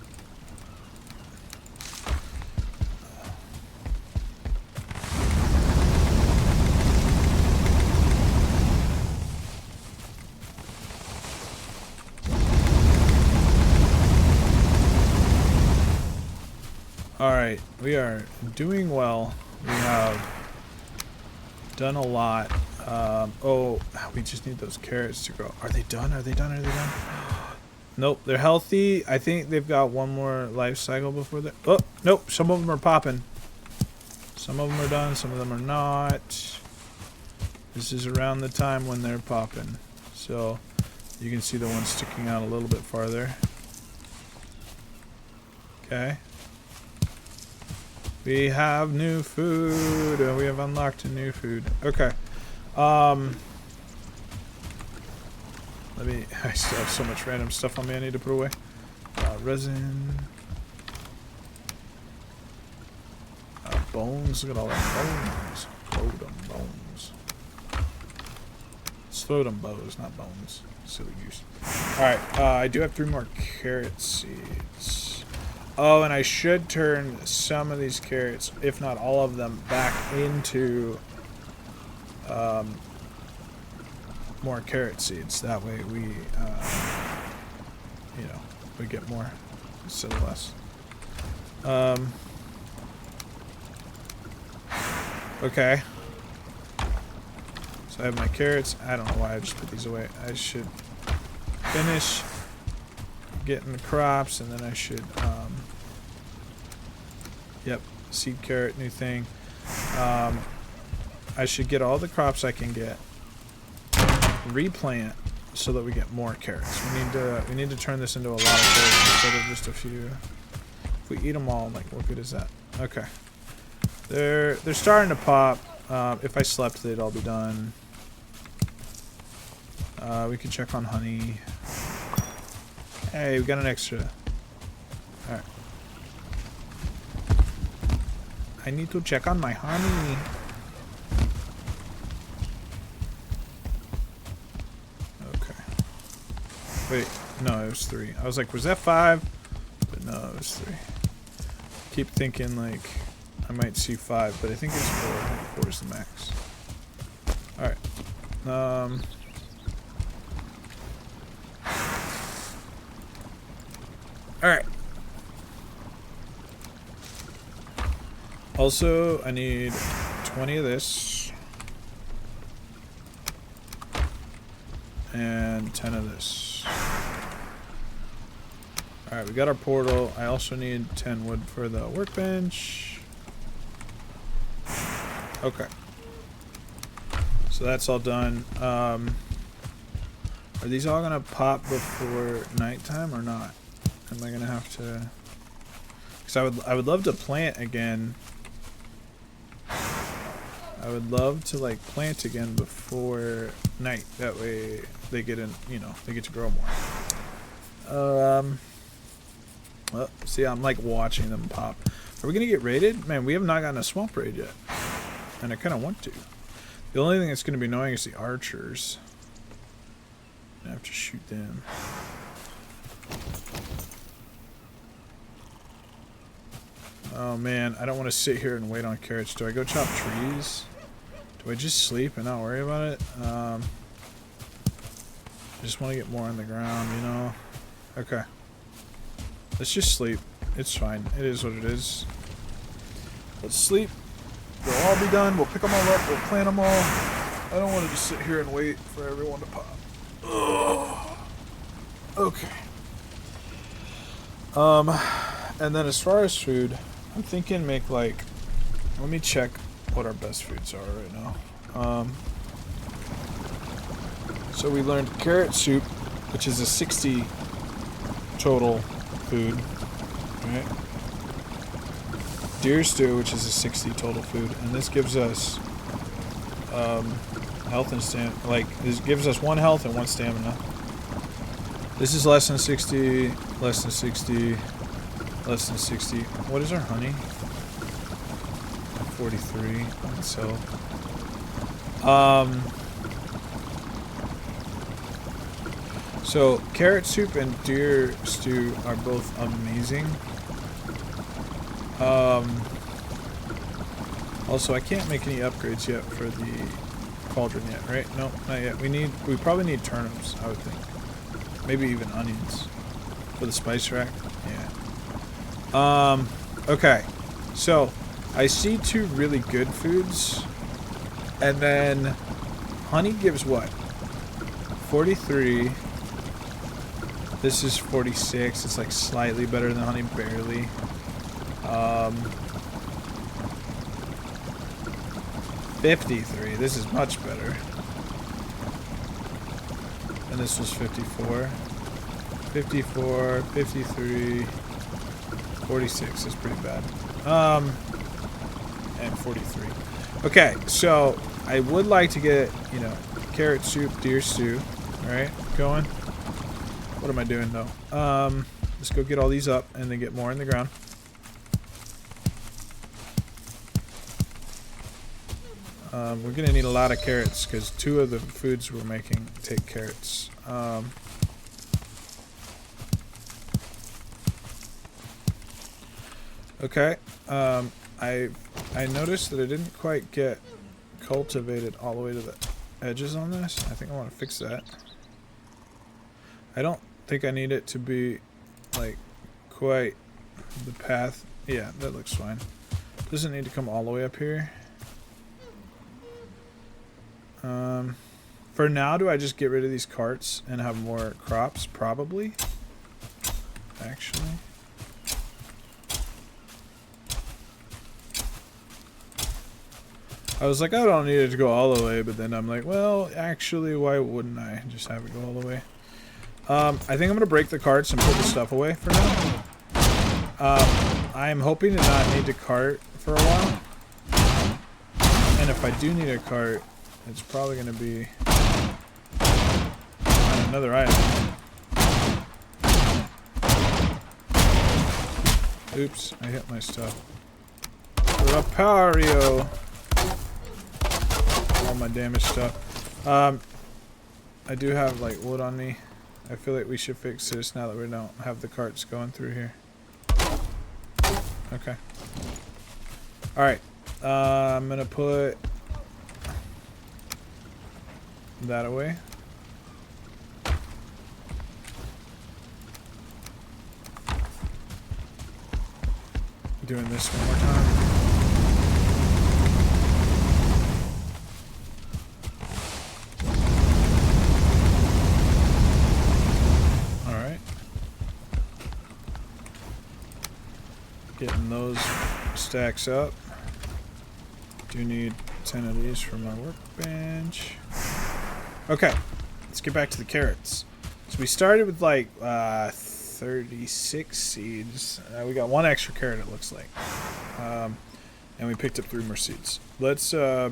Alright, we are doing well. We have done a lot. Oh, we just need those carrots to grow. Are they done? Are they done? Are they done? Nope, they're healthy. I think they've got one more life cycle before they... Oh, nope, some of them are popping. Some of them are done, some of them are not. This is around the time when they're popping. So, you can see the one sticking out a little bit farther. Okay. We have new food. We have unlocked a new food. Okay. Let me. I still have so much random stuff on me I need to put away. Resin. Bones. Look at all that bones. Totem bones. Totem bows, not bones. Silly goose. Alright, I do have 3 more carrot seeds. Oh, and I should turn some of these carrots, if not all of them, back into more carrot seeds. That way we, you know, we get more instead of less. Okay. So I have my carrots. I don't know why I just put these away. I should finish getting the crops, and then I should, yep, seed carrot, new thing. I should get all the crops I can get, replant, so that we get more carrots. We need to turn this into a lot of carrots instead of just a few. If we eat them all, like, what good is that? Okay. They're starting to pop. If I slept, they'd all be done. We can check on honey. Hey, we got an extra. Alright. I need to check on my honey. Okay. Wait, no, it was 3. I was like, was that 5? But no, it was 3. Keep thinking, like, I might see 5, but I think it's 4. I think 4 is the max. Alright. Alright. Also, I need 20 of this. And 10 of this. Alright, we got our portal. I also need 10 wood for the workbench. Okay. So that's all done. Are these all gonna pop before nighttime or not? Am I gonna have to? Because I would love to plant again. I would love to like plant again before night. That way they get in. You know, they get to grow more. Well, see, I'm like watching them pop. Are we gonna get raided? Man, we have not gotten a swamp raid yet, and I kind of want to. The only thing that's gonna be annoying is the archers. I have to shoot them. Oh man, I don't want to sit here and wait on carrots. Do I go chop trees? Do I just sleep and not worry about it? I just want to get more on the ground, you know? Okay. Let's just sleep. It's fine. It is what it is. Let's sleep. They'll all be done. We'll pick them all up. We'll plant them all. I don't want to just sit here and wait for everyone to pop. Ugh. Okay. And then as far as food, I'm thinking make like, let me check what our best foods are right now. So we learned carrot soup, which is a 60 total food, right? Deer stew, which is a 60 total food, and this gives us health and stamina. Like, this gives us 1 health and 1 stamina. This is less than 60, less than 60, less than 60. What is our honey? 43. So, so carrot soup and deer stew are both amazing. Also, I can't make any upgrades yet for the cauldron yet, right? No, not yet. We probably need turnips, I would think. Maybe even onions for the spice rack. Yeah. Okay. So, I see 2 really good foods, and then honey gives what? 43. This is 46. It's like slightly better than honey, barely. 53. This is much better. And this was 54. 54, 53, 46 is pretty bad. and 43. Okay, so I would like to get, you know, carrot soup, deer stew, right? Going. What am I doing though? Let's go get all these up and then get more in the ground. We're gonna need a lot of carrots because 2 of the foods we're making take carrots. Okay. I noticed that I didn't quite get cultivated all the way to the edges on this. I think I want to fix that. I don't think I need it to be like quite the path. Yeah, that looks fine. Doesn't need to come all the way up here. For now, do I just get rid of these carts and have more crops? Probably. Actually. I was like, I don't need it to go all the way, but then I'm like, well, actually, why wouldn't I just have it go all the way? I think I'm going to break the carts and put the stuff away for now. I'm hoping to not need to cart for a while. And if I do need a cart, it's probably going to be another item. Oops, I hit my stuff. Repario. All my damaged stuff. I do have like wood on me. I feel like we should fix this now that we don't have the carts going through here. Okay. Alright. I'm gonna put that away. Doing this one more time. Getting those stacks up. Do need 10 of these for my workbench. Okay, let's get back to the carrots. So we started with like 36 seeds. We got 1 extra carrot, it looks like. And we picked up 3 more seeds. Let's get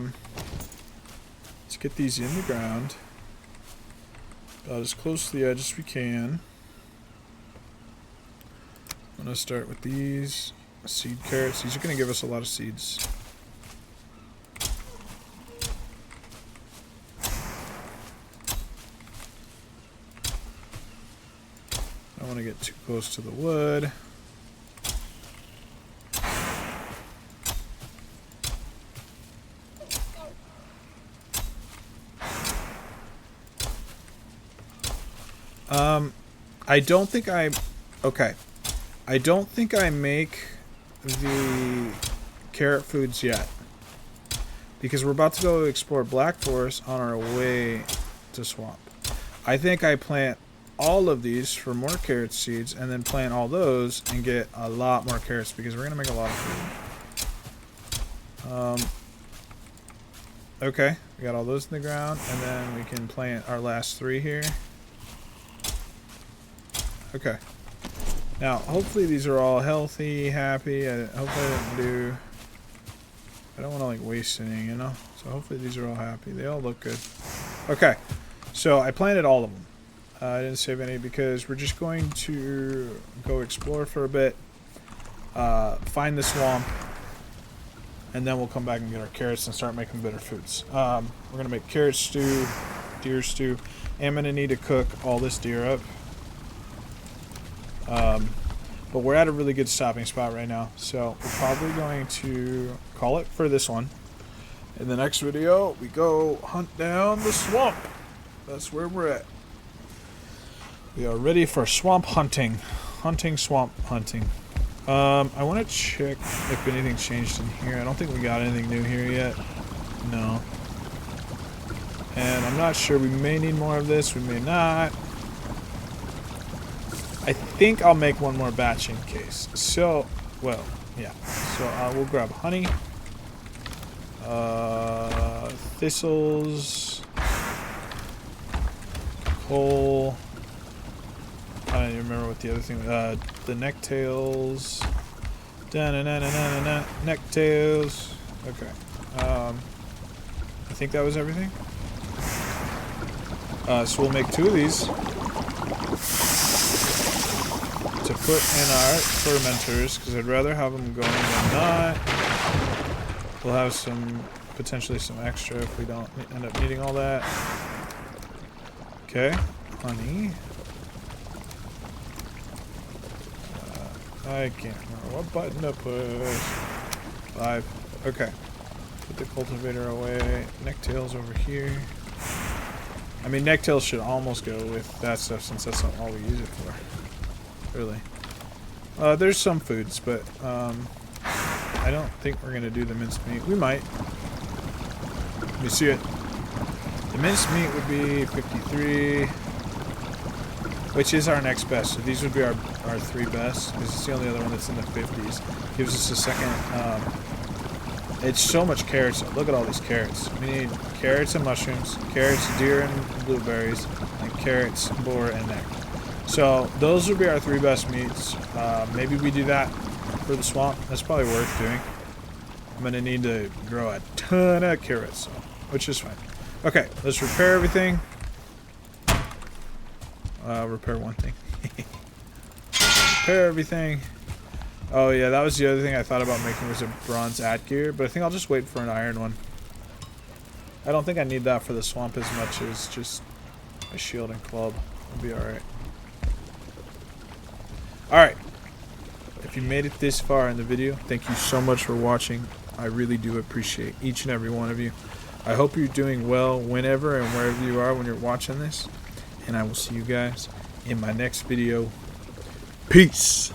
these in the ground. About as close to the edge as we can. I'm going to start with these seed carrots. These are going to give us a lot of seeds. I don't want to get too close to the wood. I don't think okay. I don't think I make the carrot foods yet. Because we're about to go explore Black Forest on our way to Swamp. I think I plant all of these for more carrot seeds and then plant all those and get a lot more carrots because we're going to make a lot of food. Okay, we got all those in the ground and then we can plant our last 3 here. Okay. Now, hopefully these are all healthy, happy. Hopefully I don't want to like waste any, you know? So hopefully these are all happy. They all look good. Okay. So I planted all of them. I didn't save any because we're just going to go explore for a bit. Find the swamp. And then we'll come back and get our carrots and start making better foods. We're going to make carrot stew, deer stew. I'm going to need to cook all this deer up. But we're at a really good stopping spot right now, so we're probably going to call it for this one. In the next video, we go hunt down the swamp. That's where we're at. We are ready for swamp hunting. Swamp hunting. I want to check if anything changed in here. I don't think we got anything new here yet. No. And I'm not sure. We may need more of this. We may not. I think I'll make one more batch in case. So, well, yeah. So we'll grab honey, thistles, coal. I don't even remember what the other thing. The necktails. Necktails. Okay. I think that was everything. So we'll make 2 of these to put in our fermenters, because I'd rather have them going than not. We'll have potentially some extra if we don't end up needing all that. Okay, honey. I can't remember what button to push. 5. Okay. Put the cultivator away. Necktails over here. I mean, necktails should almost go with that stuff since that's not all we use it for. Really. There's some foods, but I don't think we're going to do the minced meat. We might. Let me see it. The minced meat would be 53, which is our next best. So these would be our 3 best, because it's the only other one that's in the 50s. Gives us a second. It's so much carrots. Look at all these carrots. We need carrots and mushrooms, carrots, deer and blueberries, and carrots, boar, and neck. So those would be our 3 best meats. Maybe we do that for the swamp. That's probably worth doing. I'm going to need to grow a ton of carrots, which is fine. Okay, let's repair everything. Repair one thing. Repair everything. Oh yeah, that was the other thing I thought about making, was a bronze gear, but I think I'll just wait for an iron one. I don't think I need that for the swamp as much as just a shield and club. It'll be alright. Alright. If you made it this far in the video, thank you so much for watching. I really do appreciate each and every one of you. I hope you're doing well whenever and wherever you are when you're watching this. And I will see you guys in my next video. Peace!